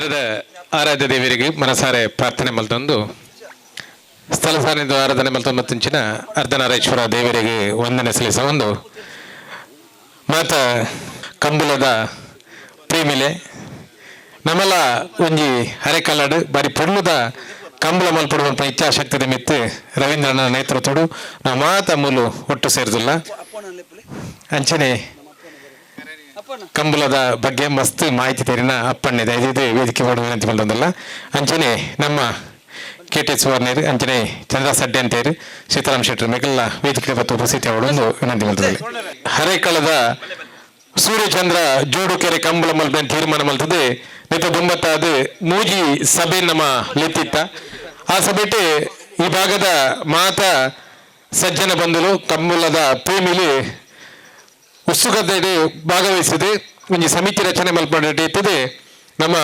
ನಗರದ ಆರಾಧ್ಯ ದೇವರಿಗೆ ಮನಸಾರೆ ಪ್ರಾರ್ಥನೆ ಮಲ್ತೊಂದು ಸ್ಥಳ ಸಾನ್ನಿಧ್ಯ ಆರಾಧನೆ ಮಲ್ತೊಂಬತ್ತಿಂಚಿನ ಅರ್ಧನಾರೇಶ್ವರ ದೇವರಿಗೆ ವಂದನೆ ಸಲ್ಲಿಸ ಒಂದು ಮಾತ ಕಂಬುಲದ ಪ್ರೇಮಿಲೆ ನಮ್ಮಲ ಒಂಜಿ ಹರೆಕಲ್ಲಡು ಬಾರಿ ಪೊರ್ಲುದ ಕಂಬಳ ಮಲ್ಪಡುವಂಥ ಇಚ್ಛಾಶಕ್ತಿ ನಿಮಿತ್ತ ರವೀಂದ್ರನ ನೇತೃತ್ವಡು ನಾವು ಮಾತ ಮೂಲು ಒಟ್ಟು ಸೇರಿದಿಲ್ಲ ಅಂಚನೆ ಕಂಬಳದ ಬಗ್ಗೆ ಮಸ್ತ್ ಮಾಹಿತಿ ತೇರಿನ ಅಪ್ಪಣ್ಣೆ ದಯವಿದೆ ವೇದಿಕೆ ಮಾಡುವ ವಿನಂತಿ ಬಂದಲ್ಲ ಅಂಚನೆ ನಮ್ಮ KTS ವರ್ಣೇರು ಅಂಚನೆ ಚಂದ್ರ ಸಡ್ಡೆ ಅಂತೇರು ಸೀತಾರಾಮ್ ಶೆಟ್ಟರ್ ಮೇಕೆಲ್ಲ ವೇದಿಕೆ ಬತ್ತು ಉಪಸ್ಥಿತಿ ಅವಳು ಒಂದು ವಿನಂತಿ ಬಂದದಲ್ಲಿ ಹರೇಕಳದ ಸೂರ್ಯಚಂದ್ರ ಜೋಡುಕೆರೆ ಕಂಬಳ ಮಲ್ಪನೆ ತೀರ್ಮಾನ ಮಲ್ತದೆ ನಿತ್ತ ಬೊಂಬತ್ತಾದ ಮೂಜಿ ಸಭೆ ನಮ್ಮ ಲೆತ್ತಿತ್ತ ಆ ಸಭೆಟ್ಟು ಈ ಭಾಗದ ಮಾತ ಸಜ್ಜನ ಬಂಧುಲು ಕಂಬಳದ ಪ್ರೇಮಿಲಿ ಉತ್ಸುಕತೆ ಭಾಗವಹಿಸಿದೆ ಒಂಜಿ ಸಮಿತಿ ರಚನೆ ಮಲ್ಪಟ್ಟಿದೆ ನಮ್ಮ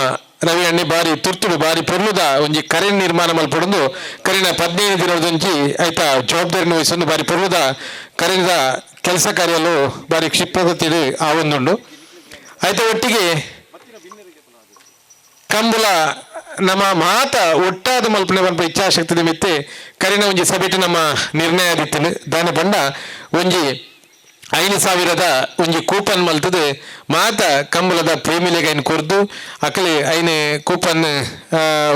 ರವಿ ಅಣ್ಣಿ ಬಾರಿ ತುರ್ತುಡು ಬಾರಿ ಪೊರ್ಲುದ ಒಂಜಿ ಕರೆ ನಿರ್ಮಾಣ ಮಲ್ಪಡೊಂದು ಕರೆನ 15 ದಿನದಂಚಿ ಆಯ್ತ ಜವಾಬ್ದಾರಿ ವಹಿಸೊಂದು ಬಾರಿ ಪೊರ್ಲುದ ಕರೆದ ಕೆಲಸ ಕಾರ್ಯಲು ಬಾರಿ ಕ್ಷಿಪ್ರಗತಿ ಆ ಒಂದುಂಡು ಆಯ್ತ ಒಟ್ಟಿಗೆ ಕಂಬಳ ನಮ್ಮ ಮಾತ ಒಟ್ಟಾದ ಮಲ್ಪನೆ ಬಂಪ ಇಚ್ಛಾಶಕ್ತಿ ನಿಮಿತ್ತ ಕರೆನ ಒಂಜಿ ಸಭೆಟ್ ನಮ್ಮ ನಿರ್ಣಯ ಆದಿತ್ತು ದಾನ ಬಂಡ ಒಂಜಿ 5,000 ಒಂಜಿ ಕೂಪನ್ ಮಲ್ತದೆ ಮಾತ ಕಂಬಳದ ಪ್ರೇಮಿಲೆಗೆ ಐನು ಕೊರ್ದು ಅಕಲಿ ಐನು ಕೂಪನ್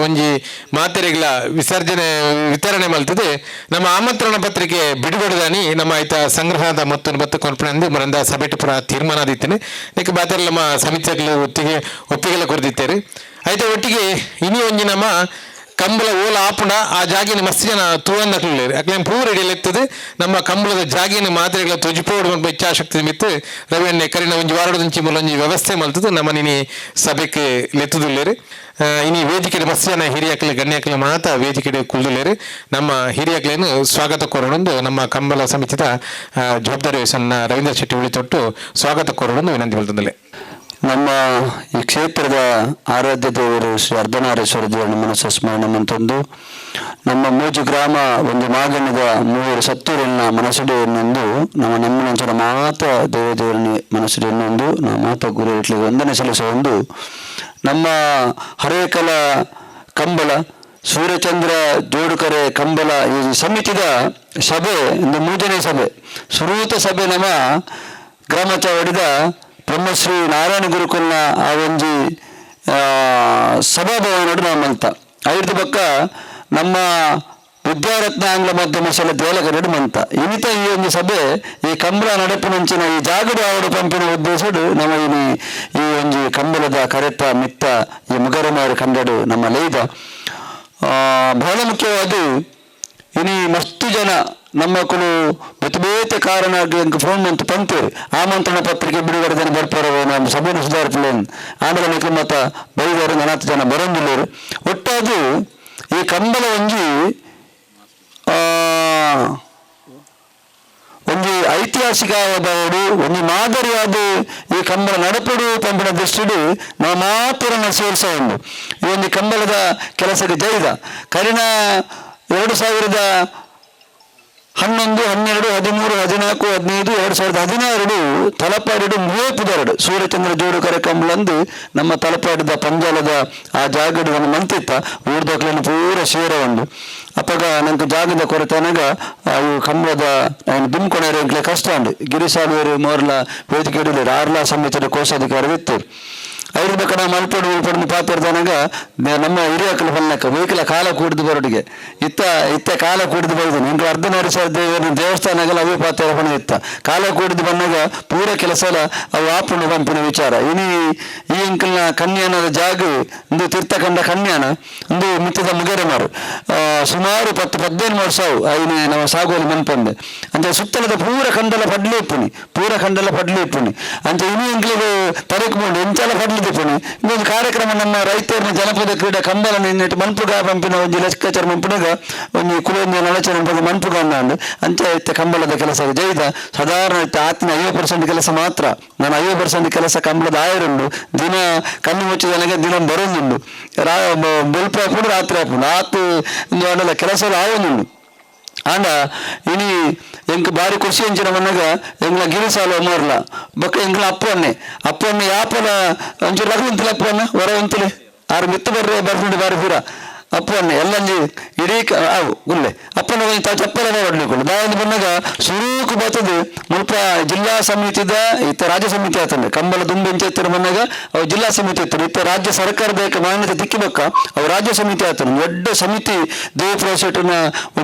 ಒಂಜಿ ಮಾತೆರೆಗಳ ವಿತರಣೆ ಮಲ್ತದೆ ನಮ್ಮ ಆಮಂತ್ರಣ ಪತ್ರಿಕೆ ಬಿಡುಗಡೆದಾನಿ ನಮ್ಮ ಆಯ್ತ ಸಂಗ್ರಹದ ಮತ್ತು ಕೊನ್ಪಣಂದು ಮರಂದ ಸಭೆಟ್ ಪುರ ತೀರ್ಮಾನ ಆದಿತ್ತೇನೆ ಇದಕ್ಕೆ ಬಾತೆಲ್ಲ ನಮ್ಮ ಸಮಿತಿಗಳು ಒಪ್ಪಿಗೆಲ್ಲ ಕೊರ್ದಿತ್ತೇರಿ ಆಯ್ತ ಒಟ್ಟಿಗೆ ಇನಿ ಒಂಜಿ ನಮ್ಮ ಕಂಬಳ ಓಲ ಆಪುಂಡ ಆ ಜಾಗಿನ ಮಸ್ತ್ ಜನ ತೂವನ್ನಕ್ಲೇರು ಯಾಕೆ ಪೂ ರೆಡಿಯಲ್ಲಿ ಎತ್ತದೆ ನಮ್ಮ ಕಂಬಳದ ಜಾಗಿನ ಮಾತ್ರೆಗಳ ತೊಜಿಪೋಡು ಬಂದ ಇಚ್ಛಾಶಕ್ತಿ ನಿಮಿತ್ತ ರವಿಯನ್ನೇ ಕರಿನ ಒಂಜಿ ವಾರದಂಚಿ ಮೂಲೊಂಜಿ ವ್ಯವಸ್ಥೆ ಮಲ್ತದ್ದು ನಮ್ಮ ನಿನಿ ಸಭೆಗೆ ಲೆತ್ತುದುಲ್ಲೇರು ಇನಿ ವೇದಿಕೆ ಮಸ್ತ್ ಜನ ಹಿರಿಯಕಲೆ ಗಣ್ಯಕಲೆ ಮಾತ ವೇದಿಕೆ ಕುಲ್ದುಲ್ಲೇರು ನಮ್ಮ ಹಿರಿಯಕಲೇನು ಸ್ವಾಗತ ಕೋರೋಣಂದು ನಮ್ಮ ಕಂಬಳ ಸಮಿತಿದ ಜವಾಬ್ದಾರಿ ವಹಿಸನ್ನ ರವೀಂದ್ರ ಶೆಟ್ಟಿ ಉಳಿತೊಟ್ಟು ಸ್ವಾಗತ ಕೋರೋಣಂದು ವಿನಂತಿ ಬಲ್ತದಲ್ಲೇ ನಮ್ಮ ಈ ಕ್ಷೇತ್ರದ ಆರಾಧ್ಯ ದೇವರು ಶ್ರೀ ಅರ್ಧನಾರೇಶ್ವರ ದೇವರ ಮನಸ್ಸು ಸ್ಮರಣೆ ಮಂತೊಂದು ನಮ್ಮ ಮೂಜು ಗ್ರಾಮ ಒಂದು ಮಾಗಣ್ಯದ 3 ಸತ್ತೂರಿನ ಮನಸ್ಸುಡೆಯನ್ನೊಂದು ನಮ್ಮನಂಚನ ಮಾತ ದೇವದೇವರನ್ನ ಮನಸ್ಸುಡೆಯನ್ನೊಂದು ನಮ್ಮ ಮಾತ ಗುರು ಇಟ್ಲಿಗೆ ವಂದನೆ ಸಲ್ಲಿಸುವ ಒಂದು ನಮ್ಮ ಹರೇಕಲ ಕಂಬಳ ಸೂರ್ಯಚಂದ್ರ ಜೋಡುಕರೆ ಕಂಬಳ ಈ ಸಮಿತಿದ ಸಭೆ ಒಂದು 3ನೇ ಸಭೆ ಸುರೂತ ಸಭೆ ನಮ್ಮ ಗ್ರಾಮಚ ಹೊಡೆದ ಬ್ರಹ್ಮಶ್ರೀ ನಾರಾಯಣ ಗುರುಕುಲ್ನ ಆ ಒಂಜಿ ಸಭಾಭವನ ನಮ್ಮಂತ ಐದು ಪಕ್ಕ ನಮ್ಮ ವಿದ್ಯಾರತ್ನ ಆಂಗ್ಲ ಮಾಧ್ಯಮ ಶಾಲೆ ದೇವಲಗರಡು ಮಂತ ಇನಿತ ಈ ಒಂದು ಸಭೆ ಈ ಕಂಬಳ ನಡಪಿನಂಚಿನ ಈ ಜಾಗದ ಆವಡು ಪಂಪಿನ ಉದ್ದೇಶಡು ನಮ್ಮ ಈ ಒಂಜಿ ಕಂಬಳದ ಕರೆತ ಮಿತ್ತ ಈ ಮುಗರಮಾರು ಕಂಡಡು ನಮ್ಮ ಲೈದ ಬಹಳ ಮುಖ್ಯವಾದ ಇನಿ ಮಸ್ತು ಜನ ನಮ್ಮಕ್ಕಳು ಬೇತೆ ಕಾರಣ ಫೋನ್ ಮಂತ್ ಪಂತೇರು ಆಮಂತ್ರಣ ಪತ್ರಿಕೆ ಬಿಡುಗಡೆ ಬರ್ಪಾರ ನಮ್ಮ ಸಭೆಯನ್ನು ಸುಧಾರಿಸಲೇನು ಆಮೇಲೆ ನಿಖಿಲ್ ಮತ ಬೈದಾರು 40 ಜನ ಬರೋದಿಲ್ಲರು ಒಟ್ಟಾದು ಈ ಕಂಬಳ ಒಂದು ಐತಿಹಾಸಿಕವಾದವರು ಒಂದು ಮಾದರಿಯಾದ ಈ ಕಂಬಳ ನಡಪಡು ಪಂಪಿನ ದೃಷ್ಟಿಡು ನಾವು ಮಾತ್ರ ಸೇರಿಸ ಒಂದು ಈ ಒಂದು ಕಂಬಳದ ಕೆಲಸಕ್ಕೆ ಜೈದ ಕರಿನ 2011, 12, 13, 14, 15, 2016 ತಲಪಾಡಿಡು 32 ಸೂರ್ಯಚಂದ್ರ ಜೋಡುಕರೆ ಕಂಬಳಂದು ನಮ್ಮ ತಲಪಾಡಿದ ಪಂಜಾಲದ ಆ ಜಾಗಡು ಒಂದು ಮಂತಿತ್ತ ಊರ್ದಕ್ಲನ್ನು ಪೂರ ಶೇರ ಒಂದು ಅಪ್ಪಗ ನಂಗೆ ಜಾಗದ ಕೊರತೆ ಅನಾಗ ಅವು ಕಂಬಳದ ದುಮ್ಕೊಣೆ ಕಷ್ಟ ಅಂಡು ಗಿರಿಸಾಲುವರು ಮೋರ್ಲ ವೇದಿಕೆ ಇಡಲಿರು ಆರ್ಲಾ ಸಮಿತಿಯ ಕೋಶಾಧಿಕಾರವಿತ್ತು ಐದು ಬಕ್ಕ ನಾವು ಮಲ್ಪಡು ಪಾತ್ರದನಾಗ ನಮ್ಮ ಹಿರಿಯಕಲು ಹೊನ್ನಕ ವೇಕಲ ಕಾಲ ಕೂಡಿದು ಬರೋಡಿಗೆ ಇತ್ತ ಕಾಲ ಕೂಡಿದು ಬರೋದು ನಿಂಗೆ ಅರ್ಧನಾರೇಶ್ವರ ದೇವಸ್ಥಾನಗಳ ಅವೇ ಪಾತ್ರ ಹೊಣ ಇತ್ತ ಕಾಲ ಕೂಡಿದು ಬಂದಾಗ ಪೂರ ಕೆಲಸ ಅವು ಆಪುಂಡು ಪಂಪಿನ ವಿಚಾರ ಈ ಅಂಕಲ್ನ ಕನ್ಯಾನದ ಜಾಗ ಒಂದು ತೀರ್ಥಕಂಡ ಕನ್ಯಾನ ಒಂದು ಮಿತ್ತದ ಮುಗರೆ ಮಾರು ಸುಮಾರು 10-15 ವರ್ಷ ಐನೇ ನಮ್ಮ ಸಾಗೋಲಿ ಮನ್ಪಂದೆ ಅಂತ ಸುತ್ತಲದ ಪೂರ ಕಂಡಲ ಪಡ್ಲಿ ಇಪ್ಪುನಿ ಅಂತ ಇನಿ ಅಂಕಲಿಗೆ ತರಕ್ಕೊಂಡು ಎಂಚಲ ಪಡ್ಲಿ ಇನ್ನೊಂದು ಕಾರ್ಯಕ್ರಮ ನಮ್ಮ ರೈತರನ್ನ ಜನಪದ ಕ್ರೀಡಾ ಕಂಬಳ ನಿನ್ನೆಟ್ಟು ಮನ್ಪುಗ ಪಂಪಿನ ಒಂದು ಲೆಕ್ಕಾಚಾರ ಮಂಪುನಾಗ ಒಂದು ಕುಲೊಂದು ನಳಚನೆ ಮನ್ಪುಗ ಅಂದು ಅಂಚೆ ಕಂಬಳದ ಕೆಲಸ ಜೈದ ಸಾಧಾರಣ ಆತಿನ 50% ಕೆಲಸ ಮಾತ್ರ ನಾನು 50% ಕೆಲಸ ಕಂಬಳದ ಆಯರುಂಡು ದಿನ ಕಣ್ಣು ಮುಚ್ಚಿದನಿಗೆ ದಿನ ಬರೋದುಂಡು ಬೆಲ್ಪ ಹಾಕೊಂಡು ರಾತ್ರಿ ಹಾಕೊಂಡು ಆತು ಒಂದು ಅಡಲ ಕೆಲಸ ಆವೊಂದುಂಡು ಆಂಡ ಇನಿ ಎಂಕ್ ಬಾರಿ ಖುಷಿ ಅಂಚಿನ ಮನ್ನಾಗ ಎಂಗ್ಲ ಗಿರಿಸಾಲು ಮೋರ್ಲ ಬೊಕ್ಕ ಎಂಗ್ಲ ಅಪ್ಪನ್ನೆ ಯಾಪನ ಒಂಚೂರು ಲಗ್ನಂತಲೆ ಅಪ್ಪನ್ನ ಹೊರ ಒಂತಲೆ ಆರು ಮಿತ್ತು ಬರ್ಕೊಂಡು ಬಾರಿ ಪೂರ ಅಪ್ಪನ ಎಲ್ಲಂಜಿ ಇಡೀ ಅವು ಗುಲ್ಲೆ ಅಪ್ಪನ ಚಪ್ಪಲನೆ ಹೊಡ್ಲಿಕ್ಕೆ ದಾಯಂದು ಬಂದಾಗ ಸುರೂಕು ಬರ್ತದೆ ಮುಲ್ಪ ಜಿಲ್ಲಾ ಸಮಿತಿದ ಇತ್ತ ರಾಜ್ಯ ಸಮಿತಿ ಆತಂದೆ ಕಂಬಲ ದುಂಬೆಂಚೆ ಎತ್ತರ ಬಂದಾಗ ಅವು ಜಿಲ್ಲಾ ಸಮಿತಿ ಇರ್ತಾರೆ ಇತ್ತ ರಾಜ್ಯ ಸರ್ಕಾರದ ಮಾನ್ಯತೆ ತಿಕ್ಕಿಬೇಕ ಅವು ರಾಜ್ಯ ಸಮಿತಿ ಆತನ ದೊಡ್ಡ ಸಮಿತಿ ದೇವಪ್ರಸೇಟನ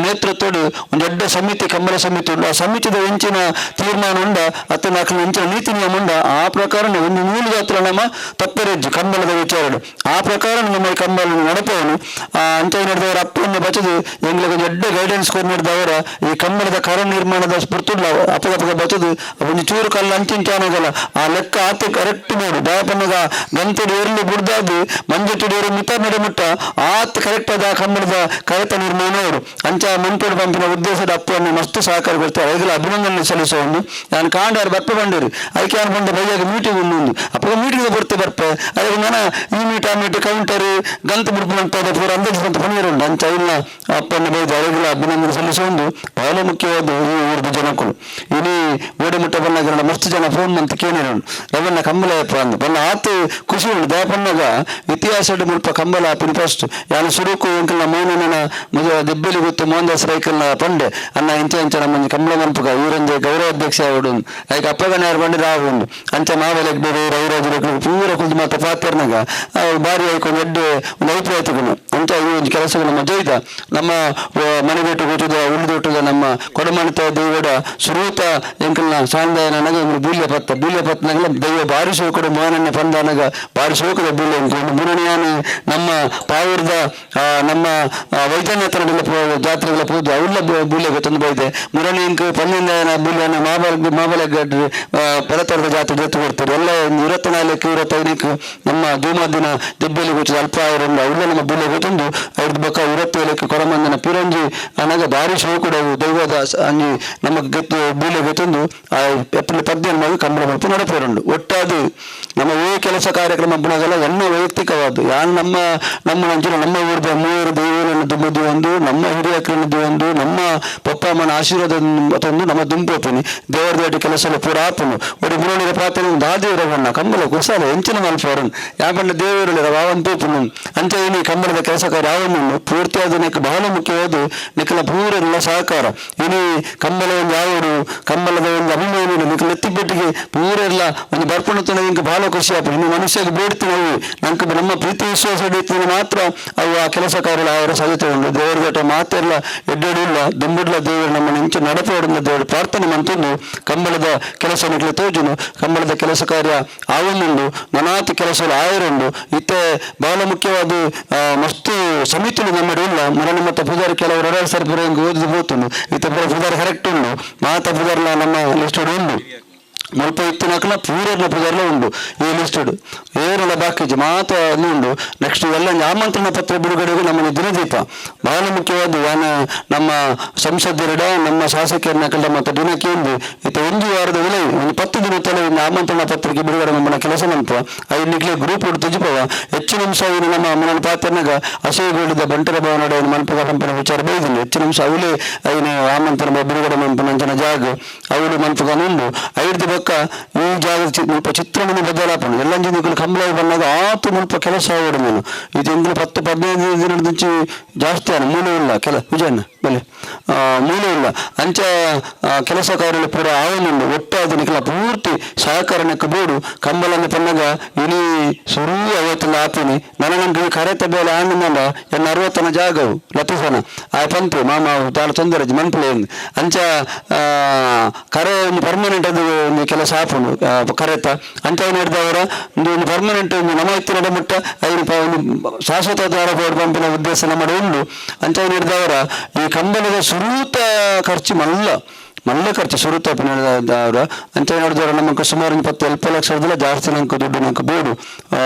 ನೇತೃತ್ವಡು ಒಂದು ದೊಡ್ಡ ಸಮಿತಿ ಕಂಬಲ ಸಮಿತಿ ಉಂಟು ಆ ಸಮಿತಿದ ಹೆಂಚಿನ ತೀರ್ಮಾನ ಉಂಡ ಅತ್ತ ನಾಲ್ಕು ಹೆಂಚಿನ ನೀತಿ ನಿಯಮ ಉಂಡ ಆ ಪ್ರಕಾರ ಒಂದು ನೂಲು ಹತ್ರ ನಮ್ಮ ತಪ್ಪರೆಜ್ಜು ಕಂಬಲದ ವಿಚಾರಗಳು ಆ ಪ್ರಕಾರ ನಮ್ಮ ಕಂಬಲ ನಡಪವನು ಅಂತ ನಡೆದವರ ಅಪ್ಪವನ್ನು ಬಚದು ಎಂಗ್ಲಿಗೆ ದೊಡ್ಡ ಗೈಡೆನ್ಸ್ ಕೊಟ್ಟು ನಡೆದವರ ಈ ಕಂಬಳದ ಕರ ನಿರ್ಮಾಣದ ಸ್ಫೂರ್ತಿಲ್ಲ ಅಪಗಪಗ ಬಚದು ಒಂದು ಚೂರು ಕಲ್ಲು ಅಂಚಿಂಚಾನಗಲ್ಲ ಆ ಲೆಕ್ಕ ಆತ ಕರೆಕ್ಟ್ ನೋಡು ದಯಪನ್ನಗ ಗಂತಡಿ ಎರ್ಲಿ ಬುಡ್ದಾದು ಮಂಜಟ್ಟಿಡಿಯರು ಮಿತ ನಡೆಮುಟ್ಟ ಆತ ಕರೆಕ್ಟ್ ಆದ ಕಂಬಳದ ಕರೆತ ನಿರ್ಮಾಣ ಅವರು ಅಂಚ ಮಂಪೇಡು ಪಂಪಿನ ಉದ್ದೇಶದ ಅಪ್ಪವನ್ನು ಮಸ್ತ್ ಸಹಕಾರ ಕೊಡ್ತಾರೆ ಅವರಿಗೆಲ್ಲ ಅಭಿನಂದನೆ ಸಲ್ಲಿಸುವನು ನಾನು ಕಾಂಡಾರು ಬರ್ಪ ಬಂದಿರಿ ಐಕೆ ಅನ್ಕೊಂಡ ಬೈಯಾಗ ಮೀಟಿಂಗ್ ಒಂದು ಅಪ್ಪ ಮೀಟಿಂಗ್ ಬರ್ಪೆ ಅದಕ್ಕೆ ನಾನು ಈ ಮೀಟ್ ಆ ಮೀಟ್ ಕೌಂಟರ್ ಗಂತ ಬಿಡ್ಪಂತ ಪೂರ ಅಂದಾಜು ಪಣಿಯರುಂಟು ಅಂಚ ಇಲ್ಲ ಅಪ್ಪನ ಬೈದು ಅವರಿಗೆಲ್ಲ ಅಭಿನಂದನೆ ಸಲ್ಲಿಸುವುದು ಬಹಳ ಮುಖ್ಯವಾದ ಈ ಊರ್ದು ಜನಕ್ಕಳು ಇಡೀ ಓಡಿ ಮುಟ್ಟ ಬಂದಾಗ ಮಸ್ತ್ ಜನ ಫೋನ್ ಅಂತ ಕೇಳಿರೋನು ರವನ್ನ ಕಂಬಲಯಪ್ಪ ಅಂದ ಬನ್ನ ಆತು ಖುಷಿ ಉಂಟು ದಯಪನ್ನಾಗ ಇತಿಹಾಸ ಮುಲ್ಪ ಕಂಬಲ ಆಪಿನ ಫಸ್ಟ್ ಯಾನು ಸುರುಕು ಎಂಕಲ್ನ ಮೌನನ ದೆಬ್ಬೆಲಿ ಗೊತ್ತು ಮೋಹನ್ದಾಸ್ ರೈಕಲ್ನ ಪಂಡೆ ಅನ್ನ ಇಂಚ ಇಂಚ ನಮ್ಮ ಕಂಬಳ ಮಲ್ಪಗ ಊರಂಜೆ ಗೌರವಾಧ್ಯಕ್ಷ ಅವಡು ಅದಕ್ಕೆ ಅಪ್ಪಗನ ಯಾರು ಬಂದಿರ ಆಗುಂಡು ಅಂಚ ಮಾವಲೆಗ್ ಬೇರೆ ರವಿರಾಜ ಪೂರ ಕುಂದು ಮಾತ್ರ ಪಾತ್ರನಾಗ ಬಾರಿ ಆಯ್ಕೊಂಡು ದೊಡ್ಡ ಒಂದು ಅಭಿಪ್ರಾಯ ತಗೊಂಡು ಅಂತ ಈ ಒಂದು ಕೆಲಸಗಳು ನಮ್ಮ ಜೈದ ನಮ್ಮ ಮನೆಗೇಟು ಗೊತ್ತದ ಉಳಿದೊಟ್ಟದ ನಮ್ಮ ಕೊಡಮಣಿತ ದೇವಡ ಸುರೂತ ಎಂಕಲ್ನ ಸಾಂದಾಯ ನನಗ ಬೂಲ್ಯ ಪತ್ನಾಗಲ ದೈವ ಬಾರಿ ಶೋಕಡ ಮೋಹನನ್ನೇ ಪಂದಾನಗ ಬಾರಿ ಶೋಕದ ಬೂಲ್ಯ ಅಂದ್ಕೊಂಡು ಮುರಣಿಯಾನ ನಮ್ಮ ಪಾವೂರ್ದ ನಮ್ಮ ವೈದ್ಯನಾಥನ ಜಾತ್ರೆಗಳ ಪೂಜೆ ಅವಲ್ಲ ಬೂಲ್ಯ ಗೊತ್ತೊಂದು ಬೈದೆ ಮುರಣಿ ಇಂಕ ಪನ್ನಿಂದ ಬೂಲ್ಯನ ಮಾಬಲಗಡ್ರಿ ಪೆರತರದ ಜಾತ್ರೆ ಜೊತೆ ಕೊಡ್ತಾರೆ ಎಲ್ಲ 24-25 ನಮ್ಮ ಜೂಮಾದಿನ ದೆಬ್ಬೆಲಿ ಗೊತ್ತದ ಅಲ್ಪ ಅವರಿಂದ ಅವಲ್ಲ ನಮ್ಮ ಬೂಲ್ಯ ಗೊತ್ತೊಂದು ಅವ್ರದ್ದು ಬಕ್ಕ 27 ಕೊರಮಂದನ ಪಿರಂಜಿ ಅನಾಗ ಬಾರಿ ಶೋಕುಡವು ದೈವದ ಅಂಜಿ ನಮ್ಮ ಗೊತ್ತು ಬೂಲ್ಯ ಗೊತ್ತೊಂದು ಏಪ್ರಿಲ್ 18 ಕಂಬಳ ಮಲ್ಪ ನಡಪೇರುಂಡು ಒಟ್ಟಾದು ನಮ್ಮ ಈ ಕೆಲಸ ಕಾರ್ಯಕ್ರಮ ಹಬ್ಬನಾಗಲ್ಲ ಎನ್ನ ವೈಯಕ್ತಿಕವಾದ ಯಾರು ನಮ್ಮ ನಂಚಿನ ನಮ್ಮ ಊರದ ಮೂವರು ದೈವಗಳನ್ನು ದುಂಬದು ಒಂದು ನಮ್ಮ ಹಿರಿಯಕರದ್ದು ಒಂದು ನಮ್ಮ ಪಪ್ಪ ಅಮ್ಮನ ಆಶೀರ್ವಾದ ಒಂದು ನಮ್ಮ ದುಂಪೋಪಿನಿ ದೇವರ ದೇಟಿ ಕೆಲಸ ಪೂರ ಆಪನು ಒಡಿ ಮುರಳಿದ ಪ್ರಾರ್ಥನೆ ಒಂದು ಆ ದೇವರವನ್ನ ಕಂಬಳ ಕುಸಾಲ ಹೆಂಚಿನ ಮಲ್ಪವರನ್ನು ಯಾಕಂದ್ರೆ ದೇವರಲ್ಲಿರ ವಾವನ್ ತೂಪನು ಅಂತ ಏನಿ ಕಂಬಳದ ಕೆಲಸ ಕಾರ್ಯ ಯಾವನ್ನು ಪೂರ್ತಿಯಾದ ಬಹಳ ಮುಖ್ಯವಾದ ನಿಖಲ ಪೂರೆಲ್ಲ ಸಹಕಾರ ಇನಿ ಕಂಬಳ ಒಂದು ಯಾವುದು ಕಂಬಳದ ಒಂದು ಅಭಿಮಾನ ನಿಖಲ ಎತ್ತಿಬೆಟ್ಟಿಗೆ ಪೂರೆಲ್ಲ ಒಂದು ಬರ್ಪಣತನ ಇಂಕ ಬಹಳ ಖುಷಿ ಆಪ ಇನ್ನು ಮನುಷ್ಯಗೆ ಬೇಡ್ತೀವಿ ನಂಗೆ ನಮ್ಮ ಪ್ರೀತಿ ವಿಶ್ವಾಸ ಹಿಡಿಯುತ್ತದೆ ಮಾತ್ರ ಅವು ಆ ಕೆಲಸ ಕಾರ್ಯ ಅವರ ಸಾಧ್ಯತೆ ಉಂಟು ದೇವರ ಬೇಟ ಮಾತೆಲ್ಲ ಎಡ್ಡೆಡಿಲ್ಲ ದುಂಬಿಡ್ಲ ದೇವರು ನಮ್ಮ ನಿಂಚು ನಡಪೋಡಿನ ದೇವರು ಪ್ರಾರ್ಥನೆ ಮಂತಂದು ಕಂಬಳದ ಕೆಲಸ ನಿಖಲ ತೋಜುನು ಕಂಬಳದ ಕೆಲಸ ಕಾರ್ಯ ಆವನ್ನುಂಡು ನನಾತಿ ಕೆಲಸಗಳು ಆಯರುಂಡು ಇತ್ತೆ ಬಹಳ ಮುಖ್ಯವಾದ ಮಸ್ತು ಸಮಿತಿಲು ನಮ್ಮಡಿ ಇಲ್ಲ ಮರಣ ಮತ್ತು ಪೂಜಾರಿ ಕೆಲವರು 2 ಸರಿ ಪೂರ ಹಿಂಗೆ ಓದಿದ್ದು ಹೋಗ್ತುಂಡು ಇತ್ತ ಪೂರ ಪೂಜಾರಿ ಕರೆಕ್ಟ್ ಉಂಡು ಮಾತಾ ಪೂಜಾರಿಲ ನಮ್ಮ ಲಿಸ್ಟೆಡ್ ಉಂಡು ಮುಲ್ಪ ಇತ್ತಿನಕಲ ಪೂರನ ಪೂಜಾರಿಲ ಉಂಡು ಈ ಲಿಸ್ಟೆಡ್ ಏನೆಲ್ಲ ಬಾಕಿಜಿ ಮಾತ ಉಂಡು ನೆಕ್ಸ್ಟ್ ಎಲ್ಲ ಆಮಂತ್ರಣ ಪತ್ರ ಬಿಡುಗಡೆಗೂ ನಮ್ಮ ದಿನದೀಪ ಬಹಳ ಮುಖ್ಯವಾದ ಯಾನ ನಮ್ಮ ಸಂಸದರಿಡ ನಮ್ಮ ಶಾಸಕರನ್ನ ಮತ್ತು ದಿನಕ್ಕೆ ಇತ್ತ 1 ವಾರದ ವಿಲೆ ಒಂದು 10 ದಿನ ತಲೆ ಆಮಂತ್ರಣ ಪತ್ರಿಕೆ ಬಿಡುಗಡೆ ನಮ್ಮನ ಕೆಲಸ ಮಲ್ಪ ಐನಿಗ್ಲೇ ಗ್ರೂಪ್ ಉಡು ತುಜಿಪವ ಹೆಚ್ಚಿನ ಅಂಶ ಇನ್ನು ನಮ್ಮ ಅಮ್ಮನ ಪಾತ್ರನಾಗ ಅಸೇಗೋಳಿದ ಬಂಟರ ಭವನಡ ಮಂಪಗ ಪಂಪನ ವಿಚಾರ ಬೈದಿಲ್ಲ ಹೆಚ್ಚಿನ ಅಂಶ ಅವಲೇ ಐನು ಆಮಂತ್ರಣ ಬಿಡುಗಡೆ ಮಂಪನ ಅಂಚನ ಜಾಗ ಅವಳು ಮಂಪಗ ಉಂಡು 5 ಬಕ್ಕ ಈ ಜಾಗ ಮುಲ್ಪ ಚಿತ್ರಮಣ ಬದಲಾಪಣ ಎಲ್ಲ ಜಿಂದಿಗಳು ಕಂಬಳ ಬಂದಾಗ ಆತು ಮುಲ್ಪ ಕೆಲಸ ಆಗೋಡು ನಾನು ಇದು 10-15 ದಿನದ నుంచి ಜಾಸ್ತಿ ಅನ್ನ ಮೂಲೆ ಇಲ್ಲ ವಿಜಯನ ಬಲೆ ಮೂಲೆ ಇಲ್ಲ ಅಂಚ ಕೆಲಸ ಕಾರ್ಯ ಪೂರ ಆವನುಂಡು ಒಟ್ಟಾದ ನಿಖಲ ಪೂರ್ತಿ ಸಹಕಾರನಕ್ಕೆ ಬೋಡು ಕಂಬಲನ್ನು ಪನ್ನಗ ಇಡೀ ಸುರೂ 50 ಆಪಿನಿ ನನಗಂಟು ಕರೆತ ಬೇಲೆ ಆಂಡ್ ಮಂಡ ಎನ್ನ 60 ಜಾಗವು ಲತಿಸನ ಆ ಪಂಪು ಮಾಮ ತಾಳ ತೊಂದರೆ ಮನ್ಪುಳೆ ಅಂಚ ಕರೆ ಒಂದು ಪರ್ಮನೆಂಟ್ ಅದು ಒಂದು ಕೆಲಸ ಆಪುಂಡು ಕರೆತ ಅಂಚ ನಡೆದವರ ಒಂದು ಪರ್ಮನೆಂಟ್ ಒಂದು ನಮ್ಮ ಇತ್ತು ನಡಮುಟ್ಟ ಒಂದು ಶಾಶ್ವತ ದ್ವಾರ ಪಂಪಿನ ಉದ್ದೇಶ ನಮ್ಮ ಉಂಡು ಅಂಚ ನಡೆದವರ ಈ ಕಂಬಲದ ಸುರೂತ ಖರ್ಚು ಮಲ್ಲ ಖರ್ಚು ಸುರುತ್ತಪ್ಪನವರ ಅಂತ ನೋಡಿದವರು ನಮಗೆ ಸುಮಾರು 20 ಲಕ್ಷದಲ್ಲ ಜಾಸ್ತಿ ನಂಗೆ ದುಡ್ಡು ನಂಗೆ ಬೋಡು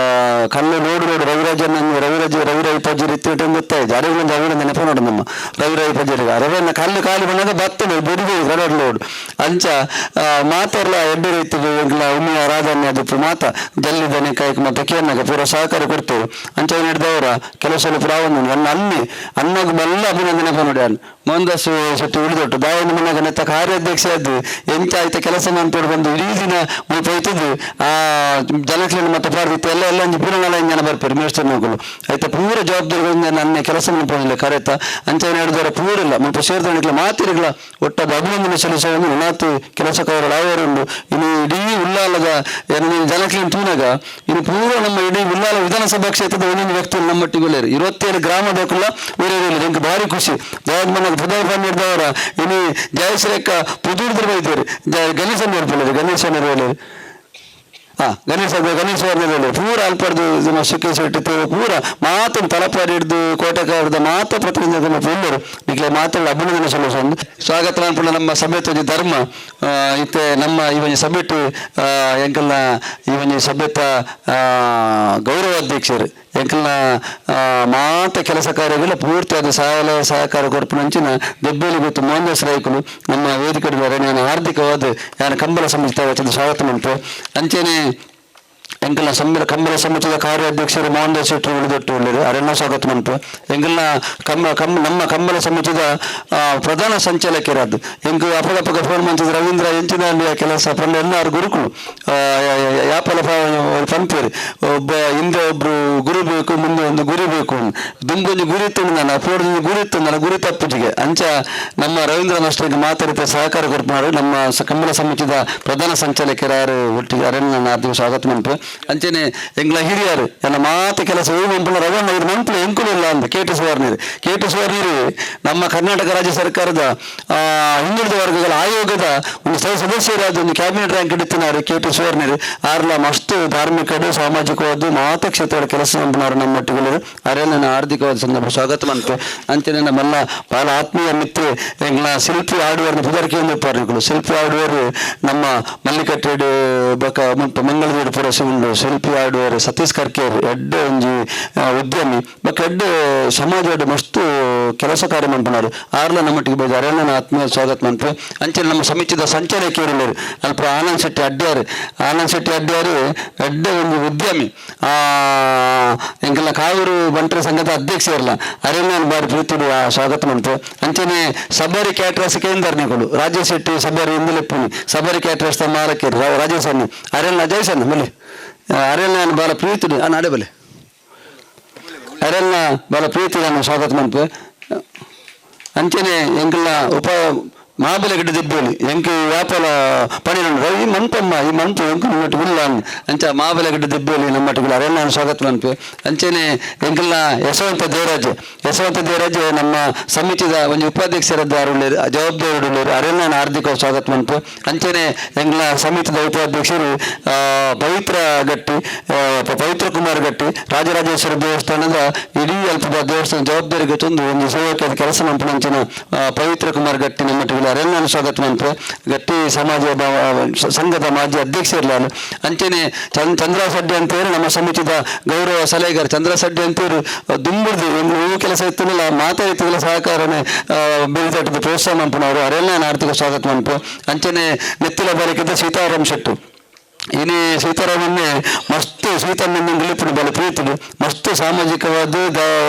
ಕಲ್ಲು ನೋಡು ರವಿರಾಜ ಪಜ್ಜರಿ ಇತ್ತು ಗೊತ್ತಾಯ್ತು ಅರಿವಿಂದ ಅವರಿಂದ ನೆನಪು ನೋಡು ನಮ್ಮ ರವಿರಾಜ ಪಜ್ಜರಿಗೆ ಅರವನ್ನ ಕಲ್ಲು ಖಾಲಿ ಬಂದಾಗ ಬರ್ತದೆ ಬಿಡುಗಡೆ ರಡರ್ ಲೋಡು ಅಂಚ ಮಾತೆಲ್ಲ ಎಡ್ಡೆ ರೀತಿ ಉಮ್ಮಿಯ ರಾಧಾನ್ಯ ಅದಪ್ಪು ಮಾತ ಜಲ್ಲಿದನೆ ಕೈಕ್ ಮತ್ತೆ ಕೇರ್ನಾಗ ಪೂರ ಸಹಕಾರ ಕೊಡ್ತೇವೆ ಅಂಚ ನಡೆದವರ ಕೆಲಸ ಪ್ರಾವನ್ನ ಅಲ್ಲಿ ಅನ್ನಗ ಬಲ್ಲ ಅಭಿನಂದನೆ ನೆನಪು ನೋಡಿ ಮೋಹನ್ ದಾಸ್ ಶೆಟ್ಟಿ ಉಳಿದೊಟ್ಟು ದಾವಣ ಮನೆಗೆ ನೆತ್ತ ಕಾರ್ಯಾಧ್ಯಕ್ಷ ಆದ್ದು ಎಂತ ಆಯ್ತ ಕೆಲಸ ಮಾಡ್ತೋಡು ಬಂದು ಇಡೀ ದಿನ ಹೋಯ್ತದ್ದು ಆ ಜನಕ್ಲಿನ ಮತ್ತೆ ಪಾರ್ದಿತ್ತು ಎಲ್ಲ ಪೂರ್ಣಗಳ ಜನ ಬರ್ತಾರೆ ಮೇಸ್ಟರ್ ಮಕ್ಕಳು ಆಯ್ತಾ ಪೂರ ಜವಾಬ್ದಾರಿಗಳಿಂದ ನನ್ನ ಕೆಲಸ ಮಾಡ್ಕೊಂಡಿಲ್ಲ ಕರೆತ ಅಂಚನೆ ಹೇಳಿದವರ ಪೂರಿಲ್ಲ ಮತ್ತೆ ಸೇರಿದವನಿಗೆ ಮಾತಿರಗಳ ಒಟ್ಟಾದ ಅಭಿನಂದನೆ ಸಲ್ಲಿಸೋದು ನಾತು ಕೆಲಸಕ್ಕವರು ಆವರುಂಡು ಇನ್ನು ಇಡೀ ಉಲ್ಲಾಲದ ಜನಕ್ಲಿನ ತೂನಾಗ ಇನ್ನು ಪೂರ ನಮ್ಮ ಇಡೀ ಉಲ್ಲಾಲ ವಿಧಾನಸಭಾ ಕ್ಷೇತ್ರದ ಒಂದೊಂದು ವ್ಯಕ್ತಿ ನಮ್ಮೊಟ್ಟಿಗೊಳ್ಳೆರು 27 ಗ್ರಾಮದಕ್ಕಲ್ಲ ಊರೇರಿಲ್ಲ ನಂಗೆ ಭಾರಿ ಖುಷಿ ಮನೆಗೆ ಪುದರ್ಪಾನ್ ಹಿಡಿದವರ ಇನ್ನು ಜಯಶ್ರೇಖ ಪುದೂರ್ದ್ರ ಬೈದೇರು ಗಣೇಶನ್ ನೋಡ್ಕೊಳ್ಳೋದು ಗಣೇಶನ ಗಣೇಶ ಪೂರ ಅಲ್ಪಡ್ದು ಸುಖಿ ಶೆಟ್ಟಿ ಪೂರ ಮಾತನ್ನು ತಲಪಾಡಿ ಹಿಡಿದು ಕೋಟೆಕಾರದ ಮಾತ ಪ್ರತಿನಿಧಿ ಎಲ್ಲರು ಈಗಲೇ ಮಾತಾಡಿ ಅಭಿನಂದನೆ ಸಲ್ಲಿಸೊಂದು ಸ್ವಾಗತ ಅನ್ಪುಣ ನಮ್ಮ ಸಭೆತ ಧರ್ಮ ಇತ್ತೆ ನಮ್ಮ ಇವನ್ ಸಭೆಟ್ಟು ಎಂಕಲ್ನ ಇವನ್ ಸಭೆತ ಗೌರವಾಧ್ಯಕ್ಷರು ಎಂಕಲ್ನ ಮಾತ ಕೆಲಸ ಕಾರ್ಯಗಳ ಪೂರ್ತಿ ಅದು ಸಹಕಾರ ಕೊರಪಿನಂಚಿನ ದೆಬ್ಬೆಲಿ ಗೊತ್ತು ಮೋಹನ್ ದಾಸ್ ರೈಕುಲು ನಮ್ಮ ವೇದಿಕೆ ನಾನು ಹಾರ್ದಿಕವಾದ ಯಾರು ಕಂಬಳ ಸಮಿತಿ ಸ್ವಾಗತ ಮಾಡ್ತು ಅಂಚೆನೆ ಎಂಕಲ್ನ ಕಂಬಳ ಸಮಿತಿಯ ಕಾರ್ಯಾಧ್ಯಕ್ಷರು ಮೋಹನ್ ದಾಸ್ ಶೆಟ್ಟಿ ಉಳಿದೊಟ್ಟು ಒಳ್ಳೆಯದು ಅರಣ್ಯ ಸ್ವಾಗತ ಮಾಡ್ತು ಎಂಕಲ್ನ ನಮ್ಮ ಕಂಬಳ ಸಮಿತಿಯ ಪ್ರಧಾನ ಸಂಚಾಲಕರಾದ್ದು ಎಂಕ ಅಪಗಪಗ ಫೋನ್ ಮಂಚಿದ ರವೀಂದ್ರ ಎಂಚಿನಲ್ಲಿ ಕೆಲಸ ಪಂಡ ಎಲ್ಲಾರು ಗುರುಕುಳು ಯಾಪಲ ಪಂಪೇರಿ ಒಬ್ಬ ಹಿಂದೆ ಒಬ್ರು ಗುರು ಬೇಕು ಮುಂದೆ ಒಂದು ಗುರಿ ಬೇಕು ದುಂಗೊಂದು ಗುರಿ ಇತ್ತು ನಾನು ಅಪೋರ್ದು ಗುರಿ ಇತ್ತು ನಾನು ಗುರಿ ತಪ್ಪುಜಿಗೆ ಅಂಚ ನಮ್ಮ ರವೀಂದ್ರ ಮಾಸ್ಟರ್ಗೆ ಮಾತಾಡಿದ ಸಹಕಾರ ಕೊಡ್ತಾರೆ ನಮ್ಮ ಕಂಬಳ ಸಮಿತಿಯ ಪ್ರಧಾನ ಸಂಚಾಲಕರಾರು ಒಟ್ಟಿಗೆ ಅರಣ್ಯ ಆರ್ಥಿಕ ಸ್ವಾಗತ ಮಾಡ್ತು ಅಂಚೆನೆ ಎಂಗ್ಲ ಹಿರಿಯರು ಎಲ್ಲ ಮಾತು ಕೆಲಸ ಮಂಪಲ ರವಣ್ಣ ಇವ್ರು ಮಂಪಲ ಎಂಕುಲಿಲ್ಲ ಅಂತ ಕೆ ಟಿ ಸುವರ್ಣೀರು ನಮ್ಮ ಕರ್ನಾಟಕ ರಾಜ್ಯ ಸರ್ಕಾರದ ಹಿಂದುಳಿದ ವರ್ಗಗಳ ಆಯೋಗದ ಒಂದು ಸದಸ್ಯರಾದ ಒಂದು ಕ್ಯಾಬಿನೆಟ್ ರ್ಯಾಂಕ್ ಹಿಡಿತಿನಾರು ಕೆ ಟಿ ಸುವರ್ಣೀರು ಆರ್ಲ ಮಸ್ತು ಧಾರ್ಮಿಕರು ಸಾಮಾಜಿಕವಾದ ಮಾತ ಕ್ಷೇತ್ರದ ಕೆಲಸ ನಂಬಿನಾರು ನಮ್ಮೊಟ್ಟಿಗೆ ಅರೆ ನನ್ನ ಆರ್ಥಿಕವಾದ ಸಂದರ್ಭ ಸ್ವಾಗತ ಮಾಡ್ತು ಅಂಚೆನೆ ನಮ್ಮೆಲ್ಲ ಬಹಳ ಆತ್ಮೀಯ ಮಿತ್ರ ಎಂಗ್ಲ ಶಿಲ್ಪಿ ಆಡುವರ್ನ ಪುದರ್ಕೆಯನ್ನು ಪಾರ್ಗಳು ಶಿಲ್ಪಿ ಆಡುವರು ನಮ್ಮ ಮಲ್ಲಿಕಟ್ಟೆಡು ಬಕ ಮಂಗಳೂರು ಪುರಸೆ ಶಿಲ್ಪಿ ಆಡುವರು ಸತೀಶ್ ಕರ್ಕೇರು ಎಡ್ಡ ಒಂಜಿ ಉದ್ಯಮಿ ಬಕ್ ಎಡ್ಡ ಸಮಾಜ ಮಸ್ತು ಕೆಲಸ ಕಾರ್ಯ ಮಾಡ್ಪನಾರು ಆರ್ಲ ನಮ್ಮೊಟ್ಟಿಗೆ ಬೋದು ಅರಣ್ಯನ ಆತ್ಮೀಯ ಸ್ವಾಗತ ಮಾಡ್ತು ಅಂಚೆ ನಮ್ಮ ಸಮಿತಿದ ಸಂಚಾಲಕಿಯರು ಅಲ್ಪ ಆನಂದ್ ಶೆಟ್ಟಿ ಅಡ್ಡ್ಯಾರು ಎಡ್ಡ ಒಂದು ಉದ್ಯಮಿ ಎಂಕೆಲ್ಲ ಕಾವೂರು ಬಂಟರ ಸಂಘದ ಅಧ್ಯಕ್ಷ ಇರಲ್ಲ ಅರಣ್ಯನ ಬಾರಿ ಪ್ರೀತಿಡು ಸ್ವಾಗತ ಮಾಡ್ತು ಅಂಚನೆ ಸಬರಿ ಕ್ಯಾಟ್ರಸ್ ಕೇಂದ್ರಗಳು ರಾಜೇಶ್ ಶೆಟ್ಟಿ ಸಬರಿ ಇಂದಲೆಪ್ಪುನಿ ಸಬರಿ ಕ್ಯಾಟ್ರಸ್ ಮಾಲಕರು ರಾಜೇಶ್ ಅನ್ನು ಅರಣ್ಯ ಜಯಸನ್ ಬಲಿ ಅರಣ್ಯ ಬಾಳ ಪ್ರೀತಿ ನಾಡೆ ಬಲೆ ಅರಣ್ಯ ಬಾಳ ಪ್ರೀತಿ ನಾನು ಸ್ವಾಗತ ಮಾಡ್ತು ಅಂಚನೆ ಎಂಕೆಲ್ಲ ಮಾಬಲೆಗಡ್ಡೆ ದಿಬ್ಬಲಿ ಎಂಕೆ ವ್ಯಾಪಾರ ಪಣಿನಂಡು ಈ ಮಂಪಮ್ಮ ಈ ಮಂಪು ಎಂಕು ನಮ್ಮಟ್ಟು ಇಲ್ಲ ಅಂಚ ಮಾಬಲೆಗಡ್ಡೆ ದಿಬ್ಬಲಿ ನಮ್ಮಟ್ಟಿಗೆ ಅರಣ್ಯ ಸ್ವಾಗತ ಮಾಡ್ತು ಅಂಚೆನೆ ಎಂಕೆಲ್ಲ ಯಶವಂತ ದೇವರಾಜ್ ನಮ್ಮ ಸಮಿತಿದ ಒಂದು ಉಪಾಧ್ಯಕ್ಷರದ್ದಾರು ಜವಾಬ್ದಾರಿ ಅರಣ್ಯನ ಹಾರ್ದಿಕ ಸ್ವಾಗತ ಮಾಡ್ತು ಅಂಚೆನೆ ಎಂಗ್ಲ ಸಮಿತಿದ ಉಪಾಧ್ಯಕ್ಷರು ಪವಿತ್ರ ಕುಮಾರ್ ಗಟ್ಟಿ ರಾಜರಾಜೇಶ್ವರ ದೇವಸ್ಥಾನದ ಇಡೀ ಅಲ್ಪದ ದೇವಸ್ಥಾನ ಜವಾಬ್ದಾರಿಗೆ ತಂದು ಒಂದು ಸೇವಕದ ಕೆಲಸ ಮಂಪನಂಚಿನ ಪವಿತ್ರ ಕುಮಾರ್ ಗಟ್ಟಿ ನಮ್ಮಟ್ಟಿಗೆ ಅರಣ್ಯನ ಸ್ವಾಗತ ಮಾಡ್ತು ಗಟ್ಟಿ ಸಮಾಜ ಸಂಘದ ಮಾಜಿ ಅಧ್ಯಕ್ಷ ಇರಲಾನು ಅಂಚೆನೆ ಚಂದ್ರ ಸಡ್ಡಿ ಅಂತೇಳಿ ನಮ್ಮ ಸಮಿತಿದ ಗೌರವ ಸಲಹೆಗಾರ ಚಂದ್ರ ಸಡ್ಡಿ ಅಂತೇಳಿ ದುಂಬುಡ್ದು ಹೂವು ಕೆಲಸ ಇತ್ತಲ್ಲ ಮಾತಾಡಿಲ್ಲ ಸಹಕಾರನೇ ಬೆಳೆದಾಟದ ಪ್ರೋತ್ಸಾಹ ಮಂಪನವರು ಅರಣ್ಯನ ಆರ್ಥಿಕ ಸ್ವಾಗತ ಮಂಪು ಅಂಚನೆ ನೆತ್ತಿಲ ಬಾಲಿಕೆದ ಸೀತಾರಾಮ್ ಶೆಟ್ಟು ಇನಿ ಸೀತಾರಾಮನ್ನೇ ಮಸ್ತು ಸೀತಮ್ಮನ ಗಿಳಿಪುಡು ಬಲ ಪ್ರೀತಿಡು ಮಸ್ತು ಸಾಮಾಜಿಕವಾದ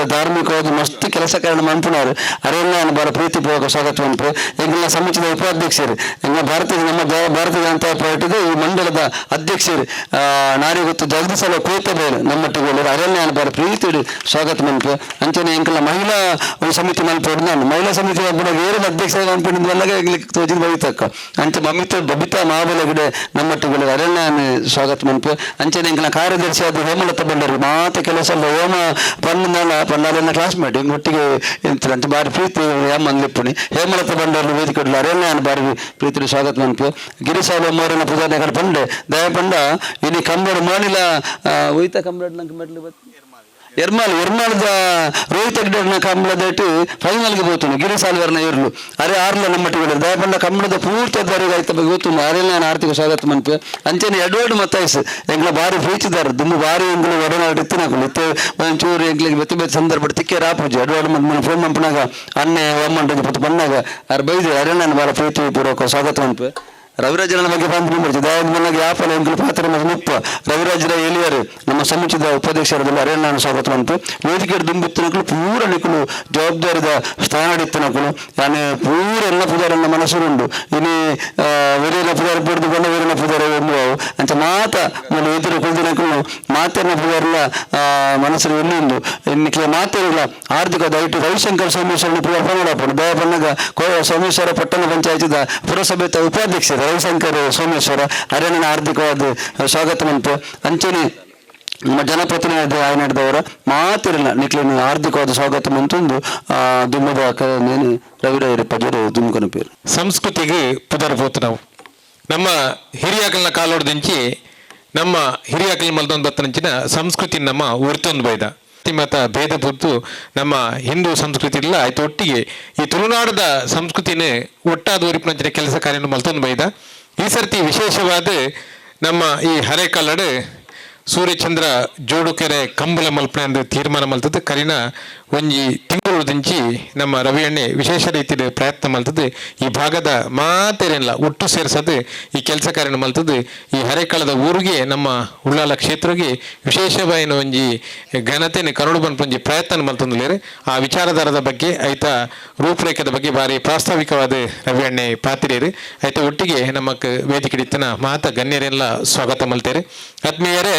ಧಾರ್ಮಿಕವಾದ ಮಸ್ತು ಕೆಲಸ ಕಾರಣ ಮಂಪುನಾರು ಅರಣ್ಯನ ಬಲ ಪ್ರೀತಿಪೂರ್ವಕ ಸ್ವಾಗತ ಮಂಪು ಎಂಗೆಲ್ಲ ಸಮಿತಿದ ಉಪಾಧ್ಯಕ್ಷರು ನಮ್ಮ ಭಾರತೀಯ ಜನತಾ ಪಾರ್ಟಿದ ಈ ಮಂಡಲದ ಅಧ್ಯಕ್ಷರು ನಾರಿಗೊತ್ತು ಜಗದೀಶಲ ಕೋತಬೇರು ನಮ್ಮೊಟ್ಟಿಗೆ ಅರಣ್ಯನ ಬಲ ಪ್ರೀತಿಡು ಸ್ವಾಗತ ಮಂಪು ಅಂಚನೆ ಎಂಕೆಲ್ಲ ಮಹಿಳಾ ಒಂದು ಸಮಿತಿ ಮಲ್ಪೋಡು ನಾನು ಮಹಿಳಾ ಸಮಿತಿ ಬೇರೆ ಅಧ್ಯಕ್ಷ ಅನ್ಪಿಡಿದ ಎಲ್ಲ ತೋಜಿದ ಬೈತಕ್ಕ ಅಂಚೆ ಬಬಿತಾ ಮಹಾಬಲಗಿಡೆ ನಮ್ಮೊಟ್ಟಿಗೆ ಅರಣ್ಯ ಸ್ವಾಗತ ಮಂಪು ಅಂಚನೆ ಎಂಕಲ ಕಾರ್ಯದರ್ಶಿ ಆದ ಹೇಮಲತಾ ಬಂಡಾರಿ ಮಾತ ಕೆಲಸ ಅಲ್ಲ ಹೋಮ ಪಂಡಾಲೆಲ್ಲ ಕ್ಲಾಸ್ಮೇಟ್ ಹಿಂಗೆ ಒಟ್ಟಿಗೆ ಎಂತ ಅಂತ ಬಾರಿ ಪ್ರೀತಿ ಹೇಮಂದಿಪ್ಪುನಿ ಹೇಮಲತಾ ಬಂಡಾರಿ ವೇದಿಕೆ ಅರಣ್ಯ ಬಾರಿ ಪ್ರೀತಿ ಸ್ವಾಗತ ಮಂಪು ಗಿರಿಸಾಲ ಮೋರಿನ ಪೂಜಾನೆ ಕಡೆ ಪಂಡೆ ದಯ ಪಂಡ ಇನಿ ಕಂಬಡ ಮೋನಿಲ ಒಯ್ತ ಕಂಬಡ ಮೆಟ್ಲು ಎರ್ಮಾಳದ ರೋಹಿತ ಗಿಡನ ಕಂಬಳದಟ್ಟು ಫೈನಲ್ಗೆ ಹೋಗ್ತಾನೆ ಗಿರಿಸಾಲ್ವರ್ನ ಇರ್ಲು ಅರೆ ಆರ್ಲ ನಮ್ಮಟ್ಟಿಗೆ ದಯಪಂಡ ಕಂಬಳದ ಪೂರ್ತಿ ಅದ್ದವರಿಗೆ ಆಯ್ತ ಗೊತ್ತು ಅರಣ್ಯನ ಆರ್ಥಿಕ ಸ್ವಾಗತ ಮಂಪು ಅಂಚನೆ ಎಡ್ವರ್ಡ್ ಮತ್ತಾಯ್ಸು ಎಂಗ್ಲ ಬಾರಿ ಪ್ರೀತಿದಾರ ದುಂಬು ಬಾರಿ ಎಂಗ್ಲ ಒಡನಾಡು ಇತ್ತಿನಾಕಲು ಇತ್ತೆ ಒಂಚೂರು ಎಂಗ್ಲಿಗೆ ಬೆತ್ತ ಸಂದರ್ಭ ತಿಕ್ಕೆ ರಾಪೂಜಿ ಎಡ್ವರ್ಡ್ ಮಂತ್ ಫೋನ್ ಮಂಪನಾಗ ಅನ್ನೆ ಒಮ್ಮಂಡ ಪತ್ತು ಬಣ್ಣಾಗ ಅವ್ರು ಬೈದು ಅರಣ್ಯನ ಬಾರ ಪ್ರೀತಿ ಪೂರ್ವಕ ಸ್ವಾಗತ ಮಂಪು ರವಿರಾಜನ ಬಗ್ಗೆ ಬಂದು ಬರ್ತೀವಿ ದಯಾದ ಮನೆಗೆ ಯಾಪನ ಎಂಕಲು ಪಾತ್ರ ಮುಪ್ಪ ರವಿರಾಜರ ಎಲಿಯರು ನಮ್ಮ ಸಮಿತಿದ ಉಪಾಧ್ಯಕ್ಷರಲ್ಲಿ ಅರೇನಾನು ಸ್ವಾಗತ ಬಂತು ವೇದಿಕೆ ದುಂಬಿತ್ತಿನಕಲು ಪೂರ ನಿಕಲು ಜವಾಬ್ದಾರಿದ ಸ್ಥಾನ ಹಿಡಿತ್ತಿನಕಲು ನಾನು ಪೂರ ಎಲ್ಲ ಪೂಜಾರನ್ನ ಮನಸ್ಸುಂಡು ಇನಿ ವೀರೇನ ಪೂಜಾರ ಪಡೆದುಕೊಂಡು ವೀರನ ಪೂಜಾರ ಎಂಬುವು ಅಂತ ಮಾತ ಮೇಲೆ ಎದುರು ಕುಳಿದಿನಕಲು ಮಾತೇನ ಪೂಜಾರಲ್ಲ ಮನಸ್ಸು ಎಲ್ಲಿಂದು ಇನ್ನಿಕ್ಕೆ ಮಾತೇನಿಲ್ಲ ಆರ್ಥಿಕ ದಯವಿಟ್ಟು ರವಿಶಂಕರ್ ಸೋಮೇಶ್ವರನ ಪೂಜಾರ ಪನ್ನಡಪ್ಪಡು ದಯ ಬನ್ನಗ ಸೋಮೇಶ್ವರ ಪಟ್ಟಣ ಪಂಚಾಯತಿದ ಪುರಸಭೆ ಉಪಾಧ್ಯಕ್ಷರು ರವಿಶಂಕರ್ ಸೋಮೇಶ್ವರ ಅರೇನ ಆರ್ಥಿಕವಾದ ಸ್ವಾಗತ ಮಂತು ಅಂಚನೆ ನಮ್ಮ ಜನಪ್ರತಿನಿಧಿ ಆಯ್ಕೆ ನಡೆದವರ ಮಾತಿರಲ್ಲ ನಿಕ್ಲಿನ ಆರ್ಥಿಕವಾದ ಸ್ವಾಗತ ಮಂತೊಂದು ದುಮ್ಮದ ನೇನು ರವಿರಾಯರ ಪಜರು ದುಮ್ಕನ ಪೇರು ಸಂಸ್ಕೃತಿಗೆ ಪುದರ್ಬೋತು ನಾವು ನಮ್ಮ ಹಿರಿಯಾಕಲ್ನ ಕಾಲೋಡ್ದಿಂಚಿ ನಮ್ಮ ಹಿರಿಯಾಕಲ್ ಮಲ್ದೊಂದು ಬತ್ತನಂಚಿನ ಸಂಸ್ಕೃತಿ ನಮ್ಮ ಉರ್ತೊಂದು ಬೈದ ಮತ ಭೇದ ಬುದ್ದು ನಮ್ಮ ಹಿಂದೂ ಸಂಸ್ಕೃತಿ ಇಲ್ಲ ಆಯ್ತು ಒಟ್ಟಿಗೆ ಈ ತುಳುನಾಡದ ಸಂಸ್ಕೃತಿನೇ ಒಟ್ಟಾದ ಉರಿಪಿನ ಕೆಲಸ ಕಾರ್ಯ ಮಲ್ತೊಂದು ಬೈದ ಈ ಸರ್ತಿ ವಿಶೇಷವಾದ ನಮ್ಮ ಈ ಹರೇಕಲ್ಲಡ್ ಸೂರ್ಯಚಂದ್ರ ಜೋಡುಕೆರೆ ಕಂಬಳ ಮಲ್ಪನೆ ಅಂದು ತೀರ್ಮಾನ ಮಲ್ತದ್ದು ಕರಿನ ಒಂಜಿ ತಿಂಗಳು ದಿಂಚಿ ನಮ್ಮ ರವಿಯಣ್ಣೆ ವಿಶೇಷ ರೀತಿಯ ಪ್ರಯತ್ನ ಮಲ್ತದ್ದು ಈ ಭಾಗದ ಮಾತೇನಿಲ್ಲ ಒಟ್ಟು ಸೇರಿಸೋದು ಈ ಕೆಲಸ ಕಾರ್ಯ ಮಲ್ತದ್ದು ಈ ಹರೇಕಾಲದ ಊರಿಗೆ ನಮ್ಮ ಉಳ್ಳಾಲ ಕ್ಷೇತ್ರಕ್ಕೆ ವಿಶೇಷವಾದ ಒಂಜಿ ಘನತೆಯನ್ನು ಕರುಳು ಬಂದು ಪ್ರಯತ್ನ ಮಲ್ತಂದುಲೇರು ಆ ವಿಚಾರಧಾರದ ಬಗ್ಗೆ ಆಯ್ತ ರೂಪರೇಖದ ಬಗ್ಗೆ ಭಾರಿ ಪ್ರಾಸ್ತಾವಿಕವಾದ ರವಿಯಣ್ಣೆ ಪಾತಿರೇರು ಆಯ್ತ ಒಟ್ಟಿಗೆ ನಮಕ್ ವೇದಿಕೆ ಹಿಡಿತನ ಮಾತ ಗಣ್ಯರೆಲ್ಲ ಸ್ವಾಗತ ಮಲ್ತೇರು ಆತ್ಮೀಯರೇ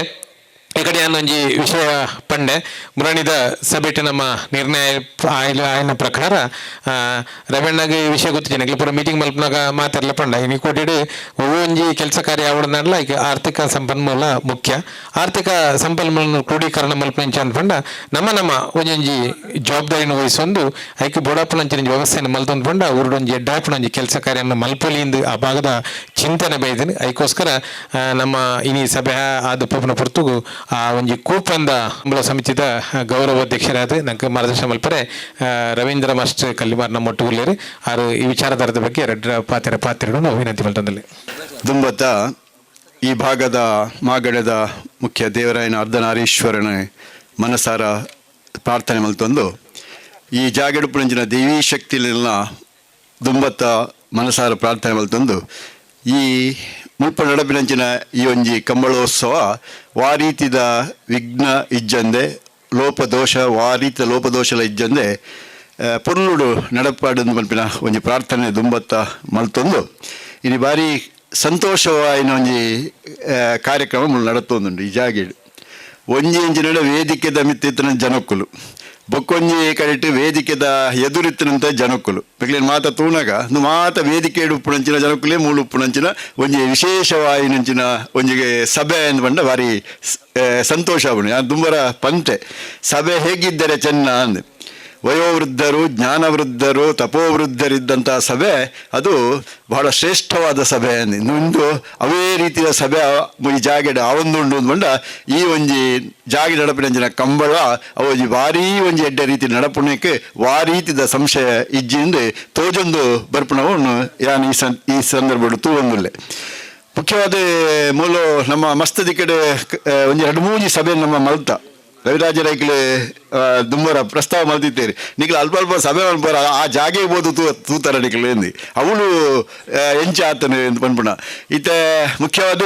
ಈ ಕಡೆ ಒಂಜಿ ವಿಷಯ ಪಂಡೆ ಮುರಣಿದ ಸಭೆಟ್ ನಮ್ಮ ನಿರ್ಣಯ ಆಯ್ನ ಪ್ರಕಾರ ರವಣ್ಣಗೆ ಈ ವಿಷಯ ಗೊತ್ತಿದ್ದೇನೆ ಪೂರ ಮೀಟಿಂಗ್ ಮಲ್ಪನಾಗ ಮಾತಾಡಲ ಪಂಡ ಇನ್ನು ಕೊಟ್ಟಿಡು ಒಂಜಿ ಕೆಲಸ ಕಾರ್ಯ ಆವಡನಲ್ಲ ಈಗ ಆರ್ಥಿಕ ಸಂಪನ್ಮೂಲ ಮುಖ್ಯ ಆರ್ಥಿಕ ಸಂಪನ್ಮೂಲ ಕ್ರೋಢೀಕರಣ ಮಲ್ಪನಂಚ ಅನ್ಪಂಡ ನಮ್ಮ ಒಂಜೊಂಜಿ ಜವಾಬ್ದಾರಿನ ವಹಿಸೊಂದು ಐಕೆ ಬೋಡಾಪನಂಚಿನ ವ್ಯವಸ್ಥೆಯನ್ನು ಮಲ್ತೊಂದು ಪಂಡ ಉರುಡೊಂಜಿ ಎಡ್ಡಾಪನಂಜಿ ಕೆಲಸ ಕಾರ್ಯವನ್ನು ಮಲ್ಪೊಲಿಯಿಂದ ಆ ಭಾಗದ ಚಿಂತನೆ ಬೈದಿನಿ ಅದಕ್ಕೋಸ್ಕರ ನಮ್ಮ ಇನಿ ಸಭೆ ಆದ ಪೂಪನ ಪುರ್ತುಗು ಆ ಒಂಜಿ ಕೂಪಂದ ಅಂಬಳ ಸಮಿತಿದ ಗೌರವಾಧ್ಯಕ್ಷರಾದ ನಂಗೆ ಮಾರ್ಗದರ್ಶನ ಮಲ್ಪರೆ ರವೀಂದ್ರ ಮಾಸ್ಟರ್ ಕಲ್ಲಿಮಾರ್ ನಮ್ಮ ಒಟ್ಟುಗುಳ್ಳೇರು ಆರು ಈ ವಿಚಾರಧಾರದ ಬಗ್ಗೆ ಪಾತ್ರೆಗಳನ್ನು ವಿನಂತಿ ಮಲ್ತಂದಲ್ಲಿ ದುಂಬತ್ತ ಈ ಭಾಗದ ಮಾಗಡದ ಮುಖ್ಯ ದೇವರಾಯನ ಅರ್ಧನಾರೀಶ್ವರನ ಮನಸಾರ ಪ್ರಾರ್ಥನೆ ಮಲ್ತೊಂದು ಈ ಜಾಗಡುಪುಣಂಚಿನ ದೇವಿ ಶಕ್ತಿಲೆಲ್ಲ ದುಂಬತ್ತ ಮನಸಾರ ಪ್ರಾರ್ಥನೆ ಮಲ್ತೊಂದು ಈ ಮುಲ್ಪ ನಡಪಿನಂಚಿನ ಈ ಒಂಜಿ ಕಂಬಳೋತ್ಸವ ವಾರೀತಿದ ವಿಘ್ನ ಇಜ್ಜಂದೆ ಲೋಪದೋಷ ವಾರೀತಿದ ಲೋಪದೋಷಲ ಇಜ್ಜಂದೆ ಪೊರ್ಲುಡು ನಡಪಾಡು ಮಲ್ಪಿನ ಒಂಜಿ ಪ್ರಾರ್ಥನೆ ದುಂಬತ್ತ ಮಲ್ತೊಂದು ಇನಿ ಬಾರಿ ಸಂತೋಷವಾಯಿನ ಒಂಜಿ ಕಾರ್ಯಕ್ರಮ ನಡತೊಂದುಂಡು ಈ ಜಾಗೇಡು ಒಂಜಿ ಎಂಜಿನ ವೇದಿಕೆದ ಮಿತ್ತಿತ್ತಿನ ಜನಕ್ಕುಲು ಬೊಕ್ಕೊಂಜಿ ಕರೆಕ್ಟ್ ವೇದಿಕೆದ ಎದುರಿತ್ತಿನಂತ ಜನಕ್ಕುಲು ಬೇಕಲೇನು ಮಾತ ತೂಣಗ ಮಾತ ವೇದಿಕೆ ಉಪ್ಪುನಂಚಿನ ಜನಕ್ಕುಲೇ ಮೂಲು ಉಪ್ಪುನಂಚಿನ ಒಂಜಿ ವಿಶೇಷವಾಯಿನಂಚಿನ ಒಂಜಿಗೆ ಸಭೆ ಎಂದು ಬಂದ ಭಾರಿ ಸಂತೋಷ ಆಗುಣಿ ಅದು ತುಂಬರ ಪಂತೆ ಸಭೆ ಹೇಗಿದ್ದರೆ ಚೆನ್ನ ಅಂದೆ ವಯೋವೃದ್ಧರು ಜ್ಞಾನವೃದ್ಧರು ತಪೋವೃದ್ಧರಿದ್ದಂಥ ಸಭೆ ಅದು ಬಹಳ ಶ್ರೇಷ್ಠವಾದ ಸಭೆ ಇಂದು ಅವೇ ರೀತಿಯ ಸಭೆ ಈ ಜಾಗೆಡ ಆವೊಂದುಂಡು ಅಂದ್ಕೊಂಡ ಈ ಒಂಜಿ ಜಾಗೆ ನಡಪಿನಂಚಿನ ಕಂಬಳ ಅವಜಿ ಭಾರೀ ಒಂಜಿ ಎಡ್ಡೆ ರೀತಿ ನಡಪುಣಕ್ಕೆ ವಾ ರೀತಿದ ಸಂಶಯ ಇಜ್ಜಿಂದು ತೋಜೊಂದು ಬರ್ಪುಣವನ್ನು ಯಾನು ಈ ಸಂದರ್ಭ ತೂವೊಂದುಲ್ಲೆ ಮುಖ್ಯವಾದ ಮೂಲ ನಮ್ಮ ಮಸ್ತದಿ ಕಡೆ ಒಂಜಿ 2-3 ಸಭೆ ನಮ್ಮ ಮಲ್ತ ರವಿರಾಜರೈಕ್ಲೆ ದುಂಬರ ಪ್ರಸ್ತಾವ ಮಲ್ತಿದ್ದೇರಿ ನಿಕ್ಲೆ ಅಲ್ಪ ಸಭೆ ಮಲ್ಪರ ಆ ಜಾಗೆ ಬೋದು ತೂತರ ನಿಕ್ಲೆ ಎಂದಿ ಅವಳು ಎಂಚ ಆತನೆ ಎಂದು ಪನ್ಪುಣ ಇತ್ತೆ ಮುಖ್ಯವಾದ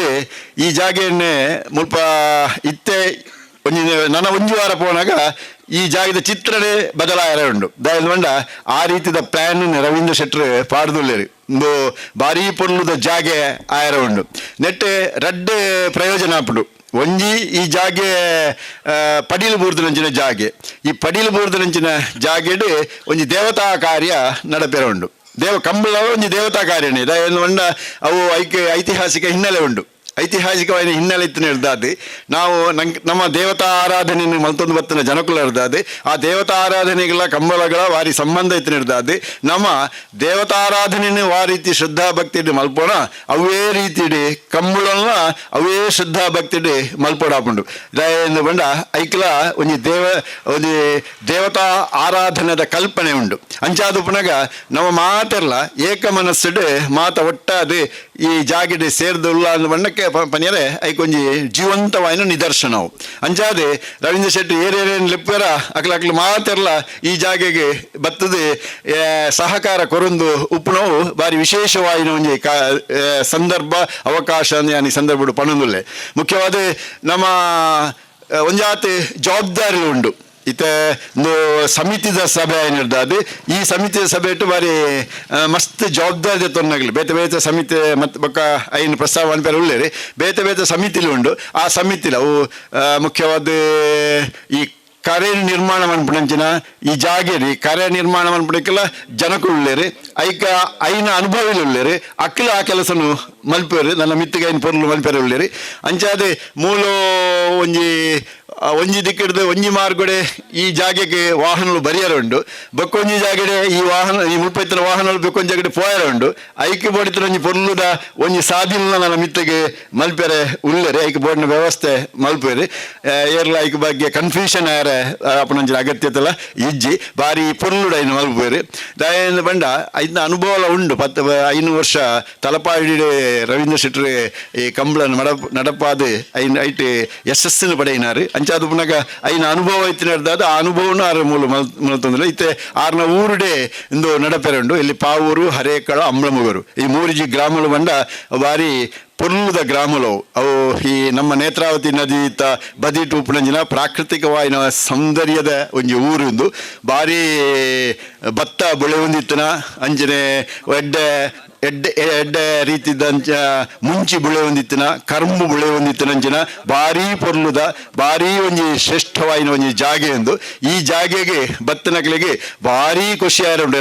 ಈ ಜಾಗೆಯನ್ನೇ ಮುಲ್ಪ ಇತ್ತೆ ಒಂಜಿ ನನ್ನ ಒಂಜಿ ವಾರ ಪೋನಾಗ ಈ ಜಾಗದ ಚಿತ್ರನೇ ಬದಲಾಯರ ಉಂಡು ದಾಯಲ್ವಂಡ ಆ ರೀತಿದ ಪ್ಲಾನ್ ರವೀಂದ್ರ ಶೆಟ್ರ್ ಪಾಡ್ದುಲ್ಲೇರಿ ಒಂದು ಭಾರೀ ಪೊರ್ಲುದ ಜಾಗೆ ಆಯರ ಉಂಡು ನೆಟ್ಟೆ ರಡ್ಡೆ ಪ್ರಯೋಜನ ಆಪುಡು ಒಂಜಿ ಈ ಜಾಗೆ ಪಡೀಲು ಬೂರ್ದನಂಚಿನ ಜಾಗೆ ಈ ಪಡೀಲು ಬೂರ್ದನಂಚಿನ ಜಾಗೆಡ್ ಒಂಜಿ ದೇವತಾ ಕಾರ್ಯ ನಡಪೆರ ಉಂಡು ಕಂಬಳ ಒಂಜಿ ದೇವತಾ ಕಾರ್ಯನೇ ಏನು ಅವು ಐತಿಹಾಸಿಕ ಹಿನ್ನೆಲೆ ಉಂಡು ಐತಿಹಾಸಿಕವಾದ ಹಿನ್ನೆಲೆ ಇತ್ತು ಹೇಳ್ದಾದೆ ನಾವು ನಮ್ಮ ದೇವತಾ ಆರಾಧನೆಯನ್ನು ಮಲ್ತೊಂದು ಬತ್ತಿನ ಜನಕುಲ ಇರ್ದಾದೆ ಆ ದೇವತಾ ಆರಾಧನೆಗಳ ಕಂಬಳಗಳ ವಾರಿ ಸಂಬಂಧ ಇತ್ತು ನಿರ್ದಾದೆ ನಮ್ಮ ದೇವತಾರಾಧನೆಯನ್ನು ವಾ ರೀತಿ ಶ್ರದ್ಧಾ ಭಕ್ತಿ ಮಲ್ಪೋಣ ಅವೇ ರೀತಿ ಕಂಬಳನ್ನ ಅವೇ ಶ್ರದ್ಧಾ ಭಕ್ತಿ ಮಲ್ಪೋಡಾಪುಂಡು ಎಂದು ಬಂಡ ಐಕ್ಲ ಒಂಜಿ ದೇವತಾ ಆರಾಧನೆದ ಕಲ್ಪನೆ ಉಂಡು ಅಂಚಾದು ಪುನಗ ನಮ್ಮ ಮಾತೆಲ್ಲ ಏಕ ಮನಸ್ಸುಡು ಮಾತ ಒಟ್ಟಾದು ಈ ಜಾಗೆಡೆ ಸೇರ್ದುಲ್ಲ ಅಂದ ಬಣ್ಣಕ್ಕೆ ಪನಿಯರೆ ಐಕೊಂಜಿ ಜೀವಂತವಾಯಿನ ನಿದರ್ಶನವು ಅಂಚಾದೆ ರವೀಂದ್ರ ಶೆಟ್ಟಿ ಏರೇನು ಲೆಪ್ಪರ ಅಕ್ಲ ಮಾತೆರ್ಲ ಈ ಜಾಗೆಗೆ ಬತ್ತದು ಸಹಕಾರ ಕೊರೊಂದು ಉಪ್ಪುನವು ಬಾರಿ ವಿಶೇಷವಾಯಿನ ಒಂಜಿ ಸಂದರ್ಭ ಅವಕಾಶ ಈ ಸಂದರ್ಭ ಪಣಂದುಲ್ಲೆ ಮುಖ್ಯವಾದ ನಮ್ಮ ಒಂಜಾತಿ ಜವಾಬ್ದಾರಿ ಉಂಡು ಇತ್ತೆ ಒಂದು ಸಮಿತಿದ ಸಭೆ ಏನಿರ್ತದೆ ಈ ಸಮಿತಿಯ ಸಭೆ ಇಟ್ಟು ಬಾರಿ ಮಸ್ತ್ ಜವಾಬ್ದಾರಿ ತೊನ್ನಗಲಿ ಬೇತೆ ಸಮಿತಿ ಮತ್ತು ಬೊಕ್ಕ ಐನು ಪ್ರಸ್ತಾವ ಅನ್ಪೇರು ಉಳ್ಳೇರಿ ಬೇತೆ ಸಮಿತಿಲಿ ಉಂಡು ಆ ಸಮಿತಿಲಿ ಅವು ಮುಖ್ಯವಾದ ಈ ಕರೆ ನಿರ್ಮಾಣ ಮನ್ಪುಣಂಚಿನ ಈ ಜಾಗೇರಿ ಕರೆ ನಿರ್ಮಾಣ ಮನ್ಪುಣಕ್ಕೆಲ್ಲ ಜನಕ್ಕೂ ಉಳ್ಳೇರಿ ಐನ ಅನುಭವಿಲು ಉಳ್ಳೇರಿ ಅಕ್ಕಲ ಆ ಕೆಲಸನು ಮಲ್ಪೇರು ನನ್ನ ಮಿತ್ತಿಗೆ ಐನು ಪೊರ್ಲು ಮಲ್ಪೇರು ಉಳ್ಳೇರಿ ಅಂಚಾದೆ ಮೂಲು ಒಂಜಿ ದಿಕ್ಕಿಡ್ದು ಒಂಜಿ ಮಾರ್ಗಡೆ ಈ ಜಾಗೆಗೆ ವಾಹನಗಳು ಬರಿಯರ ಉಂಡು ಬೊಕ್ಕೊಂಜಿ ಜಾಗಡೆ ಈ ಮುಲ್ಪೈತರ ವಾಹನಗಳು ಬೆಕ್ಕೊಂಜಿ ಜಾಗಡೆ ಪೋಯರ ಉಂಡು ಐಕೆ ಬೋಡಿತರ ಒಂಜಿ ಪೊರ್ಲುದ ಒಂಜಿ ಸಾಧಿನ ನನ್ನ ಮಿತ್ತಿಗೆ ಮಲ್ಪೆರೆ ಉಳ್ಳೇರಿ ಐಕೆ ಬೋಡಿನ ವ್ಯವಸ್ಥೆ ಮಲ್ಪೇರಿ ಏರ್ಲ ಐಕೆ ಬಗ್ಗೆ ಕನ್ಫ್ಯೂಷನ್ ಆಯರ ಅಪ್ಪನಂಚಿನ ಅಗತ್ಯತೆಲ್ಲ ಇಜ್ಜಿ ಬಾರಿ ಪೊರ್ಲುಡ ಐನು ಮಲ್ಪೇರಿ ದಯದಿಂದ ಬಂಡ ಐದು ಅನುಭವ ಉಂಡು 5 ವರ್ಷ ತಲಪಾಡಿ ರವೀಂದ್ರ ಶೆಟ್ಟಿ ಈ ಕಂಬಳ ನಡಪಾದು ಐಟ್ ಯಶಸ್ಸಿನ ಪಡೆಯಿನಾರು ಅಂಚಾದ ಪುನಗ ಐನ ಅನುಭವ ಐತಿ ನಡೆದಾದ ಆ ಅನುಭವನು ಆರ ಮೂಲ ತೊಂದರೆ ಇತ್ತೆ ಆರ್ನ ಊರುಡೆ ಇಂದು ನಡಪೆರೆ ಉಂಡು ಇಲ್ಲಿ ಪಾವೂರು ಹರೇಕಳ ಅಂಬ್ಳಮುಗರು ಈ ಮೂರಿಜಿ ಗ್ರಾಮಗಳು ಬಂಡ ಬಾರಿ ಪೊರ್ಲುದ ಗ್ರಾಮಗಳು ಅವು ಈ ನಮ್ಮ ನೇತ್ರಾವತಿ ನದಿ ಬದಿಟು ಉಪನಂಜಿನ ಪ್ರಾಕೃತಿಕವಾಯಿನ ಸೌಂದರ್ಯದ ಒಂಜಿ ಊರಿಂದು ಬಾರಿ ಭತ್ತ ಬೆಳೆ ಹೊಂದಿತ್ತನ ಅಂಜನೆ ಎಡ್ಡೆ ರೀತಿದಂಚ ಮುಂಚಿ ಬೆಳೆ ಹೊಂದಿತ್ತಿನ ಕರ್ಮು ಬೆಳೆ ಹೊಂದಿತ್ತಿನಂಚಿನ ಭಾರೀ ಪೊರ್ಲುದ ಭಾರೀ ಒಂಜಿ ಶ್ರೇಷ್ಠವಾಯಿನ ಒಂಜಿ ಜಾಗೆ ಎಂದು ಈ ಜಾಗೆಗೆ ಬತ್ತನಕಲಿಗೆ ಭಾರೀ ಖುಷಿ ಆಯ್ರ ಉಂಡು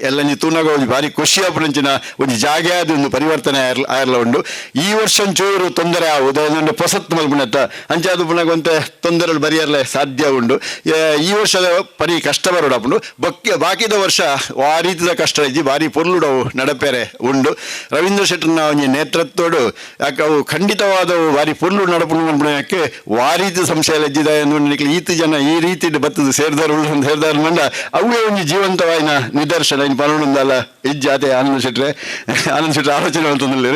ಎಲ್ಲಂಜಿ ತೂನಗ ಒಂಜಿ ಭಾರಿ ಖುಷಿ ಆಪುನಂಚಿನ ಒಂಜಿ ಜಾಗೆ ಆದ ಒಂದು ಪರಿವರ್ತನೆ ಆಯ್ರಲ ಉಂಡು ಈ ವರ್ಷ ಒಂಚೂರು ತೊಂದರೆ ಆಗುವುದು ಅದೊಂದು ಪೊಸತ್ ಮಲ್ಪುಣತ್ತ ಅಂಚಾದ ಪುನಗಂತೆ ತೊಂದರೆ ಬರೆಯರಲೆ ಸಾಧ್ಯ ಉಂಡು ಈ ವರ್ಷದ ಪರಿ ಕಷ್ಟ ಬರೋಡಾಪುಂಡು ಬಾಕಿದ ವರ್ಷ ಆ ರೀತಿಯ ಕಷ್ಟ ಇಜ್ಜಿ ಭಾರಿ ಪೊರ್ಲುಡವು ನಡಪೆರೆ ಉಂಡು ರವೀಂದ್ರ ಶೆಟ್ಟರ್ನ ಒಂಜಿ ನೇತೃತ್ವಡು ಯಾಕೆ ಅವು ಖಂಡಿತವಾದವು ಬಾರಿ ಪೊರ್ಲು ನಡಪುಣಕ್ಕೆ ವಾರೀತಿ ಸಂಶಯ ಎಜ್ಜಿದ ಈತ ಜನ ಈ ರೀತಿ ಬತ್ತದು ಸೇರಿದಾರು ಸೇರಿದಾರು ಮಂಡ ಅವೇ ಒಂಜಿ ಜೀವಂತವಾಯಿನ ನಿದರ್ಶನ ಇನ್ನು ಪರವೊಂದಲ್ಲ ಇಜ್ಜಾತೆ ಆನಂದ್ ಶೆಟ್ರೆ ಆಲೋಚನೆ ಅಂತಂದಿಲ್ಲ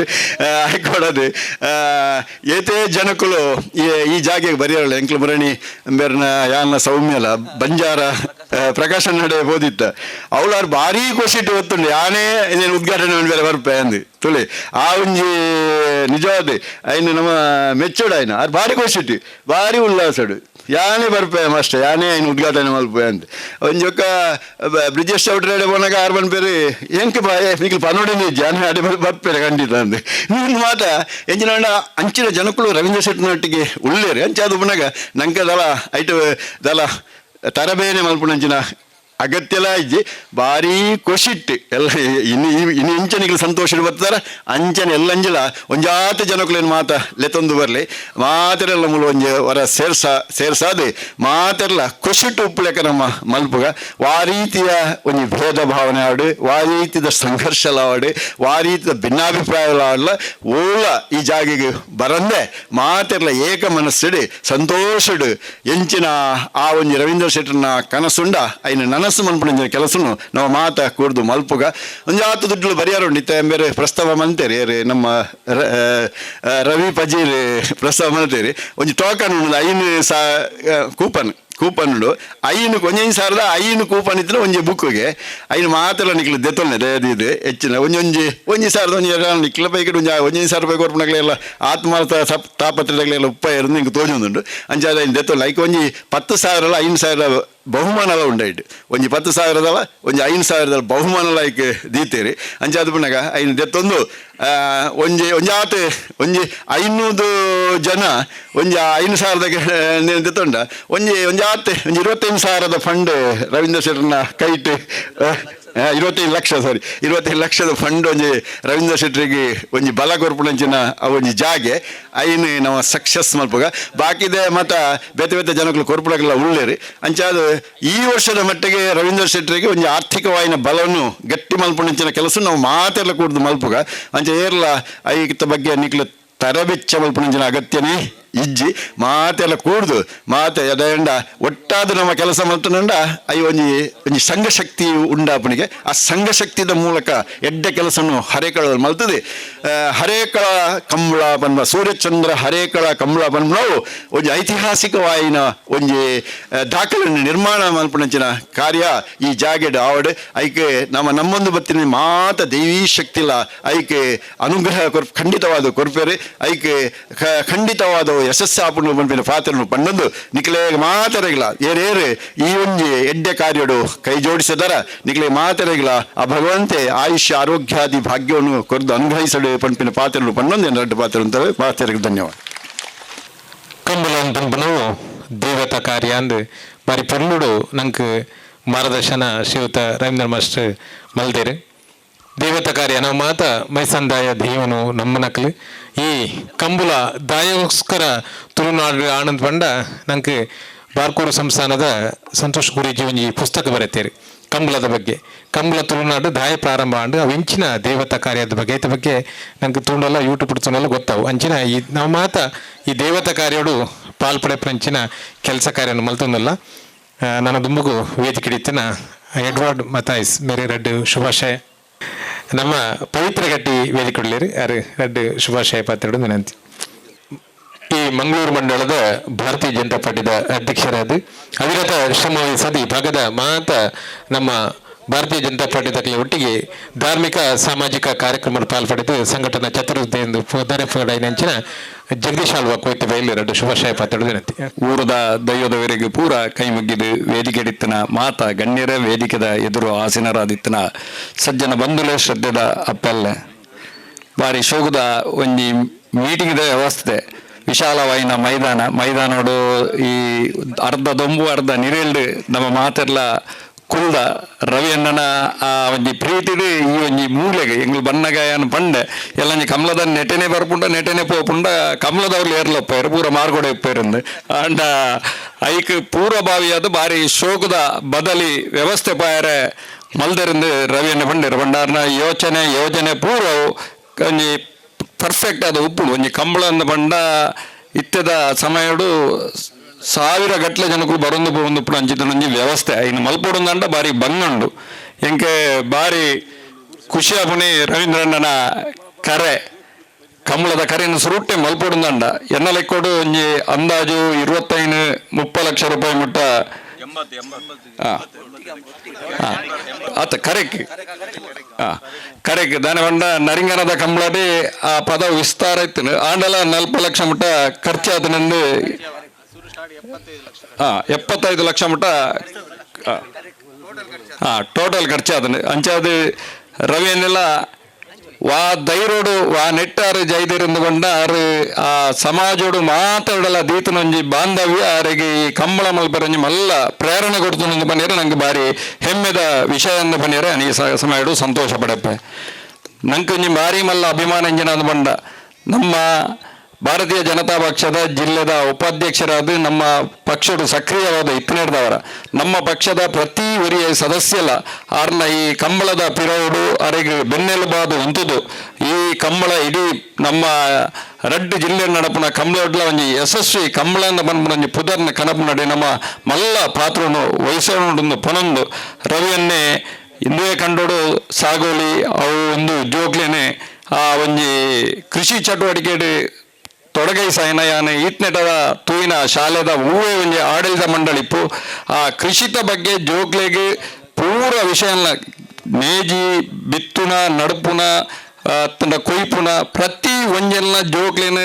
ಆಯ್ಕೊಡೋದು ಏತೇ ಜನಕ್ಕಳು ಈ ಜಾಗೆಗೆ ಬರೆಯಲ್ಲ ಎಂಕ್ಲು ಬರಣಿ ಬೇರೆನ ಯಾನ ಸೌಮ್ಯಲ ಬಂಜಾರ ಪ್ರಕಾಶ ನಡೆ ಓದಿತ್ತ ಅವಳಾರು ಭಾರಿ ಖುಷಿಟ್ಟು ಗೊತ್ತುಂಡು ಯಾನೇ ಇದೇನು ಉದ್ಘಾಟನೆ ಬೇರೆ ಬರ್ಪೆ ಅಂದು ತುಳಿ ಆ ಒಂಜಿ ನಿಜವಾದ ಐನು ನಮ್ಮ ಮೆಚ್ಚೋಡು ಆಯ್ನ ಅದು ಭಾರಿ ಖುಷಿಟ್ಟು ಭಾರಿ ಉಲ್ಲಾಸಡು ಯಾನೇ ಬರ್ಪೆ ಅಷ್ಟೇ ಯಾನೇ ಐನು ಉದ್ಘಾಟನೆ ಮಲ್ಪೆ ಅಂತ ಒಂಜೊಕ್ಕ ಬ್ರಿಜೇಶ್ ಚೌಟ್ರಿ ಪೋನಾಗ ಆರು ಬಂದ್ಪೇರಿ ಎಂಕ ನಿಖಿಲ್ ಪನೋಡಿನ ಜಾನೆ ಅಡೆ ಬರ್ಪೇರೆ ಖಂಡಿತ ಅಂದೆ ನೀನು ಮಾತ ಎಂಚಿನ ಅಂಚಿನ ಜನಕ್ಕಳು ರವೀಂದ್ರ ಶೆಟ್ಟಿನೊಟ್ಟಿಗೆ ಉಳ್ಳೇರಿ ಅಂಚಾದ ಪುನಗ ನಂಗೆ ದಲ ತರಬೇನೆ ಮಲ್ಪುಣಂಚಿನ ಅಗತ್ಯಲ ಇಜ್ಜಿ ಭಾರೀ ಖುಷಿಟ್ಟು ಎಲ್ಲ ಇನ್ನು ಇಂಚನಿಗಳು ಸಂತೋಷ ಬರ್ತಾರ ಅಂಚನೆ ಎಲ್ಲಂಜಿಲ ಒಂಜಾತ ಜನಕ್ಕಳೇನು ಮಾತ ಲೆತ್ತೊಂದು ಬರಲಿ ಮಾತೆರೆಲ್ಲ ಮೂಲ ಒಂಜಿ ಹೊರ ಸೇರ್ಸಾದು ಮಾತೆರ್ಲ ಖುಷಿಟ್ಟು ಉಪ್ಪುಲೆಕ್ಕ ನಮ್ಮ ಮಲ್ಪುಗ ವಾ ರೀತಿಯ ಒಂಜಿ ಭೇದ ಭಾವನೆ ಆಡು ವಾ ರೀತಿಯ ಸಂಘರ್ಷಲ ಆಡು ವಾ ರೀತಿಯ ಭಿನ್ನಾಭಿಪ್ರಾಯಲ ಆಡಲ ಓಲ ಈ ಜಾಗೆಗೆ ಬರಂದೆ ಮಾತೆರ್ಲ ಏಕ ಮನಸ್ಸಿಡು ಸಂತೋಷಡು ಎಂಚಿನ ಆ ಒಂಜಿ ರವೀಂದ್ರ ಶೆಟ್ಟರ್ನ ಕನಸುಂಡ ಐನು ನನಸು ಮನ್ಪುಣಿಂದ ಕೆಲಸನು ನಾವು ಮಾತ ಕೂಡ್ದು ಮಲ್ಪುಗ ಒಂಜಾತು ದುಡ್ಡು ಬರಿಯಾರು ಇತ್ತ ಬೇರೆ ಪ್ರಸ್ತಾವ ಮಂತೇರಿ ನಮ್ಮ ರವಿ ಪಜೀರ್ ಪ್ರಸ್ತಾವ ಮಂತೇರಿ ಒಂಜಿ ಟೋಕನ್ ಉಂಡು ಐನು ಕೂಪನ್ ಉಂಡು ಐನು ಒಂಜೊಂಜಿ ಸಾವಿರದ ಐನು ಕೂಪನ್ ಇತ್ತು ಒಂಜಿ ಬುಕ್ಗೆ ಐನು ಮಾತೆಲ್ಲ ನಿಕ್ಲು ದೆತ್ತೊಲ್ನೆ ಇದು ಹೆಚ್ಚಿನ ಒಂಜಿ ಸಾವಿರದ ನಿಕ್ಲ ಪೈಕಿ ಒಂಜೊಂಜಿ ಸಾವಿರ ರೂಪಾಯಿ ಕೊರ್ಪಣಗಳೆಲ್ಲ ಆತ್ಮಾರ್ಥ ತಾಪತ್ರಗಳೆಲ್ಲ ಉಪ್ಪ ಇருந்து ನಿಂಗೆ ತೋಜೊಂದುಂಡು ಅಂಚಾದ ಐನು ದೆತ್ತೊಲ್ಲ ಐಕೆ ಒಂಜಿ 10,000 5,000 ಬಹುಮಾನಲ ಉಂಡಾಯ್ತು ಒಂಜಿ 10,000 ಒಂಜಿ 5,000 ಬಹುಮಾನಲ ಐಕೆ ದೀತೇರಿ ಅಂಚಾದ ಪುನಗ ಐನು ದೆತ್ತೊಂದು ಒಂಜಾತೆ ಒಂಜಿ 500 ಜನ ಒಂಜಿ 5,000 ದೆತ್ತೊಂಡ ಒಂಜಾತೆ ಒಂಜಿ 25,000 ಫಂಡ್ ರವೀಂದ್ರ ಶೆಟ್ಟರ್ನ ಕೈಟ್ 25 ಲಕ್ಷದ ಫಂಡ್ ಒಂಜಿ ರವೀಂದ್ರ ಶೆಟ್ಟರಿಗೆ ಒಂಜಿ ಬಲ ಕೊರ್ಪುಣಂಚಿನ ಒಂಜಿ ಜಾಗೆ ಐನು ನಾವು ಸಕ್ಸಸ್ ಮಲ್ಪುಗ ಬಾಕಿದೆ ಮತ್ತ ಬೇತೆ ಜನಗಳು ಕೊರ್ಪುಣಕ್ಕೆಲ್ಲ ಉಳ್ಳೇರಿ ಅಂಚಾದ ಈ ವರ್ಷದ ಮಟ್ಟಿಗೆ ರವೀಂದ್ರ ಶೆಟ್ಟರಿಗೆ ಒಂಜಿ ಆರ್ಥಿಕವಾಯಿನ ಬಲವನ್ನು ಗಟ್ಟಿ ಮಲ್ಪುಣಂಚಿನ ಕೆಲಸ ನಾವು ಮಾತೆಲ್ಲ ಕೂಡ್ದು ಮಲ್ಪುಗ ಅಂಚ ಏರ್ಲ ಐಕ್ತ ಬಗ್ಗೆ ನಿಕ್ಲ ತರಬೆಚ್ಚ ಮಲ್ಪುಣಂಚಿನ ಅಗತ್ಯನೇ ಇಜ್ಜಿ ಮಾತೆಲ್ಲ ಕೂಡ್ದು ಮಾತೆ ಎಡೆಂಡ ಒಟ್ಟಾದ ನಮ್ಮ ಕೆಲಸ ಮಾಡ್ತಾನಂಡ ಅಯ್ಯ ಒಂಜಿ ಸಂಘಶಕ್ತಿ ಉಂಡಾಪನಿಗೆ ಆ ಸಂಘಶಕ್ತಿದ ಮೂಲಕ ಎಡ್ಡೆ ಕೆಲಸವನ್ನು ಹರೇಕಳ ಮಲ್ತದೆ. ಹರೇಕಳ ಕಂಬಳ ಬನ್ಮ ಸೂರ್ಯಚಂದ್ರ ಹರೇಕಳ ಕಂಬಳ ಬನ್ಮ ನಾವು ಒಂಜಿ ಐತಿಹಾಸಿಕವಾಯಿನ ಒಂಜಿ ದಾಖಲೆಯನ್ನು ನಿರ್ಮಾಣ ಮಲ್ಪನಂಚಿನ ಕಾರ್ಯ ಈ ಜಾಗೆಡ್ ಆವಡ್ ಐಕೆ ನಮ್ಮೊಂದು ಬತ್ತಿನ ಮಾತ ದೈವೀ ಶಕ್ತಿಲ ಐಕೆ ಅನುಗ್ರಹ ಖಂಡಿತವಾದ ಕೊರ್ಪೆರೆ ಐಕೆ ಖಂಡಿತವಾದ ಯಶಸ್ಸಾಪುನು ಬಂಪಿನ ಪಾತ್ರನು ಪಂಡೊಂದು ನಿಕ್ಲೆ ಮಾತರೆಗಿಲ್ಲ ಏರೇರು ಈ ಒಂಜಿ ಎಡ್ಡೆ ಕಾರ್ಯಡು ಕೈ ಜೋಡಿಸಿದರ ನಿಕ್ಲೆ ಮಾತರೆಗಿಲ್ಲ ಆ ಭಗವಂತೆ ಆಯುಷ್ಯ ಆರೋಗ್ಯಾದಿ ಭಾಗ್ಯವನ್ನು ಕೊರ್ದು ಅನುಗ್ರಹಿಸಲು ಪಂಪಿನ ಪಾತ್ರನು ಪಂಡೊಂದು ಎರಡು ಪಾತ್ರ ಅಂತಾರೆ. ಪಾತ್ರೆಗೆ ಧನ್ಯವಾದ. ಕಂಬುಲನ್ ಪಂಪನವು ದೇವತಾ ಕಾರ್ಯ ಅಂದು ಬಾರಿ ಪೊರ್ಲುಡು ನಂಗೆ ಮಾರ್ಗದರ್ಶನ ಶ್ರೀಯುತ ರವೀಂದ್ರ ಮಾಸ್ಟರ್ ಮಲ್ದೇರು. ದೇವತಾ ಕಾರ್ಯ ನಾವು ಮಾತ ಮೈಸಂದಾಯ ದೇವನು ನಮ್ಮ ನಕಲು ಈ ಕಂಬುಲ ದಾಯೋಸ್ಕರ ತುಳುನಾಡು ಆನಂದ್ ಪಂಡ ನಂಗೆ ಬಾರ್ಕೂರು ಸಂಸ್ಥಾನದ ಸಂತೋಷ್ ಗುರೂಜಿ ಒಂಜಿ ಪುಸ್ತಕ ಬರೆತೇರು ಕಂಬಳದ ಬಗ್ಗೆ. ಕಂಬಳ ತುಳುನಾಡು ದಾಯ ಪ್ರಾರಂಭ ಆಂಡು ಅವು ಇಂಚಿನ ದೇವತಾ ಕಾರ್ಯದ ಬಗ್ಗೆ ಐತ ಬಗ್ಗೆ ನಂಗೆ ತುಂಡೆಲ್ಲ ಯೂಟ್ಯೂಬ್ ತುಣೆಲ್ಲ ಗೊತ್ತಾವು ಅಂಚಿನ ಈ ನಾವು ಮಾತ ಈ ದೇವತಾ ಕಾರ್ಯಡು ಪಾಲ್ಪಡೆ ಪಂಚಿನ ಕೆಲಸ ಕಾರ್ಯನ ಮಲ್ತೊಂದಲ್ಲ. ನನ್ನ ದುಂಬುಗು ವೇದಿಕೆ ಹಿಡಿತಿನ ಎಡ್ವರ್ಡ್ ಮತಾಯ್ಸ್ ಮೇರೆ ರಡ್ಡು ಶುಭಾಶಯ. ನಮ್ಮ ಪವಿತ್ರ ಗಟ್ಟಿ ವೇದಿಕೆ ಕೊಡ್ಲೇರಿ ಯಾರು ರಡ್ಡು ಶುಭಾಶಯ ಪಾತ್ರೆಡು ವಿನಂತಿ. ಈ ಮಂಗಳೂರು ಮಂಡಳದ ಭಾರತೀಯ ಜನತಾ ಪಾರ್ಟಿದ ಅಧ್ಯಕ್ಷರಾದ ಅವಿರತ ಶ್ರಮ ವಹಿಸದಿ ಭಾಗದ ಮಾತ ನಮ್ಮ ಭಾರತೀಯ ಜನತಾ ಪಾರ್ಟಿ ತಕ್ಕಲೆ ಒಟ್ಟಿಗೆ ಧಾರ್ಮಿಕ ಸಾಮಾಜಿಕ ಕಾರ್ಯಕ್ರಮ ಪಾಲ್ಪಡೆದು ಸಂಘಟನಾ ಚತುರ್ಥ ಎಂದು ನಂಚಿನ ಜಗದೀಶ್ ಆಳ್ವ ಕೊಯ್ತು ಬಯಲು ಎರಡು ಶುಭಾಶಯ ಪಾತ್ರೆಡು ವಿನಂತಿ. ಊರದ ದೈವದವರೆಗೆ ಪೂರ ಕೈ ಮುಗಿದು ವೇದಿಕೆ ಹಿಡಿತನ ಮಾತ ಗಣ್ಯರ ವೇದಿಕೆದ ಎದುರು ಆಸೀನರಾದಿತ್ತನ ಸಜ್ಜನ ಬಂಧುಲೆ ಶ್ರದ್ಧೆದ ಅಪ್ಪೆಲ್ಲ ಬಾರಿ ಶೋಕದ ಒಂಜಿ ಮೀಟಿಂಗ್ದ ವ್ಯವಸ್ಥೆ ವಿಶಾಲವಾಯಿನ ಮೈದಾನೋಡು ಈ ಅರ್ಧ ದೊಂಬು ಅರ್ಧ ನಿರೇಳ್ದು ನಮ್ಮ ಮಾತೆಲ್ಲ ಕುಲ್ದ ರವಿ ಅಣ್ಣನ ಆ ಒಂಜಿ ಪ್ರೀತಿಡು ಈ ಒಂಜಿ ಮೂಲೆಗೆ ಎಂಗ್ಲು ಬನ್ನಗಾಯನ ಪಂಡೆ ಎಲ್ಲಂಜಿ ಕಮಲದ ನೆಟೆನೆ ಬರ್ಪುಂಡ ನೆಟೆನೆ ಪೋಪುಂಡ ಕಮಲದವ್ರು ಏರ್ಲೊಪ್ಪೇರು ಪೂರ ಮಾರ್ಗೋಡೆ ಉಪ್ಪೇರಂದು ಅಂಡ ಐಕ್ ಪೂರ ಬಾವಿಯಾದ ಬಾರಿ ಶೋಕದ ಬದಲಿ ವ್ಯವಸ್ಥೆ ಪಾಯರೆ ಮಲ್ದರಿಂದ ರವಿ ಅಣ್ಣ ಪಂಡೇರು ಪಂಡಾರ್ನ ಯೋಜನೆ ಪೂರ ಒಂಜಿ ಪರ್ಫೆಕ್ಟ್ ಆದ ಉಪ್ಪು ಒಂಜಿ ಕಂಬಳ ಅಂದ ಪಂಡ ಇತ್ತದ ಸಮಯಡು 1000 ಗಟ್ಟಲೆ ಜನಕ್ಕೂ ಬರೊಂದು ಪೋಂದು ಉಪ್ಪು ಅಂಚಿತನೊಂಜಿ ವ್ಯವಸ್ಥೆ ಇನ್ನು ಮಲ್ಪೊಡೊಂದಂಡ ಬಾರಿ ಬಂಗಂಡು ಎಂಕೆ ಬಾರಿ ಖುಷಿ ಆಪುನಿ ರವೀಂದ್ರಣ್ಣನ ಕರೆ ಕಂಬಳದ ಕರೆಯನ್ನು ಸುರುಟ್ಟೆ ಮಲ್ಪೊಡೊಂದಂಡ ಎನ್ನ ಲೆಕ್ಕೋಡು ಒಂಜಿ ಅಂದಾಜು 25-30 ಲಕ್ಷ ರೂಪಾಯಿ ಮುಟ್ಟ ಆತ ಕರೆಕ್ ದಾನೆ ಬಂಡ ನರಿಂಗನದ ಕಂಬಳಡಿ ಆ ಪದ ವಿಸ್ತಾರ ಇತ್ತು ಆಂಡಲ 40 ಲಕ್ಷ ಮುಟ್ಟ ಖರ್ಚಾದನೆಂದು 75 ಲಕ್ಷ ಮುಟ್ಟ ಟೋಟಲ್ ಖರ್ಚಾದನೆ ಅಂಚಾದು ರವಿಯನ್ನೆಲ್ಲ ವಾ ಧೈರ್ಯೋಡು ವಾ ನೆಟ್ಟಾರು ಜೈದಿರಂದು ಕೊಂಡ ಆರು ಆ ಸಮಾಜೋಡು ಮಾತಾಡಲ್ಲ ದೀತನೊಂಜಿ ಬಾಂಧವ್ಯ ಆರಿಗೆ ಈ ಕಂಬಳ ಮಲ್ಪರಂಜಿ ಮಲ್ಲ ಪ್ರೇರಣೆ ಕೊಡ್ತು ಬನ್ನಿರ ನಂಗೆ ಬಾರಿ ಹೆಮ್ಮೆದ ವಿಷಯ ಅಂದು ಬನ್ನಿರ ಈ ಸಮಯಡು ಸಂತೋಷ ಪಡಪ್ಪೆ ನಂಗೆ ಒಂಜಿ ಬಾರಿ ಮಲ್ಲ ಅಭಿಮಾನ ಇಂಜಿನ ಅಂದು ಬಂಡ ನಮ್ಮ ಭಾರತೀಯ ಜನತಾ ಪಕ್ಷದ ಜಿಲ್ಲೆದ ಉಪಾಧ್ಯಕ್ಷರಾದ ನಮ್ಮ ಪಕ್ಷದ ಸಕ್ರಿಯವಾದ ಇತ್ತನೇರ್ದವರ ನಮ್ಮ ಪಕ್ಷದ ಪ್ರತಿ ಒರಿಯ ಸದಸ್ಯಲ ಆರ್ನ ಈ ಕಂಬಳದ ಪಿರೋಡು ಅರೆಗೆ ಬೆನ್ನೆಲುಬಾದು ಉಂತುದು ಈ ಕಂಬಳ ಇಡೀ ನಮ್ಮ ರಡ್ಡು ಜಿಲ್ಲೆ ನಡಪುನ ಕಂಬಳ ಒಂಜಿ ಯಶಸ್ವಿ ಕಂಬಳನ ಬಂದ್ಬಿಡೊಂಜಿ ಪುದರ್ನ ಕನಪು ನಡಿ ನಮ್ಮ ಮಲ್ಲ ಪಾತ್ರನು ವಹಿಸೋಡು ಪೊನೊಂದು ರವಿಯನ್ನೇ ಇಂದುವೆ ಕಂಡೋಡು ಸಾಗೋಲಿ ಅವು ಒಂದು ಜೋಗ್ಲೇನೆ ಆ ಒಂಜಿ ಕೃಷಿ ಚಟುವಟಿಕೆ ತೊಡಗೈ ಸೈನಯಾನ ಈತ್ನೆಟದ ತೂಯಿನ ಶಾಲೆದ ಹೂವೇ ಒಂಜಿ ಆಡಳಿತ ಮಂಡಳಿಪ್ಪು ಆ ಕೃಷಿತ ಬಗ್ಗೆ ಜೋಗ್ಲೆಗೆ ಪೂರ ವಿಷಯನ ನೇಜಿ ಬಿತ್ತುನ ನಡುಪುನ ಕೊಯ್ಪುನ ಪ್ರತಿ ಒಂಜಲ್ನ ಜೋಗ್ಲಿನ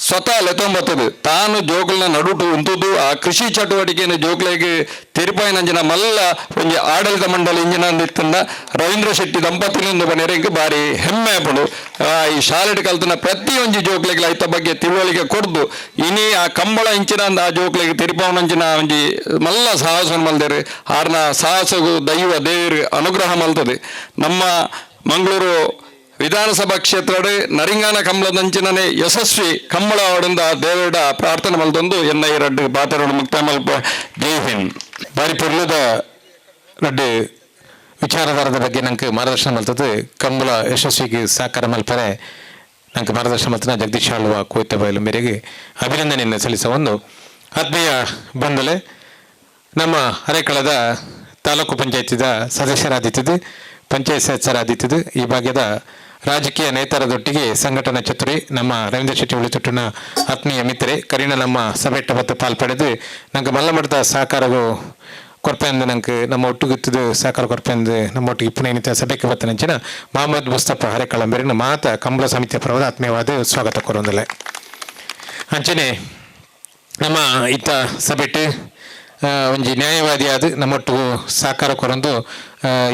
ಸ್ವತಃ ಲೆತೊಂಬತ್ತದು ತಾನು ಜೋಗ್ಲನ ನಡುಟು ಉಂತುದು ಆ ಕೃಷಿ ಚಟುವಟಿಕೆಯನ್ನು ಜೋಗ್ಲೆಗೆ ತೆರಿಪಾಯಿನಂಜಿನ ಮಲ್ಲ ಒಂಜಿ ಆಡಳಿತ ಮಂಡಳಿ ಇಂಜಿನ ಅಂದಿತ್ತಂದ ರವೀಂದ್ರ ಶೆಟ್ಟಿ ದಂಪತಿಲಿಂದ ಬನ್ನಿರಂಗೆ ಬಾರಿ ಹೆಮ್ಮೆ ಪಡು ಈ ಶಾಲೆಡ್ ಕಲ್ತನ ಪ್ರತಿ ಒಂಜಿ ಜೋಗ್ಲೆಗೆ ಐತ ಬಗ್ಗೆ ತಿಳುವಳಿಕೆ ಕೊಡ್ದು ಇನಿ ಆ ಕಂಬಳ ಇಂಚಿನ ಆ ಜೋಗ್ಲೆಗೆ ತೆರಿಪಾವನಂಚಿನ ಒಂಜಿ ಮಲ್ಲ ಸಾಹಸ ಮಲ್ದೇರು ಆರ್ನ ಸಾಹಸಗೂ ದೈವ ದೇವರು ಅನುಗ್ರಹ ಮಲ್ತದೆ. ನಮ್ಮ ಮಂಗಳೂರು ವಿಧಾನಸಭಾ ಕ್ಷೇತ್ರ ನರಿಂಗಾನ ಕಂಬಳದಂಚಿನೇ ಯಶಸ್ವಿ ಕಂಬಳ ಅವಡಿಂದ ದೇವರ ಪ್ರಾರ್ಥನೆ ಮಲ್ತೊಂದು ಎನ್ನ ಈ ರಡ್ಡು ಬಾತರೋಡು ಮುಕ್ತಾಯ ಮಲ್ಪ ಜೈ ಹಿಂದ್. ಬಾರಿ ಪೊರ್ಲುದ ರಡ್ಡು ವಿಚಾರಧಾರದ ಬಗ್ಗೆ ನಂಗೆ ಮಾರ್ಗದರ್ಶನ ಮಲ್ತದ್ದು ಕಂಬಳ ಯಶಸ್ವಿಗೆ ಸಹಕಾರ ಮಲ್ಪರೆ ನಂಗೆ ಮಾರ್ಗದರ್ಶನ ಮತ್ತು ಜಗದೀಶ್ ಆಳ್ವ ಕೋಯ್ತ ಬಯಲು ಮೇರೆಗೆ ಅಭಿನಂದನೆಯನ್ನು ಸಲ್ಲಿಸುವ ಒಂದು ಆತ್ಮೀಯ ಬಂಧುಲೆ ನಮ್ಮ ಅರೆಕಳದ ತಾಲೂಕು ಪಂಚಾಯತಿದ ಸದಸ್ಯರಾದಿತ್ತಿದ್ದು ಪಂಚಾಯತ್ ಸದಸ್ಯರಾದಿತ್ತಿದ್ದು ಈ ಭಾಗ್ಯದ ರಾಜಕೀಯ ನೇತಾರದೊಟ್ಟಿಗೆ ಸಂಘಟನಾ ಚತುರಿ ನಮ್ಮ ರವೀಂದ್ರ ಶೆಟ್ಟಿ ಉಳಿತೊಟ್ಟಿನ ಆತ್ಮೀಯ ಮಿತ್ರೆ ಕರೀನ ನಮ್ಮ ಸಭೆಟ್ಟ ಬತ್ತ ಪಾಲ್ಪಡೆದು ನಂಗೆ ಮಲ್ಲಮಠದ ಸಹಕಾರವು ಕೊರಪೆಂದು ನಂಗೆ ನಮ್ಮ ಒಟ್ಟಿಗಿತ್ತದು ಸಹಕಾರ ಕೊರಪೆಂದು ನಮ್ಮ ಒಟ್ಟಿಗೆ ಪುನಃ ಸಭೆಗೆ ಬತ್ತನಂಚಿನ ಮೊಹಮ್ಮದ್ ಮುಸ್ತಫಾ ಹರೆಕಳಂಬೆರಿನ ಮಾತ ಕಂಬಳ ಸಮಿತಿಯ ಪರವಾದ ಆತ್ಮೀಯವಾದ ಸ್ವಾಗತ ಕೋರೊಂದಿಲ್ಲ ಅಂಚನೆ ನಮ್ಮ ಇತ್ತ ಸಭೆಟ್ಟು ಒಂಜಿ ನ್ಯಾಯವಾದಿಯಾದ ನಮ್ಮೊಟ್ಟು ಸಹಕಾರ ಕೊರೊಂದು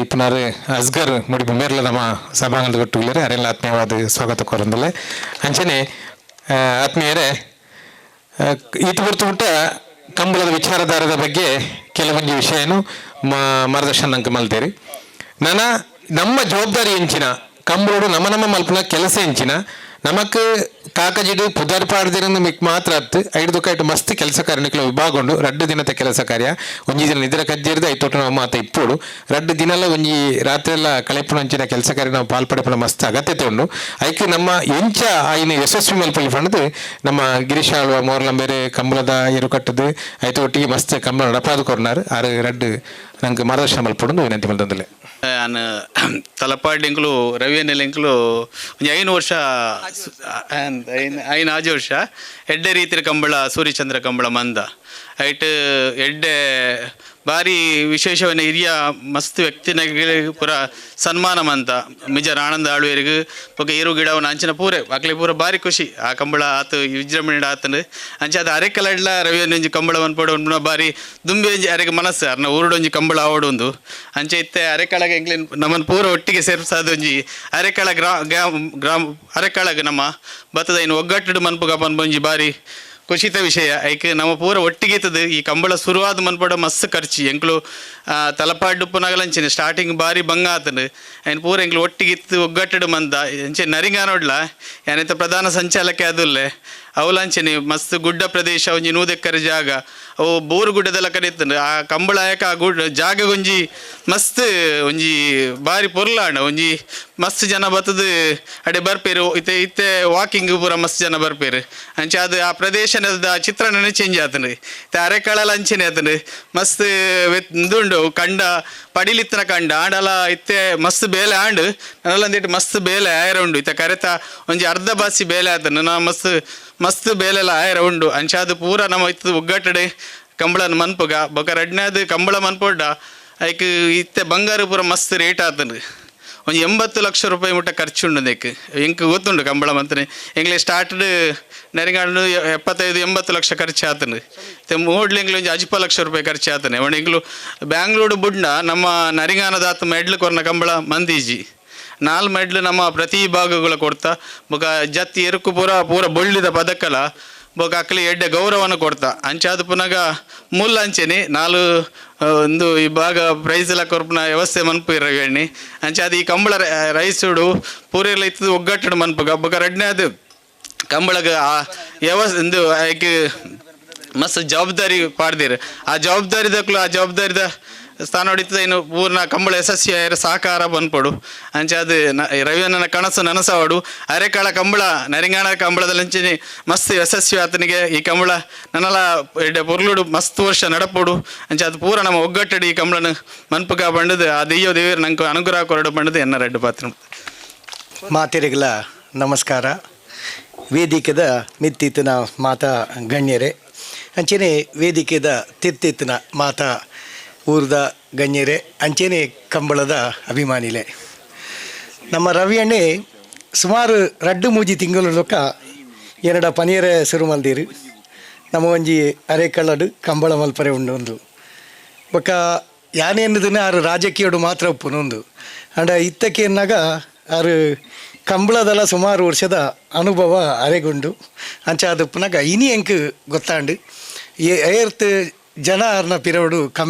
ಇಪ್ಪನಾರು ಅಸ್ಗರ್ ಮುಡಿಬು ಮೇರ್ಲ ನಮ್ಮ ಸಭಾಂಗಣದ ಒಟ್ಟುಗಳರೆ ಅರೆಲ್ಲ ಆತ್ಮೀಯವಾದ ಸ್ವಾಗತ ಕೋರೊಂದಿಲ್ಲ ಅಂಚನೆ ಆತ್ಮೀಯರೇ ಈತ ಹೊರತುಬಿಟ್ಟ ಕಂಬಳದ ವಿಚಾರಧಾರದ ಬಗ್ಗೆ ಕೆಲವೊಂದು ವಿಷಯನು ಮಾರ್ಗದರ್ಶನ ನಂಗೆ ಮಲ್ತೇರಿ ನಮ್ಮ ಜವಾಬ್ದಾರಿ ಎಂಚಿನ ಕಂಬಳೋಡು ನಮ್ಮ ಮಲ್ಪನ ಕೆಲಸ ಎಂಚಿನ ನಮಕ್ ಕಾಕಜಿಡು ಪುದರ್ಪಾಡ್ದಿರನ್ನು ಮಿಕ್ ಮಾತ್ರ ಹತ್ತು ಐದು ಕೈಟು ಮಸ್ತ್ ಕೆಲಸ ಕಾರ್ಯಗಳು ವಿಭಾಗೊಂಡು 2 ದಿನದ ಕೆಲಸ ಕಾರ್ಯ ಒಂಜಿ ದಿನ ನಿದ್ರೆ ಕಜ್ಜಿರ್ದು ಐತೋಟ ನಾವು ಮಾತ ಇಪ್ಪೋಡು 2 ದಿನಲ್ಲ ಒಂಜಿ ರಾತ್ರಿ ಎಲ್ಲ ಕಳೆಪುಣಂಚಿನ ಕೆಲಸ ಕಾರ್ಯ ನಾವು ಪಾಲ್ಪಡೆಪುಣ ಮಸ್ತ್ ಅಗತ್ಯತೆ ಉಂಡು ಐಕೆ ನಮ್ಮ ಎಂಚ ಆಯ್ನ ಯಶಸ್ವಿ ಮಲ್ಪಲ್ಲಿ ಪಂಡದು ನಮ್ಮ ಗಿರೀಶ್ ಆಳ್ವ ಮೋರ್ಲಂಬೇರೆ ಕಂಬಳದ ಏರು ಕಟ್ಟದು ಐತ ಒಟ್ಟಿಗೆ ಮಸ್ತ್ ಕಂಬಳ ನಡಪಾದು ಕೊರ್ನಾರು 6 ನಂಗೆ ಮಾರ್ಗದರ್ಶನ ಮಲ್ಪಡು ವಿನಂತಿ ಮಲ್ತಂದಲೆ ನಾನು ತಲಪಾಡಿಂಕ್ಲು ರವಿಯನ್ನೆಲೆಂಕ್ಲು ಒಂದು 5 ವರ್ಷ 5 ವರ್ಷ ಎಡ್ಡೆ ರೀತಿಯ ಕಂಬಳ ಸೂರ್ಯಚಂದ್ರ ಕಂಬಳ ಮಂದ ಐಟ್ ಎಡ್ಡೆ ಭಾರಿ ವಿಶೇಷವನ್ನ ಹಿರಿಯ ಮಸ್ತ್ ವ್ಯಕ್ತಿಗಳಿಗೆ ಪೂರ ಸನ್ಮಾನ ಮಂತ ಮಿಜರ್ ಆನಂದ ಆಳ್ವೇರಿಗೂ ಪಕ್ಕ ಏರು ಗಿಡವನ್ನು ಅಂಚಿನ ಪೂರೆ ಅಕ್ಲೆ ಪೂರ ಭಾರಿ ಖುಷಿ ಆ ಕಂಬಳ ಆತು ವಿಜೃಂಭಣೆ ಆತನು ಅಂಚೆ ಅದು ಅರೆಕಲಡ್ಲ ರವಿಯೊಂಜಿ ಕಂಬಳ ಅನ್ಪಡ ಭಾರಿ ದುಂಬಿ ಅರೆಗೆ ಮನಸ್ಸು ಅರ್ನ ಊರುಡೊಂಜಿ ಕಂಬಳ ಆವಡೊಂದು ಅಂಚೆ ಇತ್ತೆ ಅರೆಕಳಗೆ ಎಂಗ್ಲಿನ್ ನಮ್ಮನ್ನು ಪೂರ ಒಟ್ಟಿಗೆ ಸೇರ್ಸಾದೊಂಜಿ ಅರೆಕಳ ಗ್ರಾಮ ಅರೆಕಳಗೆ ನಮ್ಮ ಭತ್ತದ ಇನ್ನು ಒಗ್ಗಟ್ಟು ಮನ್ಪುಗ ಪನ್ಪೊಂಜಿ ಭಾರಿ ಖುಷಿತ ವಿಷಯ ಐಕೆ ನಮ್ಮ ಪೂರ ಒಟ್ಟಿಗೆತದು ಈ ಕಂಬಳ ಶುರುವಾದ ಮನ್ಪಡ ಮಸ್ತ್ ಖರ್ಚು ಎಂಕ್ಲು ತಲಪಾಡುಪ್ಪನಾಗಲಂಚಿನ ಸ್ಟಾರ್ಟಿಂಗ್ ಭಾರಿ ಬಂಗ ಆತನು ಆಯ್ನ ಪೂರ ಎಂಕ್ಲು ಒಟ್ಟಿಗಿತ್ತು ಒಗ್ಗಟ್ಟಡು ಮಂದ ಎಂಚೆ ನರಿಂಗ ನೋಡ್ಲ ಏನೈತೆ ಪ್ರಧಾನ ಸಂಚಾಲಕ ಅದುಲ್ಲೆ ಅವಲಂಚನೆ ಮಸ್ತ್ ಗುಡ್ಡ ಪ್ರದೇಶ ಒಂಜಿ 100 ಎಕರೆ ಜಾಗ ಅವು ಬೋರು ಗುಡ್ಡದೆಲ್ಲ ಕರೀತಂಡು ಆ ಕಂಬಳ ಆಯಕ ಆ ಗುಡ್ಡ ಜಾಗ ಒಂಜಿ ಮಸ್ತ್ ಒಂಜಿ ಭಾರಿ ಪೊರ್ಲಾಂಡ ಒಂಜಿ ಮಸ್ತ್ ಜನ ಬತ್ತದು ಅಡೆ ಬರ್ಪೇರು ಇತ್ತೆ ವಾಕಿಂಗ್ ಪೂರ ಮಸ್ತ್ ಜನ ಬರ್ಪೇರು ಅಂಚೆ ಅದು ಆ ಪ್ರದೇಶದ ಚಿತ್ರಣನೇ ಚೇಂಜ್ ಆತನು ಅರೆಕಳಲ ಅಂಚೆನೆ ಆತನು ಮಸ್ತ್ ಇದುಂಡು ಕಂಡ ಪಡಿಲಿತ್ತನ ಕಂಡ ಆಂಡಲ ಇತ್ತೆ ಮಸ್ತ್ ಬೇಲೆ ಆಂಡು ನನ್ನಲ್ಲಂದಿಟ್ಟು ಮಸ್ತ್ ಬೇಲೆ ಆಯರ ಉಂಡು ಇತ್ತ ಕರೆತ ಒಂಜಿ ಅರ್ಧ ಬಾಸಿ ಬೇಲೆ ಆತನು ನಾ ಮಸ್ತ್ ಬೇಲೆಲ್ಲ ಆಯರ ಉಂಡು ಅಂಚೆ ಅದು ಪೂರ ನಮ್ಮ ಇತ್ತು ಒಗ್ಗಟ್ಟಡೆ ಕಂಬಳನ ಮನ್ಪುಗ ಬೊಕ 2ನೇದು ಕಂಬಳ ಮನ್ಪೊಡ್ಡ ಐಕ್ ಇತ್ತೆ ಬಂಗಾರ ಪೂರ ಮಸ್ತ್ ರೇಟ್ ಆತನು ಒಂದು 80 ಲಕ್ಷ ರೂಪಾಯಿ ಮುಟ್ಟ ಖರ್ಚುಂಡು ಅದಕ್ಕೆ ಎಂಕ್ ಗೊತ್ತುಂಡು ಕಂಬಳ ಮಂತ್ರಿ ಎಂಗ್ಲೆ ಸ್ಟಾರ್ಟಡ್ ನರಿಂಗಾಡು 75-80 ಲಕ್ಷ ಖರ್ಚು ಆತನು ಮೂಡ್ಲಿಂಗ್ಲು ಒಂದು 10 ಲಕ್ಷ ರೂಪಾಯಿ ಖರ್ಚು ಆತನೆ ಅವನು ಎಂಗ್ಲು ಬ್ಯಾಂಗ್ಳೂರು ಬುಡ್ನ ನಮ್ಮ ನರಿಂಗಾನದಾತ ಮೆಡ್ಲು ಕೊರ್ನ ಕಂಬಳ ಮಂದೀಜಿ 4 ಮೆಡ್ಲು ನಮ್ಮ ಪ್ರತಿ ಭಾಗಗಳ ಕೊಡ್ತಾ ಬೊಕ ಜತ್ತಿ ಎರುಕು ಪೂರ ಬೊಳ್ಳಿದ ಪದಕಲ ಬೊಕ ಅಕ್ಲಿ ಎಡ್ಡೆ ಗೌರವನ ಕೊಡ್ತಾ ಅಂಚಾದ ಪುನಗ ಮೂಲ ಅಂಚೆನೆ 4 ಒಂದು ಈ ಭಾಗ ಪ್ರೈಸ್ ಎಲ್ಲ ಕೊರ್ಪನ ವ್ಯವಸ್ಥೆ ಮನ್ಪು ಇರವೇಣಿ ಅಂಚೆ ಅದು ಈ ಕಂಬಳ ರೈಸುಡು ಪೂರೆಲ್ಲ ಇತ್ತು ಒಗ್ಗಟ್ಟು ಮನ್ಪುಗ ಬೊಕ 2ನೇದು ಕಂಬಳಗ ಆ ಒಂದು ಆಯ್ಕೆ ಮಸ್ತ್ ಜವಾಬ್ದಾರಿ ಪಾಡ್ದಿರು ಆ ಜವಾಬ್ದಾರಿದ ಸ್ಥಾನ ಹೊಡಿತದ ಇನ್ನು ಪೂರ್ಣ ಕಂಬಳ ಯಶಸ್ವಿ ಸಹಕಾರ ಬಂದ್ಪಡು ಅಂಚೆ ಅದು ರವಿಯನ್ನ ಕನಸು ನನಸವಾಡು ಅರೆಕಾಳ ಕಂಬಳ ನರಿಂಗಾಣ ಕಂಬಳದಲ್ಲಂಚೆ ಮಸ್ತ್ ಯಶಸ್ವಿ ಆತನಿಗೆ ಈ ಕಂಬಳ ನನ್ನಲ್ಲ ಪೊರ್ಲುಡು ಮಸ್ತ್ ವರ್ಷ ನಡಪೋಡು ಅಂಚೆ ಅದು ಪೂರ ನಮ್ಮ ಒಗ್ಗಟ್ಟಡಿ ಈ ಕಂಬಳನ ಮನ್ಪುಗ ಬಂಡದು ಆ ದೆಯ್ಯೋ ದೇವರು ನಂಗೆ ಅನುಗ್ರಹ ಕೊರಡು ಬಂಡದು ಎನ್ನ 2 ಪಾತ್ರ ಮಾತೆರೆಗಳ ನಮಸ್ಕಾರ ವೇದಿಕೆದ ಮಿತ್ತಿತ್ತಿನ ಮಾತಾ ಗಣ್ಯರೇ ಅಂಚೆನೆ ವೇದಿಕೆದ ತಿರ್ತಿತ್ತಿನ ಮಾತಾ ಊರ್ದ ಗಣ್ಯರೇ ಅಂಚೆನೆ ಕಂಬಳದ ಅಭಿಮಾನಿಲೆ ನಮ್ಮ ರವಿಯಣ್ಣೆ ಸುಮಾರು 2-3 ತಿಂಗಳೊಳಕ 2 ಪನೀರೆ ಶುರು ಮಲ್ದಿರು ನಮ್ಮ ಒಂಜಿ ಅರೆಕಳ್ಳಡು ಕಂಬಳ ಮಲ್ಪರೆ ಉಂಡು ಒಂದು ಬೊಕ್ಕ ಯಾನೇನದನ್ನ ಆರು ರಾಜಕೀಯಡು ಮಾತ್ರ ಉಪ್ಪುನೊಂದು ಅಂಡ ಇತ್ತಕ್ಕೆ ಎನ್ನಾಗ ಆರು ಕಂಬಳದಲ್ಲ ಸುಮಾರು ವರ್ಷದ ಅನುಭವ ಅರೆಗೊಂಡು ಅಂಚ ಅದು ಪುನಗ ಇನಿ ಎಂಕ್ ಗೊತ್ತಾಂಡು ಏರ್ತ್ ಜನ ಅರ್ನ ಪಿರವಡು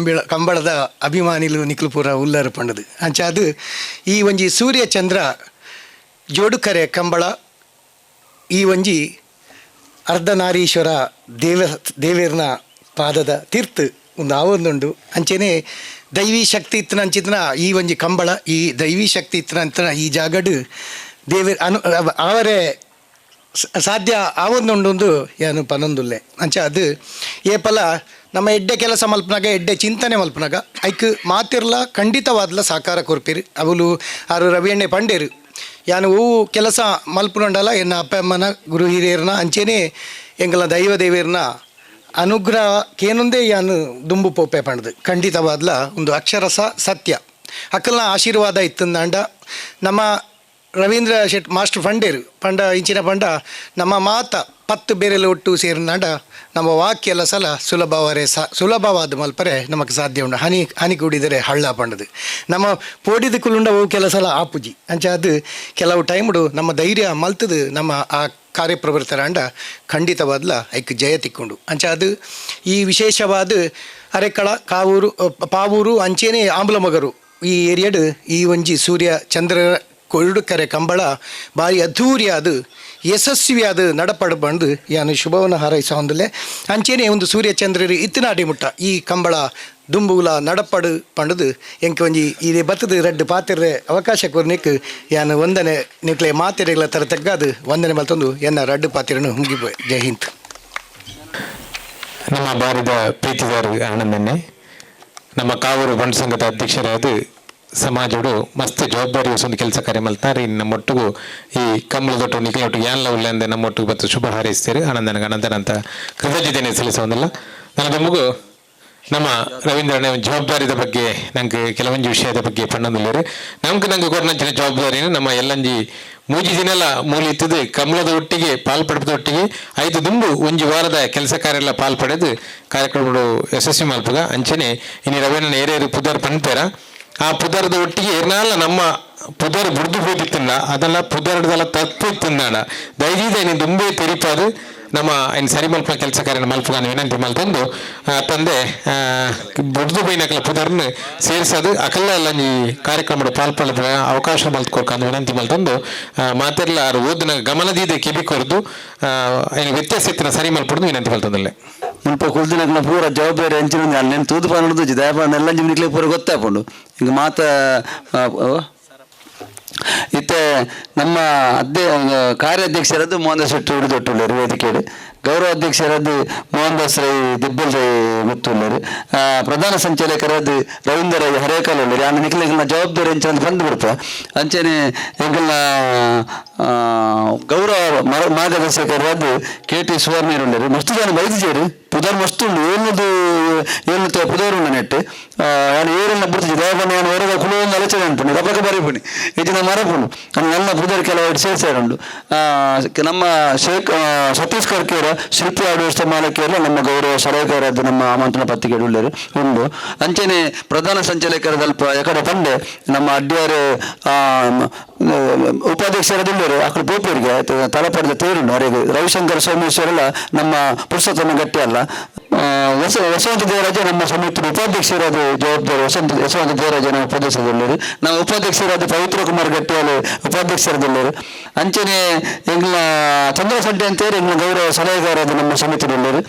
ಕಂಬಳದ ಅಭಿಮಾನಿಲು ನಿಕ್ಲು ಪೂರ ಉಲ್ಲರು ಪಂಡದು ಅಂಚ ಅದು ಈ ಒಂಜಿ ಸೂರ್ಯ ಚಂದ್ರ ಜೋಡುಕರೆ ಕಂಬಳ ಈ ಒಂಜಿ ಅರ್ಧನಾರೀಶ್ವರ ದೇವೇರ್ನ ಪಾದದ ತೀರ್ಥ ಒಂದು ಆವೊಂದುಂಡು ಅಂಚೆನೆ ದೈವಿ ಶಕ್ತಿ ಇತ್ತನ ಅಂಚಿತನ ಈ ಒಂಜಿ ಕಂಬಳ ಈ ದೈವಿ ಶಕ್ತಿ ಇತ್ತನ ಅಂತ ಈ ಜಾಗಡು ದೇವೇರ್ ಅವರೇ ಸಾಧ್ಯ ಆವೊಂದುಂಡು ಯಾನು ಪನೊಂದುಲ್ಲೆ ಅಂಚ ಅದು ಏಪಲ ನಮ್ಮ ಎಡ್ಡೆ ಕೆಲಸ ಮಲ್ಪನಾಗ ಎಡ್ಡೆ ಚಿಂತನೆ ಮಲ್ಪನಾಗ ಐಕ್ ಮಾತಿರ್ಲ ಖಂಡಿತವಾದ್ಲ ಸಾಕಾರ ಕೊರ್ಪಿರಿ ಅವಳು ಆರು ರವಿಯಣ್ಣೆ ಪಂಡೇರು ಯಾನು ಹೂವು ಕೆಲಸ ಮಲ್ಪುಂಡಲ್ಲ ಎನ್ನ ಅಪ್ಪ ಅಮ್ಮನ ಗುರು ಹಿರಿಯರ್ನ ಅಂಚೆನೆ ಎಂಗಲ ದೈವ ದೇವಿಯರ್ನ ಅನುಗ್ರಹ ಕೇನೊಂದೇ ಯಾನು ದುಂಬು ಪೋಪೆ ಪಂಡದು ಖಂಡಿತವಾದ್ಲ ಒಂದು ಅಕ್ಷರಸ ಸತ್ಯ ಅಕ್ಕಲ್ನ ಆಶೀರ್ವಾದ ಇತ್ತಂದಾಂಡ ನಮ್ಮ ರವೀಂದ್ರ ಶೆಟ್ ಮಾಸ್ಟರ್ ಪಂಡೇರು ಪಂಡ ಇಂಚಿನ ಪಂಡ ನಮ್ಮ ಮಾತ 10 ಬೇರೆಲ್ಲ ಒಟ್ಟು ಸೇರಿನಾಂಡ ನಮ್ಮ ವಾಕ್ಯ ಸಲ ಸುಲಭವಾದ ಮಲ್ಪರೆ ನಮಗೆ ಸಾಧ್ಯ ಉಂಡು ಹನಿ ಕೂಡಿದರೆ ಹಳ್ಳ ಪಂಡದು ನಮ್ಮ ಪೋಡಿದ ಕುಲುಂಡ ಅವು ಕೆಲಸಲ ಆಪುಜಿ ಅಂಚ ಅದು ಕೆಲವು ಟೈಮ್ಡು ನಮ್ಮ ಧೈರ್ಯ ಮಲ್ತದು ನಮ್ಮ ಆ ಕಾರ್ಯಪ್ರವೃತ್ತರ ಅಂಡ ಖಂಡಿತವಾದ್ಲ ಐಕ್ ಜಯ ತಿಕ್ಕೊಂಡು ಅಂಚ ಅದು ಈ ವಿಶೇಷವಾದ ಅರೆಕಳ ಕಾವೂರು ಪಾವೂರು ಅಂಚೆನೆ ಆಂಬಲಮಗರು ಈ ಏರಿಯಾಡು ಈ ಒಂಜಿ ಸೂರ್ಯ ಚಂದ್ರ ಕೊಡುಕರೆ ಕಂಬಳ ಭಾರಿ ಅದ್ಧೂರಿಯಾದ ಯಶಸ್ವಿಯಾದ ನಡಪಡು ಬಂದು ಯಾನು ಶುಭವನ್ನು ಹಾರೈಸ ಹೊಂದಲೆ ಅಂಚೆನೆ ಒಂದು ಸೂರ್ಯ ಚಂದ್ರರು ಇತ್ತಿನಾಡಿ ಮುಟ್ಟ ಈ ಕಂಬಳ ದುಂಬುಲ ನಡಪಡು ಪಂಡದು ಎಂಕ ಒಂಜಿ ಇದೇ ಬತ್ತದ ರಡ್ಡು ಪಾತಿರ್ರೆ ಅವಕಾಶ ಕೊರ್ನಿಕ್ ಯಾನು ವಂದನೆ ನಿಕ್ಲೆ ಮಾತಿರೆಗಳ ತರ ತೆಗ್ಗಾದು ವಂದನೆ ಮಲ್ತೊಂದು ಎನ್ನ ರಡ್ಡು ಪಾತಿರನ್ನು ಮುಗಿಪೋಯ್. ಜೈ ಹಿಂದ್. ನಮ್ಮ ಬಾರಿದ ಪ್ರೀತಿದಾರ ಆನಂದನ್ನೇ ನಮ್ಮ ಕಾವೂರು ಬಂಡ್ ಸಂಘದ ಅಧ್ಯಕ್ಷರಾದ ಸಮಾಜಡು ಮಸ್ತ್ ಜವಾಬ್ದಾರಿ ಒಂದು ಕೆಲಸ ಕಾರ್ಯ ಮಲ್ತಾರೆ ನಮ್ಮೊಟ್ಟಿಗೂ ಈ ಕಂಬಳದೊಟ್ಟು ನಿಖಲೊಟ್ಟಿಗೆ ಯಾನ್ಲ ಉಳ್ಳೆ ಅಂದೆ ನಮ್ಮೊಟ್ಟಿಗೆ ಬತ್ತು ಶುಭ ಹಾರೈಸ್ತೀರಿ ಆನಂದನ ಅನಂತನಂತ ಕೃತಜ್ಞತೆಯನ್ನು ಸಲ್ಲಿಸೋದಿಲ್ಲ. ನನ್ನ ಮಗು ನಮ್ಮ ರವೀಂದ್ರನ ಜವಾಬ್ದಾರಿದ ಬಗ್ಗೆ ನಂಗೆ ಕೆಲವೊಂದು ವಿಷಯದ ಬಗ್ಗೆ ಪಣ್ಣಂದಿಲ್ಲರು ನಂಗೆ ಕೊರನಂಚಿನ ಜವಾಬ್ದಾರಿನ ನಮ್ಮ ಎಲ್ಲಂಜಿ ಮೂಜಿ ದಿನೆಲ್ಲ ಮೂಲಿತ್ತದು ಕಮಲದ ಒಟ್ಟಿಗೆ ಪಾಲ್ಪಡದ ಒಟ್ಟಿಗೆ 5 ದುಂಬು ಒಂಜಿ ವಾರದ ಕೆಲಸ ಕಾರ್ಯ ಎಲ್ಲ ಪಾಲ್ಪಡೆದು ಕಾರ್ಯಕ್ರಮಗಳು ಯಶಸ್ವಿ ಮಲ್ಪಗ ಅಂಚನೆ ಇನ್ನು ರವೀಂದ್ರನ ಏರಿಯರು ಪುದರ್ ಪಣ್ಪೇರ ಆ ಪುದರದ ಒಟ್ಟಿಗೆ ಏನಾಲ ನಮ್ಮ ಪುದರ್ ಬುಡ್ದು ಹೋಗಿತ್ತಂಡ ಅದೆಲ್ಲ ಪುದರ್ದೆಲ್ಲ ತಪ್ಪು ಇತ್ತಂದಾಡ ದಯವಿದ ನೀನು ದುಂಬೆ ತೆರಿಪಾದು ನಮ್ಮ ಇನ್ನು ಸರಿ ಮಲ್ಪ ಕೆಲಸ ಕಾರ್ಯ ಮಲ್ಪಗಾನ ವಿನಂತಿ ಮಲ್ತಂದು ತಂದೆ ಬುಡ್ದು ಬೈನಕಲ ಪುದರ್ನ ಸೇರಿಸೋದು ಅಕಲ್ಲ ಎಲ್ಲ ಈ ಕಾರ್ಯಕ್ರಮದ ಪಾಲ್ಪಡದ ಅವಕಾಶ ಮಲ್ತ್ಕೊರ್ಕಂದು ವಿನಂತಿ ಮಲ್ತಂದು ಮಾತೆಲ್ಲ ಅವ್ರು ಓದಿನ ಗಮನದೀದೆ ಕಿವಿ ಕೊರ್ದು ಇನ್ನು ವ್ಯತ್ಯಾಸ ಇತ್ತಿನ ಸರಿ ಮಲ್ಪಡ್ದು ವಿನಂತಿ ಮಲ್ತಂದಲ್ಲೇ ಮುಲ್ಪ ಕುಲ್ದಿನಕ್ನ ಪೂರ ಜವಾಬ್ದಾರಿ ಹಂಚಿನ ಅಲ್ಲೇನು ತೂದು ಪಾನದು ದಯಪ ಎಲ್ಲ ನಿಮ್ಗೆ ಪೂರ ಗೊತ್ತಾಪುಂಡು ಹಿಂಗೆ ಮಾತ ಇತ್ತೆ ನಮ್ಮ ಕಾರ್ಯಾಧ್ಯಕ್ಷರದ್ದು ಮೋಹನ್ ಶೆಟ್ಟಿ ಹಿಡಿದೊಟ್ಟುಳ್ಳರು ವೇದಿಕೆಡು ಗೌರವ ಅಧ್ಯಕ್ಷರದ್ದು ಮೋಹನ್ ದಾಸ್ ರೈ ದಿಬ್ಬಲ್ ರೈ ಗೊತ್ತುಳ್ಳರು ಪ್ರಧಾನ ಸಂಚಾಲಕರದ್ದು ರವೀಂದ್ರ ರೈ ಹರೇಕಲ್ ಉಳ್ಳರು ಆನ ನಿಖಿಲ ಜವಾಬ್ದಾರಿ ಅಂಚೆ ಬಂದು ಬಿಡ್ಪ ಅಂಚನೆ ಎಂಕಲ್ನ ಗೌರವ ಮಾರ್ಗದರ್ಶಕರದ್ದು KT ಸುವರ್ಣೀರ್ ಉಳ್ಳರು ಮಸ್ತು ಜನ ಬೈದಿಜೇರು ಪುದರ್ ಮಸ್ತು ಉಂಡು ಏನು ಪುದರ್ ಉಂಡು ನೆಟ್ಟು ನಾನು ಏರೆಲ್ಲ ಬಿಡ್ತಿದ್ದೆ ದಯಬಣ್ಣ ನಾನು ಹೊರಗೆ ಕುಲೊಂದು ಅಲಚನೆ ಅನ್ಪುಣಿ ರಪಕ ಬರೀಪುಣಿ ಇದು ನಮ್ಮ ಮರಪುಣು ನನ್ನ ಪುದರ್ ಕೆಲವು ಸೇರ್ಸಾರುಂಡು ನಮ್ಮ ಸತೀಶ್ ಕರ್ಕೇರ ಶಿಲ್ಪಿ ಆಡುವಷ್ಟ ಮಾಲಕಿಯಲ್ಲ ನಮ್ಮ ಗೌರವ ಸಲಹೆಗಾರದ್ದು ನಮ್ಮ ಆಮಂತ್ರಣ ಪತ್ರಿಕೆ ಉಳ್ಳರು ಉಂಡು ಅಂಚನೆ ಪ್ರಧಾನ ಸಂಚಾಲಕರದಲ್ಪ ಯಾಕಡೆ ಪಂಡೆ ನಮ್ಮ ಅಡ್ಡಿಯರು ಉಪಾಧ್ಯಕ್ಷರದಿಲ್ಲರು ಅక్కడ ಬೋಪೇರಿಗೆ ತಲಪಡೆದ ತೇರುಂಡು ಅವರಿಗೆ ರವಿಶಂಕರ್ ಸೋಮೇಶ್ವರೆಲ್ಲ ನಮ್ಮ ಪುರುಷೋತ್ತಮ ಗಟ್ಟಿ ಅಲ್ಲ ಯಶವಂತ ದೇವರಾಜ ನಮ್ಮ ಸಮಿತಿ ಉಪಾಧ್ಯಕ್ಷರಾದ ಜವಾಬ್ದಾರಿ ಯಶವಂತ ದೇವರಾಜ ನಮ್ಮ ಉಪಾಧ್ಯಕ್ಷರದಲ್ಲರು ನಮ್ಮ ಉಪಾಧ್ಯಕ್ಷರಾದ ಪವಿತ್ರ ಕುಮಾರ್ ಗಟ್ಟಿಯಲ್ಲಿ ಉಪಾಧ್ಯಕ್ಷರದಲ್ಲರು ಅಂಚನೆ ಎಂಗ್ಲ ಚಂದ್ರಸಡ್ಡೆ ಅಂತೇಳಿ ಎಂಗ್ಲ ಗೌರವ ಸಲಹೆಗಾರದು ನಮ್ಮ ಸಮಿತಿಯಲ್ಲರು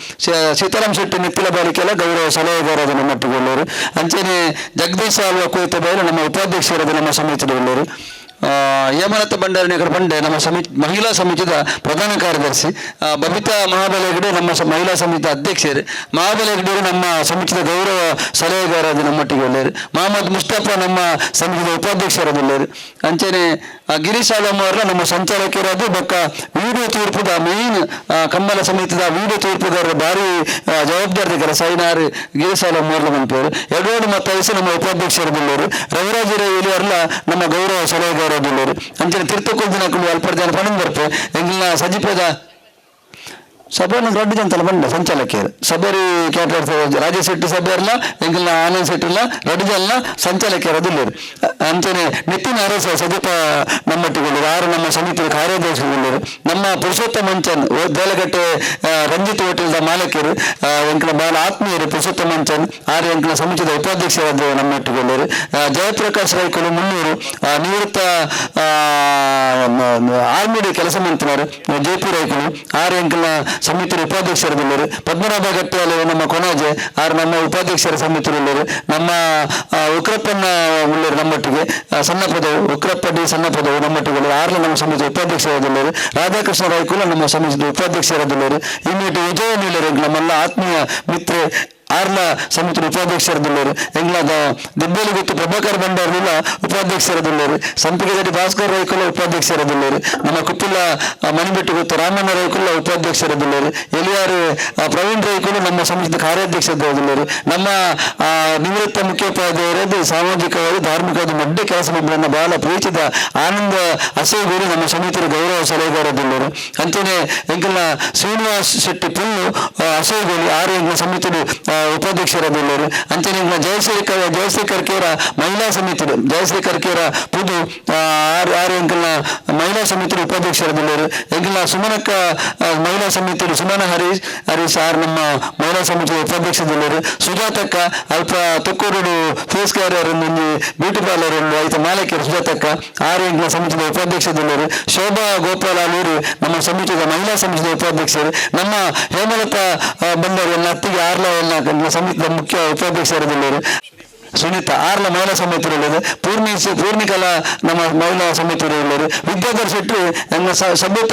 ಸೀತಾರಾಮ್ ಶೆಟ್ಟಿ ನಿತ್ತಿಲ ಬಾಲಿಕೆಲ್ಲ ಗೌರವ ಸಲಹೆಗಾರದು ನಮ್ಮೊಟ್ಟಿಗೆಲ್ಲರು ಅಂಚನೆ ಜಗದೀಶ್ ಆಲ್ವ ಕುರಿತ ಬಯಲು ನಮ್ಮ ಉಪಾಧ್ಯಕ್ಷರಾದ ನಮ್ಮ ಸಮಿತಿಯಲ್ಲರು ಹೇಮಲತಾ ಭಂಡಾರಿ ಪಂಡೆ ನಮ್ಮ ಮಹಿಳಾ ಸಮಿತಿಯ ಪ್ರಧಾನ ಕಾರ್ಯದರ್ಶಿ ಬಬಿತಾ ಮಹಾಬಲೇಗಡೆ ನಮ್ಮ ಮಹಿಳಾ ಸಮಿತಿ ಅಧ್ಯಕ್ಷರು ಮಹಾಬಲೇಗಡೆ ನಮ್ಮ ಸಮಿತಿಯ ಗೌರವ ಸಲಹೆಗಾರರು ನಮ್ಮೊಟ್ಟಿಗೆ ಒಳ್ಳೆಯರು ಮೊಹಮ್ಮದ್ ಮುಸ್ತಫಾ ನಮ್ಮ ಸಮಿತಿಯ ಉಪಾಧ್ಯಕ್ಷರದಲ್ಲರು ಅಂಚನೆ ಗಿರೀಶ್ ಆಲಮ್ ಅವರ ನಮ್ಮ ಸಂಚಾಲಕರಾದ ಬೊಕ್ಕ ವಿಡಿಯೋ ತೀರ್ಪುದ ಮೇನ್ ಕಂಬಲ ಸಮಿತಿಯ ವಿಡಿಯೋ ತೀರ್ಪುಗಾರರು ಭಾರಿ ಜವಾಬ್ದಾರಿ ಕೆಲಸ ಐನಾರು ಗಿರೀಶ್ ಆಲಮ್ ಅವರ ಮನ್ಪೇರು ಎಡೋಡು ಮತ್ತು ಐಸು ನಮ್ಮ ಉಪಾಧ್ಯಕ್ಷರದಲ್ಲರು ರವಿರಾಜ ರೈಲಿಯವರೆಲ್ಲ ನಮ್ಮ ಗೌರವ ಸಲಹೆಗಾರ ಅಂಚನೆ ತಿರ್ತಕೊಳ್ದಿನ ಅಲ್ಪ ಜನ ಪಣ ಬರ್ಪೆ ಎಂಗಿನ ಸಜಿಪದ ಸಭೆಯನ್ನು ದೊಡ್ಡ ಜನತಲ್ಲ ಬಂದ ಸಂಚಾಲಕಿಯರು ಸಭೆರಿ ಕ್ಯಾಟರ್ ರಾಜೇಶ್ ಶೆಟ್ಟಿ ಸಭೆಯಲ್ಲ ಎಂಗಿನ ಆನಂದ್ ಶೆಟ್ಟಿಲ್ಲ ದೊಡ್ಡ ಜನ ಸಂಚಾಲಕಿಯರು ಅದಿಲ್ಲರು ಅಂಚನೆ ನಿತಿನ್ ಅರಸ ಸಜಿಪ ನಮ್ಮೊಟ್ಟಿಗೆ ಆರು ನಮ್ಮ ಸಮಿತಿಯ ಕಾರ್ಯದರ್ಶಿಗಳು ನಮ್ಮ ಪುರುಷೋತ್ತಮ ಮಂಚನ್ ದೇಲಗಟ್ಟೆ ರಂಜಿತ್ ಹೋಟೆಲ್ದ ಮಾಲಕಿಯರು ಎಂಕನ ಬಾಲ ಆತ್ಮೀಯರು ಪುರುಷೋತ್ತಮ ಮಂಚನ್ ಆರು ಎಂಕನ ಸಮಿತಿಯ ಉಪಾಧ್ಯಕ್ಷರಾದ ನಮ್ಮೊಟ್ಟಿಗೆ ಜಯಪ್ರಕಾಶ್ ರೈಕಲು 300 ನಿವೃತ್ತ ಆರ್ಮಿಡಿ ಕೆಲಸ ಮಂತ್ರಿಯವರು ಜೈಪುರ್ ರೈಕಲು ಆರು ಎಂಕನ ಸಮಿತಿ ಉಪಾಧ್ಯಕ್ಷರದಿಲ್ಲರು, ಪದ್ಮನಾಭ ಗಟ್ಟಿಯಾಲು ನಮ್ಮ ಕೊನಾಜೆ ಆರು ನಮ್ಮ ಉಪಾಧ್ಯಕ್ಷರ ಸಮಿತಿ ಉಳ್ಳರು, ನಮ್ಮ ಉಕ್ರಪ್ಪನ ಉಳ್ಳರು ನಮ್ಮೊಟ್ಟಿಗೆ ಸಣ್ಣ ಪದವು ಉಕ್ರಪ್ಪಡಿ ಸಣ್ಣ ಪದವು ನಮ್ಮೊಟ್ಟಿಗೆ ಆರ್ಲ ನಮ್ಮ ಸಮಿತಿ ಉಪಾಧ್ಯಕ್ಷರಾದಿಲ್ಲರು, ರಾಧಾಕೃಷ್ಣ ರಾಯ್ಕುಲ ನಮ್ಮ ಸಮಿತಿ ಉಪಾಧ್ಯಕ್ಷರಾದಿಲ್ಲರು, ಇನ್ನಿಟ್ಟು ವಿಜಯ ನೀಲರು ನಮ್ಮೆಲ್ಲ ಆತ್ಮೀಯ ಮಿತ್ರ ಆರ್ಲ ಸಮಿತಿ ಉಪಾಧ್ಯಕ್ಷರದಿಲ್ಲರು, ಎಂಗ್ಲಾದ ದಿಬ್ಬಲಿ ಗೊತ್ತು ಪ್ರಭಾಕರ್ ಭಂಡಾರ್ಲ ಉಪಾಧ್ಯಕ್ಷರದಿಲ್ಲರು, ಸಂಪಿಗೆದಡಿ ಭಾಸ್ಕರ್ ರೈಕುಲ ಉಪಾಧ್ಯಕ್ಷರದಿಲ್ಲರು, ನಮ್ಮ ಕುಪ್ಪಿಲ ಮಣಿಬೆಟ್ಟು ಗೊತ್ತು ರಾಮಣ್ಣ ರೈಕುಲ ಉಪಾಧ್ಯಕ್ಷರದಿಲ್ಲರು, ಎಲಿಯಾರು ಪ್ರವೀಣ್ ರೈಕುಲು ನಮ್ಮ ಸಮಿತಿ ಕಾರ್ಯಾಧ್ಯಕ್ಷರದಿಲ್ಲರು, ನಮ್ಮ ನಿವೃತ್ತ ಮುಖ್ಯೋಪಾಧ್ಯಾಯರದ್ದು ಸಾಮಾಜಿಕವಾಗಿ ಧಾರ್ಮಿಕವಾದ ಮಡ್ಡೆ ಕೆಲಸ ಮಾಡಿದ ಬಹಳ ಪ್ರೀತಿದ ಆನಂದ ಅಸೇಗೂರು ನಮ್ಮ ಸಮಿತಿಯ ಗೌರವ ಸಲಹೆಗಾರದಿಲ್ಲರು, ಅಂಚನೆ ಎಂಕಲ್ನ ಶ್ರೀನಿವಾಸ್ ಶೆಟ್ಟಿ ಪುಲ್ಲು ಅಸೇಗೋಳಿ ಆರು ಎಂಕಲ ಸಮಿತಿ ಉಪಾಧ್ಯಕ್ಷರದಿಲ್ಲರು, ಅಂಚನೆ ಜಯಶ್ರೀ ಕರ್ಕೇರ ಮಹಿಳಾ ಸಮಿತಿ ಜಯಶ್ರೀ ಕರ್ಕೇರ ಪುದು ಆರು ಎಂಕಲ್ನ ಮಹಿಳಾ ಸಮಿತಿ ಉಪಾಧ್ಯಕ್ಷರದಿಲ್ಲರು, ಎಂಕಲ್ನ ಸುಮನಕ್ಕ ಮಹಿಳಾ ಸಮಿತಿ ಸುಮನ ಹರೀಶ್ ಆರು ನಮ್ಮ ಮಹಿಳಾ ಸಮಿತಿ ಉಪಾಧ್ಯಕ್ಷದಿಲ್ಲರು, ಸುಜಾತಕ್ಕ ಅಲ್ಪ ತುಕ್ಕೂರು ಫೇಸ್ ಕ್ಯಾರಿಯರ್ ಒಂದು ಬ್ಯೂಟಿ ಪಾರ್ಲರ್ ಒಂದು ಆಯ್ತು ಮಾಲಕಿಯರು ಸುಜಾತಕ್ಕ ಆರು ಎಂಕಲ ಸಮಿತಿಯ ಉಪಾಧ್ಯಕ್ಷದಿಲ್ಲರು, ಶೋಭಾ ಗೋಪಾಲೂರು ನಮ್ಮ ಸಮಿತಿಯ ಮಹಿಳಾ ಸಮಿತಿಯ ಉಪಾಧ್ಯಕ್ಷರು, ನಮ್ಮ ಹೇಮಲತಾ ಬಂದವರು ಎಲ್ಲ ಅತ್ತಿಗೆ ಆರ್ಲ ಎಲ್ಲ ಸಮಿತಿಯ ಮುಖ್ಯ ಉಪಾಧ್ಯಕ್ಷರದಿಲ್ಲರು, ಸುನೀತಾ ಆರ್ಲ ಮಹಿಳಾ ಸಮಿತಿ ಉಳ್ಳದು, ಪೂರ್ಣಿಕಲ ನಮ್ಮ ಮಹಿಳಾ ಸಮಿತಿ ಉಳ್ಳರು, ವಿದ್ಯಾಧರ್ ಶೆಟ್ಟಿ ನಮ್ಮ ಸಭ್ಯತ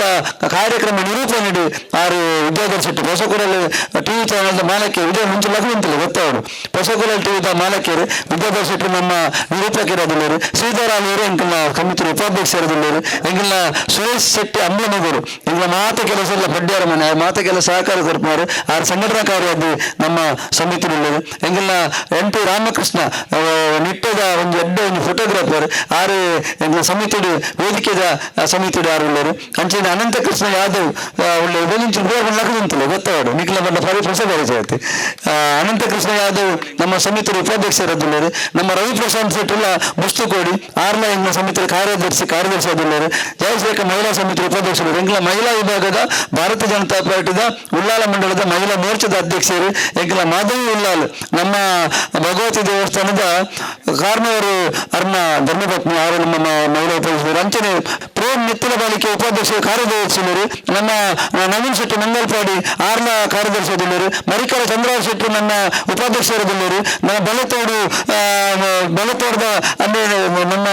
ಕಾರ್ಯಕ್ರಮ ನಿರೂಪಣೆ ಆರು ವಿದ್ಯಾಧರ್ ಶೆಟ್ಟಿ ಹೊಸಕೂರಲ್ಲಿ ಟಿವಿ ಚಾನಲ್ ಮಾಲಕಿಯರು ವಿಜಯ ಮುಂಚೆ ಲಘುವಂತಿಲ್ಲ ಗೊತ್ತವರು ಹೊಸಕೂರಲ್ಲಿ ಟಿವಿ ಮಾಲಕಿಯರು ವಿದ್ಯಾಧರ್ ಶೆಟ್ಟಿ ನಮ್ಮ ನಿರೂಪಕರಾದಿಲ್ಲರು, ಶ್ರೀಧರ ಅವರು ಎಂಕಲ್ನ ಸಮಿತಿ ಉಪಾಧ್ಯಕ್ಷರದಿಲ್ಲರು, ಎಂಕಲ್ನ ಸುರೇಶ್ ಶೆಟ್ಟಿ ಅಂಬ್ಲಮಗರು ಎಂಕಲ ಮಾತ ಕೆಲಸ ಎಲ್ಲ ಬಡ್ಡಿಯಾರ ಮನೆ ಮಾತ ಕೆಲಸ ಸಹಕಾರ ಕೊಡ್ತಾರೆ ಆರು ಸಂಘಟನಾಕಾರಿಯಾದ ನಮ್ಮ ಸಮಿತಿ ಉಳ್ಳದು, ಎಂಕಲ್ನ ಎನ್ ಟಿ ರಾಮಕೃಷ್ಣ ನಿಟ್ಟದ ಒಂದು ಒಂದು ಫೋಟೋಗ್ರಾಫರ್ ಆರು ಸಮಿತಿ ವೇದಿಕೆದ ಸಮಿತಿ ಆರು ಉಳ್ಳರು, ಅಂಚಿನ ಅನಂತಕೃಷ್ಣ ಯಾದವ್ ಒಳ್ಳೆ ಲಗದಂತಲ್ಲ ಗೊತ್ತವಾಡು ನಿಖಿಲ ಬಂದ ಪ್ರಸಭಾರಿಸತ್ತೆ ಅನಂತಕೃಷ್ಣ ಯಾದವ್ ನಮ್ಮ ಸಮಿತಿ ಉಪಾಧ್ಯಕ್ಷರದಿಲ್ಲರು, ನಮ್ಮ ರವಿಪ್ರಶಾಂತ್ ಶೆಟ್ಟಿಲ್ಲ ಮುಸ್ತುಕೋಡಿ ಆರ್ಲ ಎಂಗ್ಲ ಸಮಿತಿ ಕಾರ್ಯದರ್ಶಿ ಆದಿಲ್ಲರು, ಜಯಶ್ರೇಖ ಮಹಿಳಾ ಸಮಿತಿ ಉಪಾಧ್ಯಕ್ಷರು, ಎಂಗ್ಲ ಮಹಿಳಾ ವಿಭಾಗದ ಭಾರತೀಯ ಜನತಾ ಪಾರ್ಟಿದ ಉಳ್ಳಾಲ ಮಂಡಲದ ಮಹಿಳಾ ಮೋರ್ಚಾದ ಅಧ್ಯಕ್ಷರು ಎಂಗ್ಲ ಮಾಧವಿ ಉಳ್ಳಾಲ್ ನಮ್ಮ ಭಗವತಿ ದೇವಸ್ಥಾನದ ಕಾರಣವರು ಅರ್ನ ಧರ್ಮಪತ್ನಿ ಆರು ನಮ್ಮ ಮಹಿಳಾ ಉಪಾಧ್ಯಕ್ಷರು, ಅಂಚನೆ ಪ್ರೇಮ್ ನಿತ್ತಿನ ಬಾಲಿಕೆ ಉಪಾಧ್ಯಕ್ಷ ಕಾರ್ಯದರ್ಶಿಯರು, ನಮ್ಮ ನವೀನ್ ಶೆಟ್ಟಿ ಮಂಗಲ್ಪಾಡಿ ಆರ್ನ ಕಾರ್ಯದರ್ಶಿಯದಿಲ್ಲರು, ಮರಿಕರ ಚಂದ್ರರಾವ್ ಶೆಟ್ಟಿ ನನ್ನ ಉಪಾಧ್ಯಕ್ಷರದಿಲ್ಲರು, ನನ್ನ ಬಲತೋಟದ ಅಂದ್ರೆ ನಮ್ಮ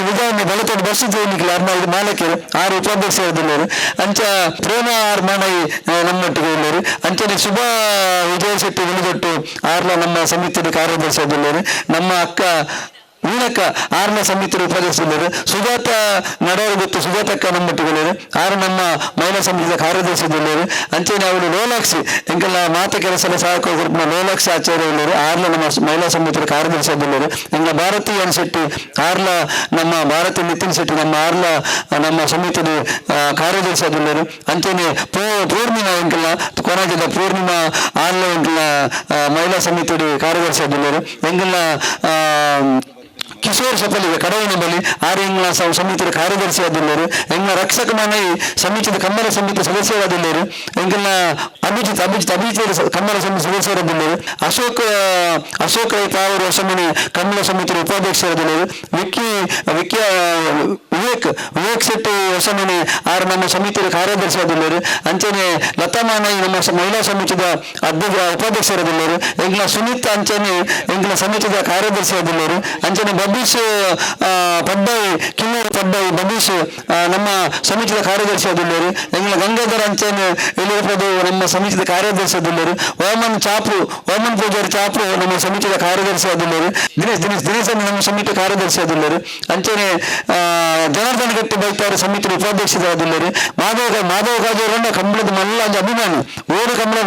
ವಿಧಾನ ಬಲತೋಟ ಬಸ್ ನಿಖಿಲ ಅರ್ನ ಇದು ಮಾಲಕಿಯರು ಆರು ಉಪಾಧ್ಯಕ್ಷರದಿಲ್ಲರು, ಅಂಚ ಪ್ರೇಮ ಆರ್ ಮಾನೈ ನಮ್ಮೊಟ್ಟಿಗೆ ಇಲ್ಲರು, ಅಂಚನೆ ಶುಭ ವಿಜಯ ಶೆಟ್ಟಿ ಉಳಿದೊಟ್ಟು ಆರ್ನ ನಮ್ಮ ಸಮಿತಿ ಕಾರ್ಯದರ್ಶಿಯದಿಲ್ಲರು, ನಮ್ಮ ಅಕ್ಕ ವೀಣಕ್ಕ ಆರ್ನ ಸಮಿತಿ ಉಪಾಧ್ಯಕ್ಷರು, ಸುಜಾತ ನಡವರು ಗೊತ್ತು ಸುಜಾತಕ್ಕ ನಮ್ಮೊಟ್ಟಿಗೆಲ್ಲರು ಆರು ನಮ್ಮ ಮಹಿಳಾ ಸಮಿತಿಯ ಕಾರ್ಯದರ್ಶಿಯದಿಲ್ಲರು, ಅಂಚೆನೆ ಅವಳು ಲೋಲಾಕ್ಷಿ ಎಂಕಲ್ಲ ಮಾತ ಕೆಲಸ ಸಹಕಾರ ಗ್ರೂಪ್ನ ಲೋಲಾಕ್ಷಿ ಆಚಾರ್ಯ ಉಳ್ಳರು ಆರ್ಲ ನಮ್ಮ ಮಹಿಳಾ ಸಮಿತಿಯ ಕಾರ್ಯದರ್ಶಿಯದಿಲ್ಲರು, ಎಂಗ ಭಾರತಿ ಎನ್ ಶೆಟ್ಟಿ ಆರ್ಲ ನಮ್ಮ ಭಾರತಿ ನಿತಿನ್ ಶೆಟ್ಟಿ ನಮ್ಮ ಆರ್ಲ ನಮ್ಮ ಸಮಿತಿ ಕಾರ್ಯದರ್ಶಿಯದಿಲ್ಲರು, ಅಂಚೆನೆ ಪೂರ್ಣಿಮಾ ಎಂಕಲ್ಲ ಕೊನಾಜದ ಪೂರ್ಣಿಮಾ ಆರ್ಲ ಎಂಕಲ್ಲ ಮಹಿಳಾ ಸಮಿತಿ ಕಾರ್ಯದರ್ಶಿಯದಿಲ್ಲರು, ಎಂಗಲ್ಲ ಕಿಶೋರ್ ಸಫಲಿಗೆ ಕಡವಿನ ಬಳಿ ಆರು ಎಂಗ್ಲ ಸಮಿತಿಯ ಕಾರ್ಯದರ್ಶಿಯಾದಿಲ್ಲರು, ಎಂಗ್ಲ ರಕ್ಷಕ ಮನೈ ಸಮಿತಿಯ ಕನ್ನಡ ಸಮಿತಿ ಸದಸ್ಯರಾದಿಲ್ಲರು, ಎಂಗ್ಲ ಅಭಿಜಿತ್ ಕನ್ನಡ ಸಮಿತಿ ಸದಸ್ಯರಾದಿಲ್ಲರು, ಅಶೋಕ್ ರೈ ತಾವರು ಹೊಸಮನಿ ಕನ್ನಡ ಸಮಿತಿಯ ಉಪಾಧ್ಯಕ್ಷರಾದಿಲ್ಲರು, ವಿವೇಕ್ ಶೆಟ್ಟಿ ಹೊಸಮನಿ ಆರು ನಮ್ಮ ಸಮಿತಿಯ ಕಾರ್ಯದರ್ಶಿಯಾದಿಲ್ಲರು, ಅಂಚನೆ ಲತಾ ಮಾನೈ ನಮ್ಮ ಮಹಿಳಾ ಸಮಿತಿಯ ಉಪಾಧ್ಯಕ್ಷರಾದಿಲ್ಲರು, ಎಂಗ್ಲ ಸುನೀತ್ ಅಂಚನೆ ಎಂಗ್ಲ ಸಮಿತಿಯ ಕಾರ್ಯದರ್ಶಿಯಾದಿಲ್ಲರು, ಅಂಚನೆ ಬಬೀಶ್ ಪಡ್ಡಾಯಿ ಕಿನ್ನೂರು ಪಡ್ಡಾಯಿ ಬಬೀಶ್ ನಮ್ಮ ಸಮಿತಿಯ ಕಾರ್ಯದರ್ಶಿಯಾದಿಲ್ಲರು, ಎಂಗ್ಲ ಗಂಗಾಧರ ಅಂಚನೆ ಎಲಿಯಪದು ನಮ್ಮ ಸಮಿತಿಯ ಕಾರ್ಯದರ್ಶಿಯಾದಿಲ್ಲರು, ಓಮನ್ ಪೂಜಾರಿ ಚಾಪು ನಮ್ಮ ಸಮಿತಿಯ ಕಾರ್ಯದರ್ಶಿಯಾದಿಲ್ಲರು, ದಿನೇಶ್ ನಮ್ಮ ಸಮಿತಿಯ ಕಾರ್ಯದರ್ಶಿಯಾದಿಲ್ಲರು, ಅಂಚನೆ ಜನಾರ್ದನ ಗಟ್ಟಿ ಬೈತಾರು ಸಮಿತಿಯ ಉಪಾಧ್ಯಕ್ಷರಾದಿಲ್ಲರು, ಮಾಧವ ಕಾಜೂರನ್ನ ಕಂಬಳದ ಮಲ್ಲ ಅಭಿಮಾನಿ ಓಡು ಕಂಬಳ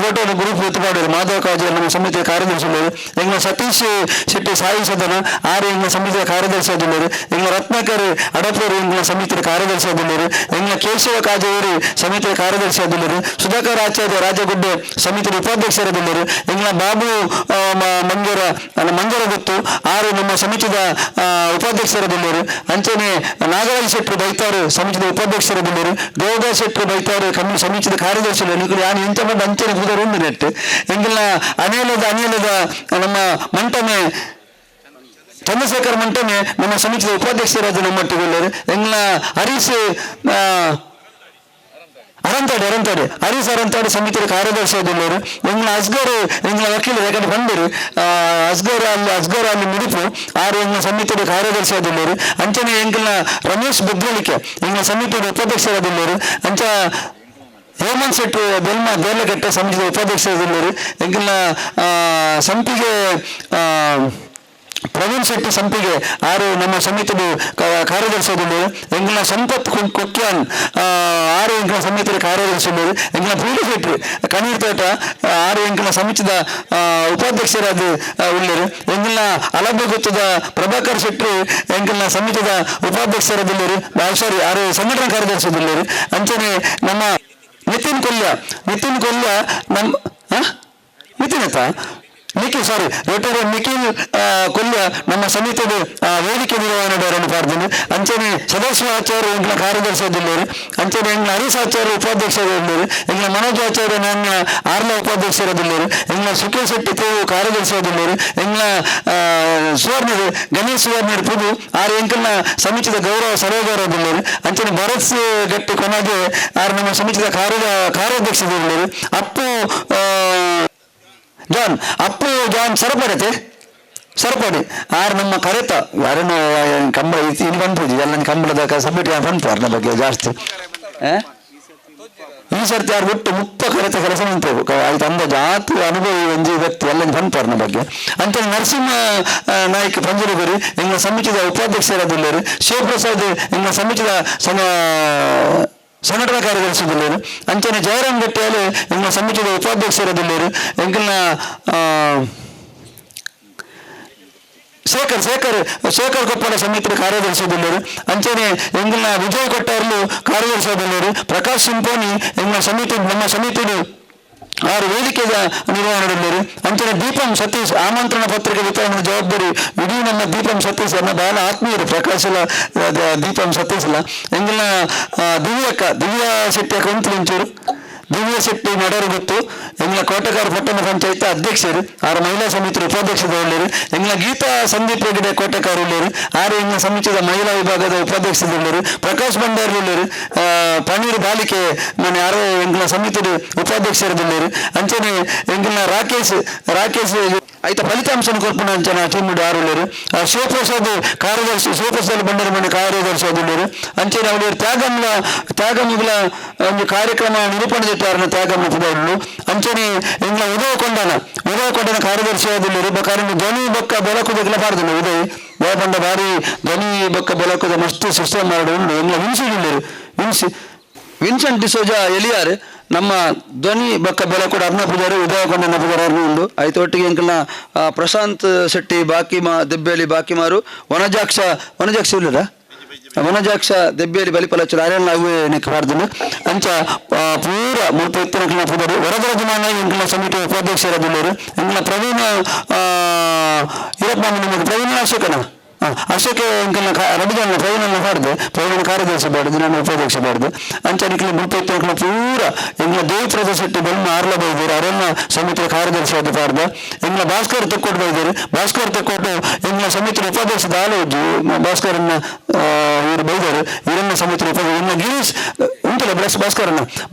ಫೋಟೋ ಗ್ರೂಪ್ ಎತ್ತುಪಾಡರು ಮಾಧವ ಕಾಜೂರು ನಮ್ಮ ಸಮಿತಿಯ ಕಾರ್ಯದರ್ಶಿಗಳು, ಎಂಗ್ಲ ಸತೀಶ್ ಶೆಟ್ಟಿ ಸಾಯಿ ಸದನ ಆರು ಎಂಗ್ಲ ಸಮಿತಿಯ ಕಾರ್ಯದರ್ಶಿಯಾದಿಲ್ಲರು, ಎಂಗ್ಲ ರತ್ನಾಕರ್ ಅಡಪೂರು ಎಂಗ್ಲ ಸಮಿತಿಯ ಕಾರ್ಯದರ್ಶಿಯಾದಿಲ್ಲರು, ಎಂಗ್ಲ ಕೇಶವ ಕಾಜೂರು ಸಮಿತಿಯ ಕಾರ್ಯದರ್ಶಿಯಾದಿಲ್ಲರು, ಸುಧಾಕರ್ ಆಚಾರ್ಯ ರಾಜಗುಡ್ಡೆ ಸಮಿತಿಯ ಉಪಾಧ್ಯಕ್ಷರಾದಿಲ್ಲರು, ಎಂಗ್ಲ ಬಾಬು ಮಂಜರ ಗೊತ್ತು ಆರು ನಮ್ಮ ಸಮಿತಿಯ ಉಪಾಧ್ಯಕ್ಷರಾದಿಲ್ಲರು, ಅಂಚನೆ ನಾಗರಾಜ್ ಶೆಟ್ಟಿ ಬೈತಾರು ಸಮಿತಿಯ ಉಪಾಧ್ಯಕ್ಷರಾದಿಲ್ಲರು, ದೇವದಾಸ್ ಶೆಟ್ಟಿ ಬೈತಾರು ಸಮಿತಿಯ ಕಾರ್ಯದರ್ಶಿಗಳು ನಿಖಿಲ್ ಯಾನು ಇಂಚ ಮಾಡಿ ಅಂಚನೆ ಪೂಜಾರು ಒಂದು ನೆಟ್ಟು ಎಂಗಿಲ್ಲ ಅನಿಲದ ನಮ್ಮ ಮಂಟನೆ ಚಂದ್ರಶೇಖರ್ ಮಂಟನೆ ನಮ್ಮ ಸಮಿತಿಯ ಉಪಾಧ್ಯಕ್ಷರಾದ ನಮ್ಮೊಟ್ಟಿಗೆಲ್ಲರು, ಎಂಗ್ಲ ಅರಂತಾಡಿ ಹರೀಶ್ ಅರಂತಾಡಿ ಸಮಿತಿಯ ಕಾರ್ಯದರ್ಶಿ ಆದಿಲ್ಲರು ಎಂಗ್ಲ ಅಸ್ಗರ್ ಎಂಗ್ಲ ವಕೀಲ ಯಾಕಂದ್ರೆ ಬಂದರು ಅಸ್ಗರ್ ಅಲ್ಲಿ ಮುಡಿಪು ಆರು ಎಂಗ್ಲ ಸಮಿತಿಯ ಕಾರ್ಯದರ್ಶಿ ಆದಿಲ್ಲರು ಅಂಚನೆ ಎಂಗ್ಲ ರಮೇಶ್ ಬೆದ್ರಳಿಕೆ ಎಂಗ್ಲ ಸಮಿತಿಯ ಉಪಾಧ್ಯಕ್ಷರಾದಿಲ್ಲರು ಅಂಚ ಹೇಮಂತ್ ಶೆಟ್ಟಿ ಬೆಲ್ಮ ದೇರ್ಲಘಟ್ಟ ಸಮಿತಿಯ ಉಪಾಧ್ಯಕ್ಷರಾದಿಲ್ಲರು ಎಂಗ್ಲ ಸಂಪಿಗೆ ಪ್ರವೀಣ್ ಶೆಟ್ಟಿ ಸಂಪಿಗೆ ಆರು ನಮ್ಮ ಸಮಿತಿಯ ಕಾರ್ಯದರ್ಶಿಯಾದಿಲ್ಲರು ಎಂಗ್ಲ ಸಂಪತ್ ಕೊಕ್ಯಾನ್ ಆರು ಎಂಗ್ಲ ಸಮಿತಿಯ ಕಾರ್ಯದರ್ಶಿಯಾದರು ಎಂಗ್ಲ ಪೀಡು ಶೆಟ್ಟಿ ಕಣ್ಣೀರ್ ತೋಟ ಆರು ಎಂಗ್ಲ ಸಮಿತಿಯ ಉಪಾಧ್ಯಕ್ಷರಾದ ಉಳ್ಳರು ಎಂಗ್ಲ ಅಲಬೆ ಗೊತ್ತದ ಪ್ರಭಾಕರ್ ಶೆಟ್ಟಿ ಎಂಗ್ಲ ಸಮಿತಿಯ ಉಪಾಧ್ಯಕ್ಷರಾದಿಲ್ಲರು ಸಾರಿ ಆರು ಸಂಘಟನಾ ಕಾರ್ಯದರ್ಶಿಯಾದಿಲ್ಲರು ಅಂಚನೆ ನಮ್ಮ ನಿತಿನ್ ಕೊಲ್ಯ ನಮ್ಮ ರೋಟರಿ ನಿಖಿಲ್ ಕೊಲ್ಯ ನಮ್ಮ ಸಮಿತಿಯ ವೇದಿಕೆ ನಿರ್ವಹಣೆಯವರನ್ನು ಪಾರ್ದನು ಅಂಚನೆ ಸದಾಶಿವಾಚಾರ್ಯ ಎಂಗ್ಲ ಕಾರ್ಯದರ್ಶಿಯಾದಿಲ್ಲರು ಅಂಚನೆ ಎಂಗ್ಲ ಹರೀಶ್ ಆಚಾರ್ಯ ಉಪಾಧ್ಯಕ್ಷರಾದಿಲ್ಲರು ಎಂಗ್ಲ ಮನೋಜ್ ಆಚಾರ್ಯ ನನ್ನ ಆರ್ಲ ಉಪಾಧ್ಯಕ್ಷರಾದಿಲ್ಲರು ಎಂಗ್ಲ ಸುಖೇಶ್ ಶೆಟ್ಟಿ ತೇವು ಕಾರ್ಯದರ್ಶಿಯಾದಿಲ್ಲರು ಎಂಗ್ಲ ಸುವರ್ಣರು ಗಣೇಶ್ ಸುವರ್ಣರು ಪುದು ಆರು ಎಂಕಲ್ನ ಸಮಿತಿಯ ಗೌರವ ಸಲಹೆಗಾರದಿಲ್ಲರು ಅಂಚನೆ ಭರತ್ ಗಟ್ಟಿ ಕೊನೆಗೆ ಆರು ನಮ್ಮ ಸಮಿತಿಯ ಕಾರ್ಯಾಧ್ಯಕ್ಷರಿಲ್ಲರು ಜಾನ್ ಸರಪಡಿ ಆರು ನಮ್ಮ ಕರೆತ ಯಾರನ್ನು ಕಂಬಳ ಇಲ್ಲಿ ಬಂದ್ಬೋದು ಎಲ್ಲ ಕಂಬಳದ ಸಬ್ಮಿಟ್ ಬಂತು ಬಗ್ಗೆ ಜಾಸ್ತಿ ಈ ಸರ್ತಿ ಯಾರು ಒಟ್ಟು 30 ಕರೆತ ಕೆಲಸ ಬಂತೇವು ಆಯ್ತು ಅಂದ ಜಾತಿ ಅನುಭವಿ ಒಂಜಿ ವ್ಯಕ್ತಿ ಎಲ್ಲ ಬಂತು ಬಗ್ಗೆ ಅಂತ ನರಸಿಂಹ ನಾಯ್ಕ ಪಂಜರಗುರಿ ಎಂಗ್ಲ ಸಮಿತಿಯ ಉಪಾಧ್ಯಕ್ಷರಾದಿಲ್ಲರು ಶಿವಪ್ರಸಾದ್ ಎಂಗ್ಲ ಸಮಿತಿಯ ಸಂಘಟನಾ ಕಾರ್ಯದರ್ಶಿಯಾದಿಲ್ಲರು ಅಂಚನೆ ಜಯರಾಮ್ ಗಟ್ಟಿಯಲ್ಲಿ ಎಂಗ್ಲ ಸಮಿತಿಯ ಉಪಾಧ್ಯಕ್ಷರಾದಿಲ್ಲರು ಎಂಗ್ಲ ಶೇಖರ್ ಕೊಪ್ಪಳ ಸಮಿತಿಯ ಕಾರ್ಯದರ್ಶಿಯಾದಿಲ್ಲರು ಅಂಚನೆ ಎಂಗ್ಲ ವಿಜಯ್ ಕೊಟ್ಟಾರ್ಲು ಕಾರ್ಯದರ್ಶಿಯಾದಿಲ್ಲರು ಪ್ರಕಾಶ್ ಸಿಂಪೋನಿ ಎಂಗ್ಲ ನಮ್ಮ ಸಮಿತಿಯ ಆರು ವೇದಿಕೆಯ ನಿರ್ವಹಣೆಯಲ್ಲಿರು ಅಂಚನೆ ದೀಪಂ ಸತೀಶ್ ಆಮಂತ್ರಣ ಪತ್ರಿಕೆ ವಿತರಣೆ ಜವಾಬ್ದಾರಿ ಇಡೀ ನಮ್ಮ ದೀಪಂ ಸತೀಶ್ ಅನ್ನ ಬಹಳ ಆತ್ಮೀಯರು ಪ್ರಕಾಶಲ ದೀಪಂ ಸತೀಶ್ಲ ಎಂಗಿನ ದಿವ್ಯಾ ಶೆಟ್ಟಿ ಒಂಚೂರು ದಿವ್ಯ ಶೆಟ್ಟಿ ನಡೆಯರು ಗೊತ್ತು ಎಂಗ್ಲ ಕೋಟಗಾರ ಪಟ್ಟಣ ಪಂಚಾಯತ್ ಅಧ್ಯಕ್ಷರು ಆರು ಮಹಿಳಾ ಸಮಿತಿಯ ಉಪಾಧ್ಯಕ್ಷರುಳ್ಳರು ಎಂಗ್ಲ ಗೀತಾ ಸಂದೀಪ್ ಹೆಗಡೆ ಕೋಟೆಕಾರುಳ್ಳರು ಆರು ಎಂಗ್ಲ ಸಮಿತಿಯ ಮಹಿಳಾ ವಿಭಾಗದ ಉಪಾಧ್ಯಕ್ಷರುಳ್ಳರು ಪ್ರಕಾಶ್ ಭಂಡಾರಿ ಉಳ್ಳರು ಪನ್ನೀರ್ ಬಾಲಿಕೆ ನಾನು ಯಾರೋ ಎಂಗ್ಲ ಸಮಿತಿಯ ಉಪಾಧ್ಯಕ್ಷರುಳ್ಳರು ಅಂಚನೆ ಎಂಗ್ಲ ರಾಕೇಶ್ ಆಯ್ತಾ ಫಲಿತಾಂಶ ಕೊರ್ಪಣ ಅಂಚನ ಟೀಮ್ ಆರು ಉಳ್ಳರು ಶಿವಪ್ರಸಾದ್ ಭಂಡಾರಿ ಮನೆ ಕಾರ್ಯದರ್ಶಿ ಆದಿಲ್ಲರು ಅಂಚನೆ ಅವಳು ತ್ಯಾಗಮ್ಗಳ ಒಂದು ಕಾರ್ಯಕ್ರಮ ನಿರೂಪಣೆ ತ್ಯಾಗಮ್ಮ ಪುಡರು ಅಂಚನೆ ಎಂಗ್ಲ ಉದಯ ಕೊಂಡನ ಕಾರ್ಯದರ್ಶಿಯಾದಿಲ್ಲರು ಕಾರಣ ಧ್ವನಿ ಬೊಕ್ಕ ಬೆಳಕುದಕ್ಕೆಲ್ಲ ಪಾಡ್ದನು ಉದಯ್ ಬೇಪಂಡ ಬಾರಿ ಧ್ವನಿ ಬೊಕ್ಕ ಬೆಳಕುದ ಮಸ್ತ್ ಸಿಸ್ಟಮ್ ಮಾಡಿ ಉಂಡು ಎಂಗ್ಲ ವಿನ್ಸೆಂಟ್ ಡಿಸೋಜಾ ಎಲಿಯಾರ್ ನಮ್ಮ ಧ್ವನಿ ಬೊಕ್ಕ ಬೆಳಕುಡ ಅರ್ನ ಪೂಜಾರಿ ಉದಯ ಕೊಂಡನ ಪೂಜಾರಿ ಉಂಡು ಆಯ್ತು ಒಟ್ಟಿಗೆ ಎಂಕಲ್ನ ಪ್ರಶಾಂತ್ ಶೆಟ್ಟಿ ದೆಬ್ಬೇಲಿ ಬಾಕಿಮಾರು ವನಜಾಕ್ಷ ಇಲ್ಲದ ವನಜಾಕ್ಷ ದೆಬ್ಬೇಲಿ ಬಲಿಪಲಚ್ಚರು ಆರ್ಯನ್ ಅವು ಪಾಡ್ದನು ಅಂಚ ಪೂರ ಮುಲ್ಪ ಎತ್ತಿನ ಪೂಜಾರಿ ವರದರಾಜಮಾನ ಎಂಕಲ್ನ ಸಮಿತಿಯ ಉಪಾಧ್ಯಕ್ಷರಾದಿಲ್ಲರು ಎಂಕಲ್ನ ಪ್ರವೀಣ ಅಶೋಕ ಎಂಕಲ್ನ ರವಿಜಾನ ಪ್ರವೀಣನ ಪಾಡ್ದು ಪ್ರವೀಣ ಕಾರ್ಯದರ್ಶಿ ಬಾಡ್ದು ನಾನು ಉಪಾಧ್ಯಕ್ಷ ಬಾಡ್ದು ಅಂಚ ನಿಖಿಲ ಮುಲ್ಪ ಎತ್ತಿನ ಪೂರ ಎಂಗ್ಲ ದೇವಿಪ್ರಸಾದ್ ಶೆಟ್ಟಿ ಬೆಲ್ಮ ಆರ್ಲ ಬೈದರು ಅರಣ್ಯ ಸಮಿತಿಯ ಕಾರ್ಯದರ್ಶಿಯಾದ ಪಾಡ್ದು ಎಂಗ್ಲ ಭಾಸ್ಕರ್ ತೆಕ್ಕೋಟು ಬೈದರು ಭಾಸ್ಕರ್ ತೆಕ್ಕೋಟು ಎಂಗ್ಲ ಸಮಿತಿಯ ಉಪಾಧ್ಯಕ್ಷದ ಆಲೋಜು ಭಾಸ್ಕರನ್ನ ಇವರು ಬೈದರು ಇವರನ್ನ ಸಮಿತಿಯ ಉಪಾಧ್ಯಕ್ಷ ಇನ್ನು ಗಿರೀಶ್ ಉಂಟಲ್ಲ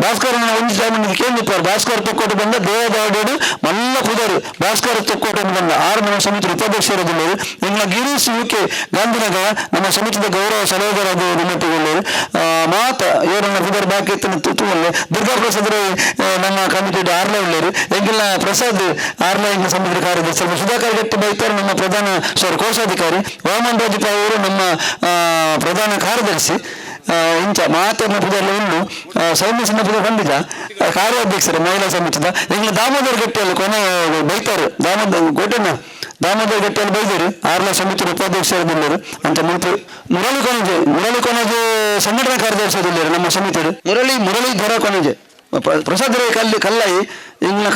ಭಾಸ್ಕರನ್ನ ಒಂದು ಟೈಮ್ ಕೇಳಿರ್ತಾರೆ ಭಾಸ್ಕರ್ ತೆಕ್ಕೋಟು ಬಂದ ದೇವದಾಡು ಮಲ್ಲ ಪೂಜಾರಿ ಭಾಸ್ಕರ್ ತೆಕ್ಕೋಟು ಬಂದ ಆರು ನಮ್ಮ ಸಮಿತಿಯ ಉಪಾಧ್ಯಕ್ಷರಾದಿಲ್ಲರು ಎಂಗ್ಲ ಗಿರೀಶ್ ಯುಕೆ ಗಾಂಧಿನಗರ ನಮ್ಮ ಸಮಿತಿಯ ಗೌರವ ಸಲಹೆಗಾರರಾದ ನಿಮ್ಮೊಟ್ಟಿಗೆಲ್ಲರು ಮಾತ ಇವರನ್ನ ಪೂಜಾರಿ ಬಾಕಿ ಎತ್ತಿನ ತುತ್ತುವಲ್ಲೇ ದುರ್ಗಾ ಪ್ರಸಾದ್ ನಮ್ಮ ಕಮಿಟಿ ಆರ್ಲ ಉಳ್ಳರು ಎಂಗಿಲ್ಲ ಪ್ರಸಾದ್ ಆರ್ಲ ಎಂಗಿನ ಸಮಿತಿಯ ಕಾರ್ಯದರ್ಶಿ ಸುಧಾಕರ್ ಗಟ್ಟಿ ಬೈತಾರೆ ನಮ್ಮ ಪ್ರಧಾನ ಕೋಶಾಧಿಕಾರಿ ವಾಮನ್ ರಾಜಪ್ಪ ಅವರು ನಮ್ಮ ಪ್ರಧಾನ ಕಾರ್ಯದರ್ಶಿ ಇಂಚ ಮಾತನ್ನ ಪೂಜಾರಿ ಉಂಡು ಸೌಮ್ಯ ಸಣ್ಣ ಪೂಜೆ ಖಂಡಿತ ಕಾರ್ಯಾಧ್ಯಕ್ಷರು ಮಹಿಳಾ ಸಮಿತಿದ ಎಂಗಿನ ದಾಮೋದರ್ ಗಟ್ಟಿಯಲ್ಲಿ ಕೊನೆ ಬೈತಾರೆ ದಾಮೋದರ್ ಗಟ್ಟಿಯಲ್ಲಿ ಬೈದರು ಆರ್ಲ ಸಮಿತಿಯ ಉಪಾಧ್ಯಕ್ಷರಾದಿಲ್ಲರು ಅಂತ ಮುರಳಿ ಕೊನೆಜೆ ಸಂಘಟನಾ ಕಾರ್ಯದರ್ಶಿಯಾದಿಲ್ಲರು ನಮ್ಮ ಸಮಿತಿಯರು ಮುರಳೀಧರ ಕೊನೆಜೆ ಪ್ರಸಾದ್ ರೈ ಕಲ್ಲಾಯಿ ಇಂಗ್ಲ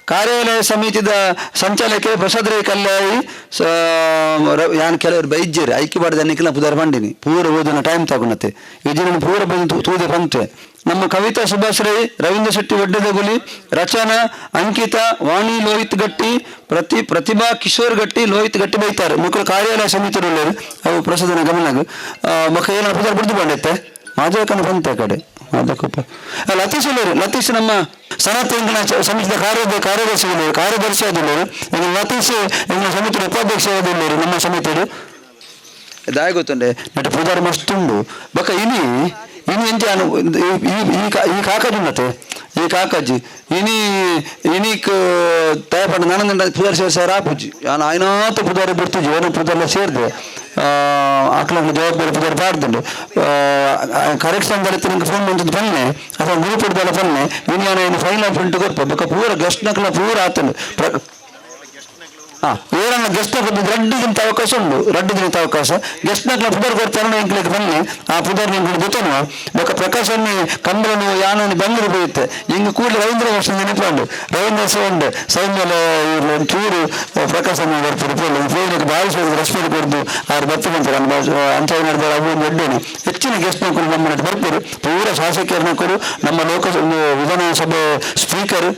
ಕಾರ್ಯಾಲಯ ಸಮಿತಿದ ಸಂಚಾಲಕ ಪ್ರಸಾದ್ ರೈ ಕಲ್ಲಾಯಿ ಯಾನ್ ಕೆಲವರು ಬೈಜ್ಜೇರಿ ಐಕ್ಯ ಬಾಡ್ದು ಅನ್ನಿಕ್ಕಿಲ್ಲ ಪುದರ್ ಬಂಡಿನಿ ಪೂರ ಓದಿನ ಟೈಮ್ ತಗೊಂಡತ್ತೆ ಈ ದಿನ ಪೂರ ಬಂದು ತೂದೆ ಬಂತೆ ನಮ್ಮ ಕವಿತಾ ಸುಭಾಷ್ ರೈ ರವೀಂದ್ರ ಶೆಟ್ಟಿ ಒಡ್ಡೆದಗುಲಿ ರಚನಾ ಅಂಕಿತಾ ವಾಣಿ ಲೋಹಿತ್ ಗಟ್ಟಿ ಪ್ರತಿಭಾ ಕಿಶೋರ್ ಗಟ್ಟಿ ಲೋಹಿತ್ ಗಟ್ಟಿ ಬೈತಾರೆ ಮಕ್ಕಳು ಕಾರ್ಯಾಲಯ ಸಮಿತಿಯಲ್ಲರು ಅವು ಪ್ರಸಾದನ ಗಮನಗ ಮಕ್ಕ ಏನಾರ ಪುದರ್ ಬಿಡ್ದು ಬಂಡೈತೆ ಮಾಜಕನ ಬಂತೆ ಆ ಕಡೆ ಅದಕ್ಕಪ್ಪ ಲತೀಶ್ ಇಲ್ಲರು ಲತೀಶ್ ನಮ್ಮ ಸನತ್ ಎಂಗಿನ ಸಮಿತಿಯ ಕಾರ್ಯದರ್ಶಿ ಆದಿಲ್ಲರು ಲತೀಶ್ ಎಂಗಿನ ಸಮಿತಿಯ ಉಪಾಧ್ಯಕ್ಷ ಆದಿಲ್ಲರು ನಮ್ಮ ಸಮಿತಿಯರು ದಾಯ ಗೊತ್ತುಂಡೆ ನಟ ಪೂಜಾರಿ ಮಸ್ತುಂಡು ಬೊಕ್ಕ ಇನಿ ಎಂಚ ಈ ಕಾಕಜಿ ಮತ್ತೆ ಈ ಕಾಕಜ್ಜಿ ಇನಿಕ್ ತಯಪಂಡ ನನ್ನ ಪೂಜಾರಿ ಸೇರ್ಸಾರ ಆಪುಜಿ ಆಯ್ನಾತ ಪೂಜಾರಿ ಬಿಡ್ತುಜಿ ಏನೋ ಪೂಜಾರಿ ಸೇರಿದೆ ಆಕಳಕ್ಕೆ ಜವಾಬ್ದಾರಿ ಪೂಜಾರಿ ಪಾಡ್ದುಂಡು ಕರೆಕ್ಷನ್ ಬರುತ್ತೆ ನಿಂಗೆ ಫೋನ್ ಬಂದಿದ್ದು ಬನ್ನೆ ಅಥವಾ ಗ್ರೂಪ್ ಇಡ್ದಲ್ಲ ಬನ್ನೆ ಇನ್ನು ಫೈಲ್ ಪ್ರಿಂಟ್ ಕೊಡ್ಪ ಬೊಕ್ಕ ಪೂರ ಗೆಸ್ಟ್ನಕ್ಲ ಪೂರ ಆತಂಡು ಏರನ್ನ ಗೆಸ್ಟ್ ರಡ್ಡಿಗಿಂತ ಅವಕಾಶ ಉಂಟು ರಡ್ಡಿಗಿಂತ ಅವಕಾಶ ಗೆಸ್ಟ್ನಕ್ಲ ಪುದರ್ ಕೊಡ್ತಾರೆ ಎಂಕ್ಲಿಕ್ಕೆ ಬನ್ನಿ ಆ ಪುದರ್ ನಿಂಗೆ ಗೊತ್ತನು ಬೊಕ್ಕ ಪ್ರಕಾಶನ್ನು ಕಂಬಳನು ಯಾನನ್ನು ಬೆಂಗಳೂರು ಹೋಗುತ್ತೆ ಹಿಂಗೆ ಕೂಡಲೇ ರವೀಂದ್ರ ವರ್ಷ ನೆನಪುಂಡು ರವೀಂದ್ರ ಸೌಂಡ್ ಸೌಂಡ್ ಚೂರು ಪ್ರಕಾಶನ ಬರ್ತಾರೆ ಫೋನ್ಗೆ ಭಾರಿ ಸೋದು ರೆಸ್ಪೆಕ್ಟ್ ಕೊಡ್ದು ಅವ್ರು ಬರ್ತಾರೆ ಅಂಚ ನಡೆದಾರೆ ಅವು ಒಂದು ಎಡ್ಡೇನೆ ಹೆಚ್ಚಿನ ಗೆಸ್ಟ್ನಕ್ಕರು ನಮ್ಮ ಬರ್ತಾರೆ ಪೂರ ಶಾಸಕರನ್ನಕ್ಕರು ನಮ್ಮ ವಿಧಾನಸಭೆ ಸ್ಪೀಕರ್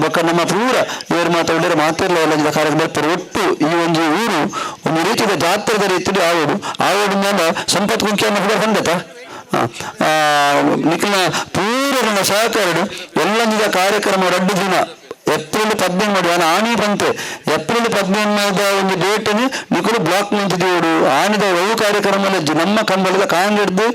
ಬೊಕ್ಕ ನಮ್ಮ ಪೂರ ಇವರು ಮಾತಾಡಿದ್ರೆ ಮಾತಿರಲ್ಲ ಎಲ್ಲ ಕಾರ್ಯಕ್ಕೆ ಬರ್ತಾರೆ ಒಟ್ಟು ಈ ಒಂದು ಊರು ಒಂದು ರೀತಿಯ ಜಾತ್ರದ ರೀತಿಯಲ್ಲಿ ಆವೋಡು ಮೇಲೆ ಸಂಪತ್ ಕುಂಕಿಯನ್ನು ಕೂಡ ಬಂದತ ನಿಖಿಲ ಪೂರ ನನ್ನ ಸಹಕಾರರು ಎಲ್ಲ ಕಾರ್ಯಕ್ರಮ 2 ದಿನ ಏಪ್ರಿಲ್ 15 ಮಾಡಿ ಆನೆ ಬಂತೆ ಏಪ್ರಿಲ್ 15 ಒಂದು ಡೇಟನ್ನು ನಿಖಲು ಬ್ಲಾಕ್ ನಿಂತಿದ್ದೇವೆ ಆನೆದ ಒಳ್ಳೆ ಕಾರ್ಯಕ್ರಮ ನಮ್ಮ ಕಂಬಳದ ಕಾಂಗಿಡ್ದು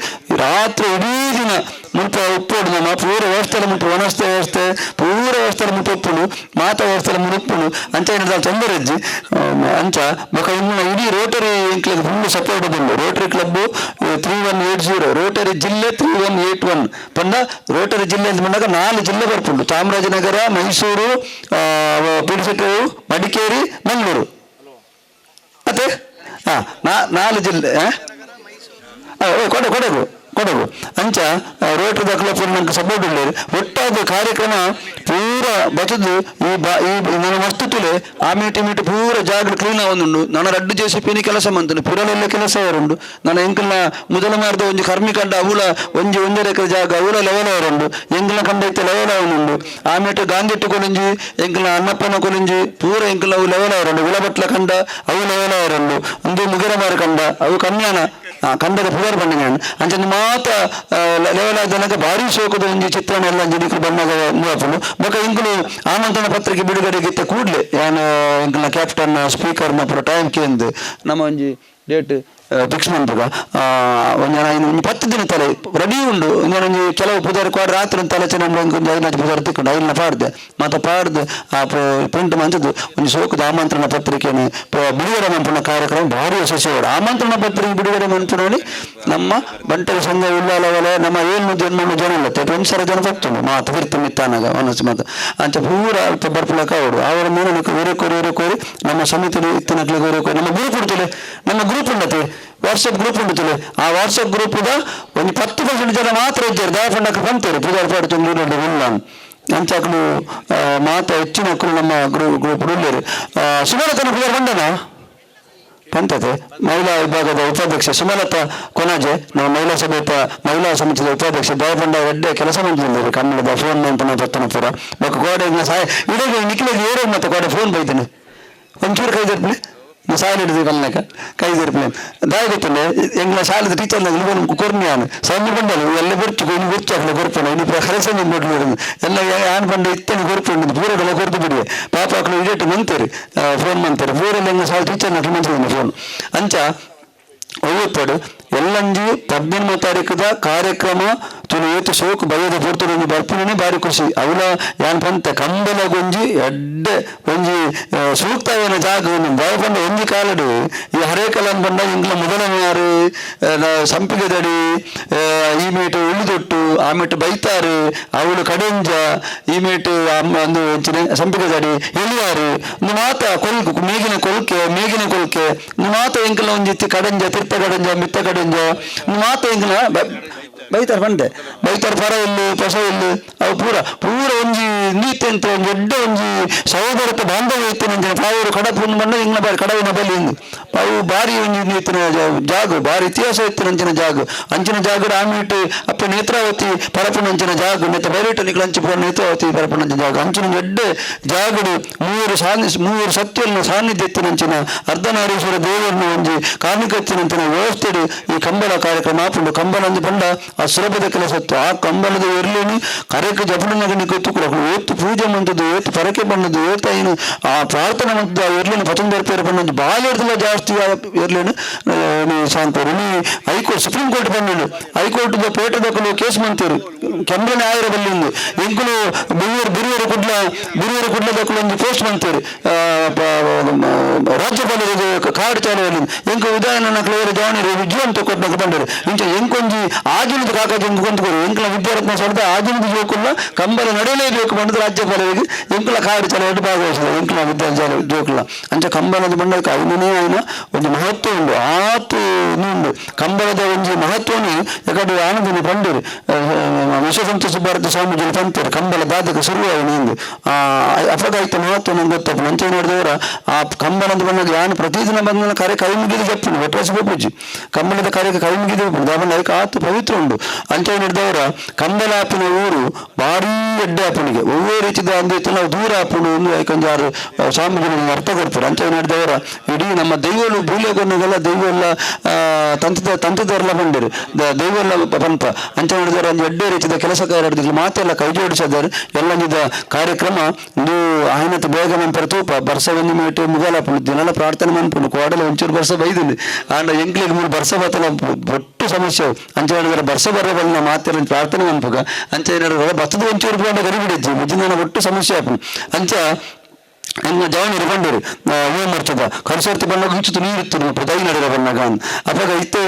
ರಾತ್ರಿ ಇಡೀ ದಿನ ಮುಲ್ಪ ಉಪ್ಪುಡು ನಮ್ಮ ಪೂರ ವ್ಯವಸ್ಥೆ ಮುಟ್ಟು ವನಸ್ಥೆ ವ್ಯವಸ್ಥೆ ಪೂರ ವ್ಯವಸ್ಥೆ ಮುಟ್ಟು ಉಪ್ಪುಡು ಮಾತಾ ವ್ಯವಸ್ಥೆ ಮುಡುಪ್ಪುಡು ಅಂಚ ಏನಿದೆ ತೊಂದರೆಜ್ಜಿ ಅಂಚ ಬೊಕ ಇನ್ನು ಇಡೀ ರೋಟರಿ ಕ್ಲಬ್ ಫುಲ್ ಸಪೋರ್ಟ್ ಬಂದು ರೋಟರಿ ಕ್ಲಬ್ 3180 ರೋಟರಿ ಜಿಲ್ಲೆ 3181 ಪಂಡ ರೋಟರಿ ಜಿಲ್ಲೆ ಅಂತ ಬಂದಾಗ 4 ಜಿಲ್ಲೆ ಬರ್ಪುಂಡು ಚಾಮರಾಜನಗರ ಮೈಸೂರು ಪಿಡಿಸೆಟ್ಟೂರು ಮಡಿಕೇರಿ ಮಂಗಳೂರು ಮತ್ತೆ 4 ಜಿಲ್ಲೆ ಕೊಡಗು ಅಂಚ ರೋಟರಿ ದಾಖಲೆ ನಂಗೆ ಸಪೋರ್ಟ್ ಉಳ್ಳೇರು ಒಟ್ಟಾದ ಕಾರ್ಯಕ್ರಮ ಪೂರ ಬಚದು ಈ ನನ್ನ ಮಸ್ತುತುಲೆ ಆ ಮೀಟಿ ಪೂರ ಜಾಗ ಕ್ಲೀನ್ ಆವೊಂದುಂಡು ನನ್ನ 2 JCP ಕೆಲಸ ಮಂತನು ಪುರಲೆಲ್ಲ ಕೆಲಸ ಅವರುಂಡು ನನ್ನ ಎಂಕಲ್ನ ಮೊದಲ ಮಾರ್ದ ಒಂಜಿ ಕರ್ಮಿ ಕಂಡ ಅವಳ ಒಂದರ ಎಕರೆ ಜಾಗ ಅವಳ ಲೆವೆಲ್ ಅವರುಂಡು ಎಂಕಲ್ನ ಕಂಡ ಇತ್ತ ಲೆವೆಲ್ ಅವನುಂಡು ಆ ಮೀಟು ಗಾಂಧಿಟ್ಟು ಕೊಲಿಂಜಿ ಎಂಕಲ್ನ ಅನ್ನಪ್ಪನ ಕೊಲಿಂಜಿ ಪೂರ ಎಂಕಲ್ನ ಅವು ಲೆವೆಲ್ ಅವರುಂಡು ವಿಳಬಟ್ಲ ಕಂಡ ಅವು ಲೆವೆಲ್ ಅವರುಂಡು ಒಂದು ಮುಗಿರ ಮಾರು ಕಂಡ ಅವು ಕನ್ಯಾನ ಕಂಡದ ಪುದರ್ ಬಣ್ಣ ಅಂಚನೆ ಮಾತ ಲೆವೆಲ್ ಆದ ಭಾರಿ ಶೋಕದ ಒಂಜಿ ಚಿತ್ರಣ ಎಲ್ಲ ಜಿಡಿಕಲು ಬಣ್ಣದ ಮೂವಪ್ಪಲು ಬೊಕ ಇಂಕಲು ಆಮಂತ್ರಣ ಪತ್ರಿಕೆ ಬಿಡುಗಡೆಗಿತ್ತ ಕೂಡಲೇ ಏನು ಇಂಕಲ್ನ ಕ್ಯಾಪ್ಟನ್ ಸ್ಪೀಕರ್ ಪೂರ ಟೈಮ್ ಕೇಂದು ನಮ್ಮ ಒಂಜಿ ಡೇಟ್ ಫಿಕ್ಸ್ ಮಾಡ್ಬೇಕ ಒಂದು 10 ದಿನ ತಲೆ ರೆಡಿ ಉಂಡು ಒಂಜಿ ಕೆಲವು ಪುದರ್ ಕೋಡ ರಾತ್ರಿ ತಲೆಚನೆ ಒಂದು 5 ಪುದರ್ ತಿಕ್ಕೊಂಡು ಐಲ್ನ ಪಾಡ್ದೆ ಮತ್ತೆ ಪಾಡ್ದು ಆ ಪ್ರಿಂಟ್ ಮಂತದ್ದು ಒಂದು ಶೋಕದ ಆಮಂತ್ರಣ ಪತ್ರಿಕೆಯನ್ನು ಬಿಡುಗಡೆ ಮಂಪುಣ ಕಾರ್ಯಕ್ರಮ ಭಾರಿ ಯಶಸ್ವಿ ಆಮಂತ್ರಣ ಪತ್ರಿಕೆ ಬಿಡುಗಡೆ ಮಂಪುಣಿ ನಮ್ಮ ಬಂಟರ ಸಂಘ ಉಳ್ಳಾಲವಲೆ ನಮ್ಮ 700 ಜನ ಇಲ್ಲ 1,000 ಜನ ಬರ್ತುಂಡು ಮಾತು ಬಿರ್ತು ಮಿತ್ತಾನಾಗ ಮನಸ್ಸು ಮಾತು ಅಂಚ ಪೂರ ಅಲ್ಪ ಬರ್ಪಲಕ ಅವರು ಅವರ ಮೇಲೆ ಕೋರಿ ನಮ್ಮ ಸಮಿತಿ ಇತ್ತಿನಕ್ಲೆ ಕೋರಿ ನಮ್ಮ ಗ್ರೂಪ್ ಉಂಟಲೆ ನಮ್ಮ ಗ್ರೂಪ್ ಉಂಡತೆ ವಾಟ್ಸಪ್ ಗ್ರೂಪ್ ಉಂಟು ಆ ವಾಟ್ಸಪ್ ಗ್ರೂಪ್ ಒಂದು 10% ಜನ ಮಾತ್ರ ಇದ್ದಾರೆ ದಯಪಂಡಕ್ಕೆ ಬಂತಾರೆ ಪೂಜಾರಿ ಪಾಡ್ತುಂಡು ಇಲ್ಲ ಅಂಚಕ್ಲು ಮಾತ ಹೆಚ್ಚಿನ ಮಕ್ಕಳು ನಮ್ಮ ಗ್ರೂಪ್ ಉಳ್ಳೇರು ಸುಮಲತನ ಪೂಜಾರಿ ಬಂದನ ಪಂತತೆ ಮಹಿಳಾ ವಿಭಾಗದ ಉಪಾಧ್ಯಕ್ಷ ಸುಮಲತಾ ಕೊನಾಜೆ ನಮ್ಮ ಮಹಿಳಾ ಸಮಿತಿಯ ಉಪಾಧ್ಯಕ್ಷ ದಯಪಂಡ ಎಡ್ಡೆ ಕೆಲಸ ಮಾಡಿದ್ದಾರೆ ಕನ್ನಡದ ಫೋನ್ ನೆನಪನ ಪತ್ತನ ಪೂರ ಬೊಕ್ಕ ಗೋಡೆ ಸಾಯ ಇಡೀ ನಿಖಿಲಿಗೆ ಏರೋ ಮತ್ತೆ ಗೋಡೆ ಫೋನ್ ಬೈತೇನೆ ಒಂಚೂರು ಕೈ ತರ್ಪಲೆ ಸಾಲ ಹಿಡಿದು ಕಲ್ನಾಕ ಕೈ ತರ್ಪಲೆ ದಾಯ ಗೊತ್ತಲ್ಲ ಎಂಗ್ಲ ಶಾಲೆದ ಟೀಚರ್ ಕೊರ್ನಿಯಾನು ಸಣ್ಣ ಬಂಡಲು ಎಲ್ಲ ಬರ್ಚು ಹಾಕಲು ಕೊರ್ಪಣ ಇನ್ನು ಹರಸನಿ ನೋಡ್ಲಿ ಎಲ್ಲ ಆನ್ ಬಂದು ಇತ್ತೇನೆ ಕೊರ್ಪುಂಡು ಪೂರದೆಲ್ಲ ಕೊರ್ದು ಬಿಡುವೆ ಪಾಪ ಹಾಕಲು ಇಡೇಟು ಮಂತೇರಿ ಫೋನ್ ಮಂತಾರೆ ಪೂರಲ್ಲಿ ಎಂಗ ಶಾಲೆ ಟೀಚರ್ ನಟಿ ಮಂತ್ರಿ ಫೋನ್ ಅಂಚ ಒಯ್ಯಪ್ಪಡು ಎಲ್ಲಂಜಿ 18ನೇ ತಾರೀಕದ ಕಾರ್ಯಕ್ರಮ ತುಳು ಏತು ಶೋಕ್ ಬಯದ ಪೂರ್ತೊಂದು ಬರ್ಪುನೇ ಬಾರಿ ಖುಷಿ ಅವಳ ಯಾನ್ ಪಂತ ಕಂಬಲ ಗೊಂಜಿ ಎಡ್ಡೆ ಒಂಜಿ ಸೂಕ್ತವನ ಜಾಗವನ್ನು ಭಯಪಂಡ ಒಂಜಿ ಕಾಲಡು ಈ ಹರೇಕಲನ್ ಬಂದ ಇಂಗ್ಲ ಮೊದಲ ಮಾರು ಸಂಪಿಗೆ ದಡಿ ಈ ಮೇಟು ಉಳಿದೊಟ್ಟು ಆ ಮೇಟು ಬೈತಾರು ಅವಳು ಕಡೆಂಜ ಈ ಮೇಟು ಒಂದು ಸಂಪಿಗೆ ದಡಿ ಎಳಿಯಾರು ಒಂದು ಮಾತ ಕೊಲ್ಕು ಮೇಗಿನ ಕೊಲ್ಕೆ ಒಂದು ಮಾತ ಎಂಕಲ ಒಂಜಿತ್ತಿ ಕಡೆಂಜ ತಿರ್ತ ಕಡೆಂಜ ಮಿತ್ತ ಕಡೆಂಜ ಮಾತ ಎಂಕಲ ಬೈತಾರ ಬಂದೆ ಬೈತಾರ ಪರ ಇಲ್ಲು ಪೊಸ ಇಲ್ಲು ಅವು ಪೂರ ಒಂಜಿ ನೀತಿ ಅಂತ ಒಂದು ದೊಡ್ಡ ಒಂಜಿ ಸಹೋದರತೆ ಬಾಂಧವ್ಯ ಇತ್ತು ನಂಜಿನ ಪಾವರು ಕಡಪುಂಡು ಬಂದ ಇಂಗ್ಲ ಬಾರಿ ಕಡವಿನ ಬಲಿ ಹಿಂಗೆ ಅವು ಬಾರಿ ಒಂಜಿ ನೀತಿನ ಜಾಗ ಬಾರಿ ಇತಿಹಾಸ ಇತ್ತು ನಂಚಿನ ಜಾಗ ಅಂಚಿನ ಜಾಗದ ಆಮೀಟು ಅಪ್ಪ ನೇತ್ರಾವತಿ ಪರಪುನ ಅಂಚಿನ ಜಾಗ ಮತ್ತೆ ಬೈರೇಟು ನಿಖಲ ಅಂಚಿ ಪೂರ ನೇತ್ರಾವತಿ ಪರಪುನ ಅಂಚಿನ ಜಾಗ ಅಂಚಿನ ದೊಡ್ಡ ಜಾಗಡು ಮೂವರು ಸತ್ಯವನ್ನು ಸಾನ್ನಿಧ್ಯ ಎತ್ತಿನಂಚಿನ ಅರ್ಧನಾರೀಶ್ವರ ದೇವರನ್ನು ಒಂಜಿ ಕಾರ್ಮಿಕ ಎತ್ತಿನಂಚಿನ ವ್ಯವಸ್ಥೆಡು ಈ ಕಂಬಳ ಕಾರ್ಯಕ್ರಮ ಆಪುಂಡು ಕಂಬಳ ಅಂದು ಬಂದ ಆ ಸುಲಭದ ಕೆಲಸ ಇತ್ತು. ಆ ಕಂಬಳದ ಎರ್ಲೇನು ಕರೆಕ್ಕೆ ಜಪಡನ ಗಂಡಿಗೆ ಎತ್ತುಕೊಳ್ಳೋದು ಏತ್ತು ಪೂಜೆ ಮಂತದ್ದು ಏತ್ತು ಪರಕೆ ಬಣ್ಣದ್ದು ಏತ ಏನು ಆ ಪ್ರಾರ್ಥನೆ ಮಂತದ್ದು ಆ ಎರ್ಲೇನು ಪತಂಬರ ಪೇರು ಬಣ್ಣದ್ದು ಬಾಲ್ಯದಲ್ಲ ಜಾಸ್ತಿ ಎರ್ಲೇನು ಸಾಂತರು ನೀ ಹೈಕೋರ್ಟ್ ಸುಪ್ರೀಂ ಕೋರ್ಟ್ ಬಂದಿದ್ದು ಹೈಕೋರ್ಟ್ ಪೇಟದಕ್ಕಲು ಕೇಸ್ ಮಂತೇರು ಕೆಂಬನೆ ಆಯಿರ ಬಲ್ಲಿಂದು ಎಂಕುಲು ಬಿರುವರು ಕುಡ್ಲದಕ್ಕಲು ಒಂದು ಪೋಸ್ಟ್ ಮಂತೇರು ರಾಜ್ಯಪಾಲರಿಗೆ ಕಾಡು ಚಾಲುವಲ್ಲಿ ಎಂಕ ಉದಾಹರಣೆ ನಕಲು ಜವಾನಿ ವಿಜ್ಞಾನ ತಗೊಟ್ಟು ಬಂದರು ಇಂಚ ಎಂಕೊಂಜಿ ಆಜುನದ ಕಾಕಾಜಿ ಕೊಂದುಕೋರು ಎಂಕಲ ವಿದ್ಯಾರತ್ನ ಸೊಡ್ದ ಆಜುನದ ಜೋಕುಲ್ಲ ಕಂಬಲ ನಡೆಯಲೇಬೇಕು ಬಂದು ರಾಜ್ಯಪಾಲರಿಗೆ ಎಂಕಲ ಕಾಡು ಚಾಲುವಟ್ಟು ಭಾಗವಹಿಸಿದ ಎಂಕಲ ವಿದ್ಯಾರ್ಥಿ ಜೋಕುಲ್ಲ ಅಂಚ ಕಂಬಲದ ಬಂಡಕ್ಕೆ ಅವನೇ ಆಯ್ನ ಒಂದು ಮಹತ್ವ ಉಂಡು ಆತು ಉಂಡು ಕಂಬಳದ ಒಂದು ಮಹತ್ವನೇ ಯಾಕಂದ್ರೆ ಆನಂದನಿ ಬಂದಿರು ವಿಶ್ವಸಂತ ಸುಬ್ಬಾರತಿ ಸ್ವಾಮೀಜಿ ಪಂತರು ಕಂಬಳ ಬಾಧಕ ಶುರುವಾಯಿನಿಂದು ಅಪಗಾಯಿತ ಮಹತ್ವ ನಂಗೆ ಗೊತ್ತಪ್ಪ ನಂಚೆ ನೋಡಿದವರ ಆ ಕಂಬಳದ ಬಂದಾಗ ಯಾನು ಪ್ರತಿದಿನ ಬಂದ ಕರೆ ಕೈ ಮುಗಿದು ಜಪ್ಪು ಒಟ್ಟರಸಿ ಪೂಜಿ ಕಂಬಳದ ಕರೆಗೆ ಕೈ ಮುಗಿದು ದಾಬಣ್ಣ ಅದಕ್ಕೆ ಆತು ಪವಿತ್ರ ಉಂಡು ಅಂಚೆ ನೋಡಿದವರ ಕಂಬಲಾಪಿನ ಊರು ಭಾರೀ ಎಡ್ಡೆ ಆಪಣಿಗೆ ಒವ್ವೇ ರೀತಿದ ಅಂದಿತ್ತು ನಾವು ದೂರ ಆಪುಡು ಒಂದು ಯಾಕಂದ್ರೆ ಸ್ವಾಮೀಜಿನ ಅರ್ಥ ಕೊಡ್ತಾರೆ ಅಂಚೆ ನೋಡಿದವರ ಇಡೀ ನಮ್ಮ ದೈವಲು ಬೂಲೆಗೊನ್ನೆಲ್ಲ ದೈವ ಎಲ್ಲ ತಂತ್ರದವರೆಲ್ಲ ಬಂದಿರು ದೈವ ಎಲ್ಲ ಪಂಪ ಅಂಚೆ ನೋಡಿದವರು ಒಂದು ಎಡ್ಡೆ ರೀತಿಯ ಕೆಲಸಗಾರರು ಮಾತೆಲ್ಲ ಕೈ ಜೋಡಿಸಿದ್ದಾರೆ ಎಲ್ಲ ಕಾರ್ಯಕ್ರಮ ನೀವು ಆಯ್ನತ್ತು ಬೇಗ ಮಂಪರ ತೂಪ ಬರ್ಸ ಒಂದು ಮೇಟು ಮುಗಲ ದಿನೆಲ್ಲ ಪ್ರಾರ್ಥನೆ ಮನ್ಪುಂಡು ಕೋಡಲ ಒಂಚೂರು ಬರ್ಸ ಬೈದಿನಿ ಆಂಡ ಎಂಕ್ಲಿಗೆ 3 ಬರ್ಸ ಬತ್ತಲ ಒಟ್ಟು ಸಮಸ್ಯೆ ಅಂಚೆ ಹೇಳಿದ್ರೆ ಬರ್ಸ ಬರೋ ಬಲ್ಲ ಮಾತೆಲ್ಲ ಪ್ರಾರ್ಥನೆ ಮನ್ಪುಗ ಅಂಚೆ ಹೇಳಿದ್ರೆ ಬತ್ತದ ಒಂಚೂರು ಕೂಡ ಗರಿಬಿಡಿದ್ವಿ ಮುಜ್ಜಿನ ಒಟ್ಟು ಸಮಸ್ಯೆ ಆಪು ಅಂಚ ಇನ್ನು ಜವನಿರು ಬಂದಿರು ಏನು ಮಾಡ್ತದ ಕರ್ಸರ್ತಿ ಬಂದಾಗ ಇಚ್ಚು ನೀರಿತ್ತು ಪ್ರದೈ ನಡೆದ ಬಂದಾಗ ಅವಾಗ ಇತ್ತೆ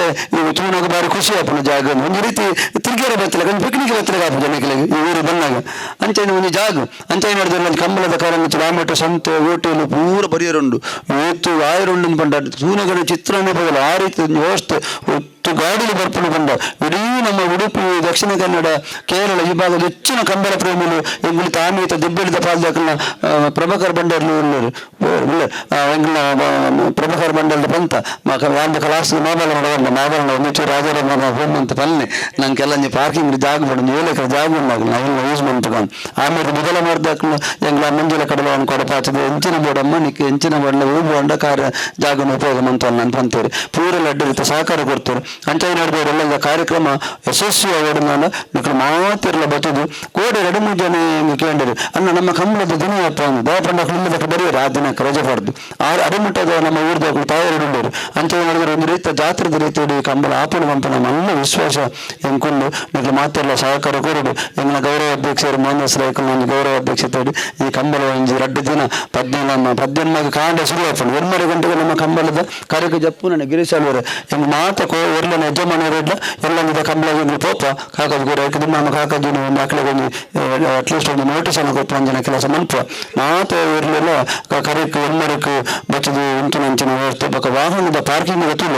ಚೂನಾಗ ಬಾರಿ ಖುಷಿ ಆಪನ ಜಾಗ ಒಂದು ರೀತಿ ತಿರುಗೇರ ಬತ್ತಲ ಪಿಕ್ನಿಕ್ ಬತ್ತಲಾಗ ಆಪ ಜನಕ್ಕೆ ಈ ಊರು ಬಂದಾಗ ಅಂಚೆನ ಒಂದು ಜಾಗ ಅಂಚೆ ನಡೆದ ಒಂದು ಕಂಬಳದ ಕಾರಣ ಟೊಮೆಟೊ ಸಂತೆ ಹೋಟೆಲು ಪೂರ ಬರಿಯರುಂಡು ಏತ್ತು ಆಯರುಂಡು ಬಂಡ ಸೂನಗರ ಚಿತ್ರಾನ್ನ ಬದಲು ಆ ರೀತಿ ಒಂದು ವ್ಯವಸ್ಥೆ ಗಾಡಿಲಿ ಬರ್ಪಣೆ ಬಂದ ಇಡೀ ನಮ್ಮ ಉಡುಪಿ ದಕ್ಷಿಣ ಕನ್ನಡ ಕೇರಳ ಈ ಭಾಗದ ಹೆಚ್ಚಿನ ಕಂಬಳ ಪ್ರೇಮಿಗಳು ಎಂಗುಳಿ ತಾಮೀತ ದೆಬ್ಬೆಳಿದ ಪಾಲ್ದಾಕಲ್ನ ಪ್ರಭಾಕರ್ ಬಂಡರ್ಲು ಪ್ರಭಾಕರ್ ಬಂಡಲ್ದ ಪಂತ ಯಾಂದ ಕಲಾಸ ಮಾಬಲ ಒಂಚೂರು ರಾಜಾರಾಮ ಹೋಮ್ ಅಂತ ಪಲ್ಲೆ ನಂಗೆಲ್ಲ ಪಾರ್ಕಿಂಗ್ ಜಾಗ ಬಡ 7 ಎಕರೆ ಜಾಗ ಉಂಡಾಗಲ್ಲ ನಾವೆಲ್ಲ ಯೂಸ್ ಮಾಡ್ಕೊಂಡು ಆಮೇಲೆ ಮೊದಲ ಮಾಡ್ದಾಕಲ್ಲ ಎಂಗ್ಲ ಮಂಜುಲ ಕಡಲವನ್ನು ಕೊಡಪಾಚದ ಎಂಚಿನ ಬೋಡಮ್ಮ ನಿಕ್ಕೆ ಎಂಚಿನ ಬಡ್ಲ ಹೂ ಬೋಂಡ ಕಾರ್ಯ ಜಾಗನ ಉಪಯೋಗ ಮಂತ ನಾನು ಪಂತೇರಿ ಪೂರೆಲ್ಲ ಅಡ್ಡಿರಿತ ಸಹಕಾರ ಕೊಡ್ತಾರೆ ಅಂಚೆ ನಡೆದವರೆಲ್ಲ ಕಾರ್ಯಕ್ರಮ ಯಶಸ್ವಿಯಾಗಿ ನಾನು ನಿಕ್ಕಳು ಮಾತಿರಲ್ಲ ಬತ್ತದು ಕೋಡೆ 2-3 ಜನ ಕೇಳಿದ್ರು ಅನ್ನ ನಮ್ಮ ಕಂಬಳದ ದಿನ ಅಪ್ಪ ದಯಪಂಡ ಕುಟುಂಬದಕ್ಕೆ ಬರೆಯೋರು ಆ ದಿನಕ್ಕೆ ರಜೆ ಪಡೆದು ಅಡಮುಟ್ಟದ ನಮ್ಮ ಊರ್ದಾಗಲು ತಾಯರು ಉಂಡರು ಅಂಚೆ ನಡೆದ್ರೆ ಒಂದು ರೀತಿಯ ಜಾತ್ರದ ರೀತಿಯಲ್ಲಿ ಕಂಬಳ ಆಪಣ ಬಂಪ ನಮ್ಮೆಲ್ಲ ವಿಶ್ವಾಸ ಎಂಕೊಂಡು ನಿಕ್ಕಳು ಮಾತಿರಲ್ಲ ಸಹಕಾರ ಕೋರಿಡು ಎಂಗಿನ ಗೌರವ ಅಧ್ಯಕ್ಷರು ಮೋಹನ್ ಸೈಕಲ್ ನನ್ನ ಗೌರವ ಅಧ್ಯಕ್ಷತೆ ಈ ಕಂಬಳ ಒಂದು 2 ದಿನ 18 ಕಾಂಡ ಶುರು ಆಪಣ 1:30 ಗಂಟೆಗೆ ನಮ್ಮ ಕಂಬಳದ ಕಾರ್ಯಕ್ಕೆ ಜಪ್ಪು ನನ್ನ ಗಿರಿಶಾಲುವರು ಎಂಗ್ ಮಾತ ಎಲ್ಲ ಯಜಮಾನರೆಲ್ಲ ಎಲ್ಲ ಕಂಬಳ ಪೋಪ ಕಾಕಾಜಿ ಕೂಡ ನಮ್ಮ ಕಾಕಾಜಿ ಮಕ್ಕಳಿಗೆ ಒಂದು ಅಟ್ಲೀಸ್ಟ್ ಒಂದು ನೋಟಿಸ್ ಅನ್ನು ಕೊಟ್ಟು ಒಂದಿನ ಕೆಲಸ ಮನ್ಪ ಮಾತು ಇರಲಿಲ್ಲ ಕರೆಕ್ 1:30 ಬಚ್ಚದು ಇಂಚಿನ ವ್ಯವಸ್ಥೆ ಬಕ್ಕ ವಾಹನದ ಪಾರ್ಕಿಂಗ್ ಗೊತ್ತಿಲ್ಲ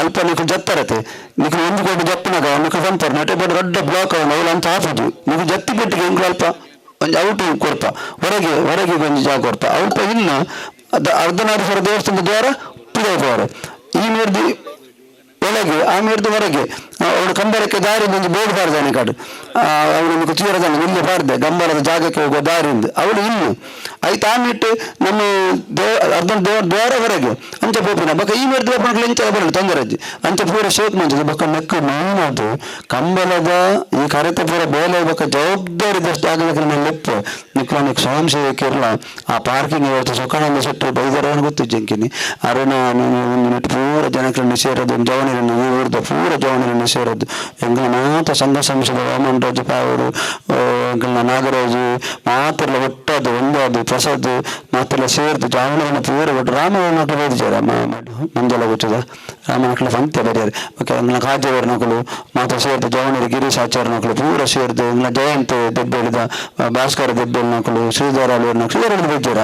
ಅಲ್ಪ ನಿಖಲು ಜತ್ತರತೆ ನಿಖಲು 1 ಕೋಟಿ ಜಪ್ಪನಾಗ ನಿಖಲು ಪಂಪರ್ ನಟೆ ಬಡ ದೊಡ್ಡ ಬ್ಲಾಕ್ ಅವಳು ಅಂತ ಹಾಕುದು ನಿಖಲು ಜತ್ತಿ ಪೆಟ್ಟಿಗೆ ಹೆಂಗೆ ಅಲ್ಪ ಒಂದು ಔಟ್ ಕೊಡ್ಪ ಹೊರಗೆ ಒಂದು ಜಾಗ ಕೊಡ್ಪ ಅಲ್ಪ ಇನ್ನು ಅರ್ಧನಾರೀಶ್ವರ ದೇವಸ್ಥಾನದ ದ್ವಾರ ಪಿದೈಪವರ ಈ ಮೇರ್ದಿ ಒಳಗೆ ಆ ಮೇರ್ದು ಹೊರಗೆ ಅವಳು ಕಂಬಳಕ್ಕೆ ದಾರಿ ಒಂದು ಬೋರ್ಡ್ ಬಾರ್ದಾನೆ ಕಾಡು ಅವಳು ಚೀರದಾನೆ ಇಲ್ಲಿ ಬಾರ್ದೆ ಗಂಬಲದ ಜಾಗಕ್ಕೆ ಹೋಗುವ ದಾರಿಯಿಂದ ಅವಳು ಇನ್ನು ಆಯ್ತು ಆಮಿಟ್ಟು ನಮ್ಮ ದ್ವಾರ ಹೊರಗೆ ಅಂಚೆ ಪೋಪಿನ ಬಕ್ಕ ಈ ಮೇರ್ದು ಪೋಪಣಕ್ಕೆ ಎಂಚ ಬರಲಿ ತೊಂದರೆಜ್ಜಿ ಅಂಚೆ ಪೂರ ಶೇಕ್ ಮಂಚದ ಬಕ್ಕ ನೆಕ್ಕು ಮೇನದು ಕಂಬಲದ ಈ ಕರೆತ ಪೂರ ಬೇಲೆ ಬಕ್ಕ ಜವಾಬ್ದಾರಿದಷ್ಟು ಆಗಬೇಕು ನನ್ನ ಲೆಪ್ಪು ನಿಕ್ಕು ಸ್ವಾಂಶಕ್ಕಿರಲ್ಲ ಆ ಪಾರ್ಕಿಂಗ್ ವ್ಯವಸ್ಥೆ ಸುಖಾನಂದ ಶೆಟ್ಟಿ ಬೈದರವನು ಗೊತ್ತು ಜಂಕಿನಿ ಅರುಣ ಒಂದು ನೆಟ್ಟು ಪೂರ ಜನಕ್ಕೆ ಸೇರೋದು ಒಂದು ಜವನಿರನ್ನು ಈ ಊರ್ದ ಪೂರ ಜವನಿರನ್ನು ಸೇರೋದು ಎಂಗಳ ಮಾತ್ರ ಸಂಘ ಸಂಸ್ಥೆದ ವಾಮನ್ ರಾಜು ಪಾವರು ಎಂಗಳ ನಾಗರಾಜು ಮಾತೆಲ್ಲ ಒಟ್ಟದು ಒಂದಾದು ಪ್ರಸಾದ್ ಮಾತೆಲ್ಲ ಸೇರ್ದು ಜಾವನವನ್ನು ಪೂರ ಒಟ್ಟು ರಾಮನಕ್ಕಳು ಓದಿದ್ದಾರೆ ಮಂಜಲ ಗೊತ್ತದ ರಾಮನಕ್ಕಳ ಪಂಕ್ತಿ ಬರೆಯಾರೆ ಓಕೆ ಎಂಗಳ ಕಾಜೇವರ ನಕಲು ಮಾತ್ರ ಸೇರ್ದು ಜವನರಿ ಗಿರೀಶ್ ಆಚಾರ್ಯ ನಕಲು ಪೂರ ಸೇರ್ದು ಎಂಗಳ ಜಯಂತ್ ದೆಬ್ಬೆಳಿದ ಭಾಸ್ಕರ ದೆಬ್ಬೆಳಿ ನಕಲು ಶ್ರೀಧರ ನಕಲು ಶ್ರೀಧರ ಬೈಜಾರ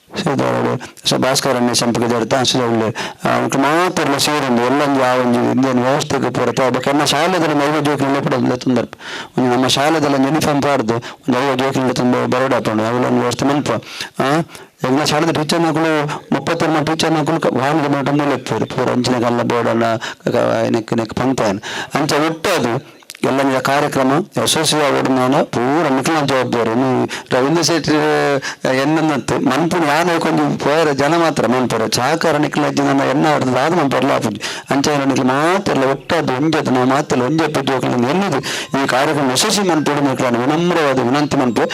ಶ್ರೀಧರ ಭಾಸ್ಕರನ್ನೇ ಸಂಪರ್ಕ ಜಡ್ತಾ ಶ್ರೀಧರ ಮಾತ್ರ ಸೇರಿಂದು ಎಲ್ಲೊಂದು ಆ ಒಂದು ಇಂದಿಯನ್ ವ್ಯವಸ್ಥೆಗೆ ಪೂರತೆ ಆಗ್ಬೇಕು ನಮ್ಮ ಶಾಲೆದಲ್ಲಿ ನೈವ ಜೋಕಿನಿಂದ ಕೂಡ ತೊಂದರೆ ಒಂದು ನಮ್ಮ ಶಾಲೆದಲ್ಲಿ ಒಂದು ಯೂನಿಫಾರ್ಮ್ ಪಾಡ್ದು ಒಂದು ನೈವ ಜೋಕಿನಿಂದ ತುಂಬ ಬರೋಡಾಪಂಡು ಅವೆಲ್ಲೊಂದು ವ್ಯವಸ್ಥೆ ಮಲ್ಪ ಎಲ್ಲ ಶಾಲೆದ ಟೀಚರ್ ಮಕ್ಕಳು 32 ಟೀಚರ್ ಮಕ್ಕಳು ವಾಹನದ ಮಟ್ಟ ಮೂಲೆ ಪೂರ ಅಂಚಿನ ಕಲ್ಲ ಬೋರ್ಡಲ್ಲ ನೆಕ್ ಪಂಪಾಯನ್ ಅಂಚೆ ಒಟ್ಟು ಅದು ಎಲ್ಲ ಕಾರ್ಯಕ್ರಮ ಯಶಸ್ವಿಯಾಗೋಣ ಪೂರ ಮಿಕ್ಕಿನ ಜವಾಬ್ದಾರಿ ರವೀಂದ್ರ ಶೆಟ್ಟಿ ಎನ್ನಂತ ಮನ್ಪುಣಿ ಯಾನ ಕೊಂಚ ಪೋಯರ ಜನ ಮಾತ್ರ ಮನ್ಪುರ ಸಹಕಾರ ನಿಕ್ಲ ನನ್ನ ಎನ್ನ ಹೊಡೆದ ಅದು ಮನ್ಪುರಲ್ಲ ಆಪುಜಿ ಅಂಚ ನಿಕ್ಲ ಮಾತ್ರ ಒಟ್ಟಾದ ಒಂಜದ ನಾವು ಮಾತ್ರ ಒಂಜೆ ಪುಜೋಕಲಿಂದ ಎನ್ನುದು ಈ ಕಾರ್ಯಕ್ರಮ ಯಶಸ್ವಿ ಮನ್ಪುಡು ನಿಕ್ಲ ವಿನಮ್ರವಾದ ವಿನಂತಿ ಮನ್ಪು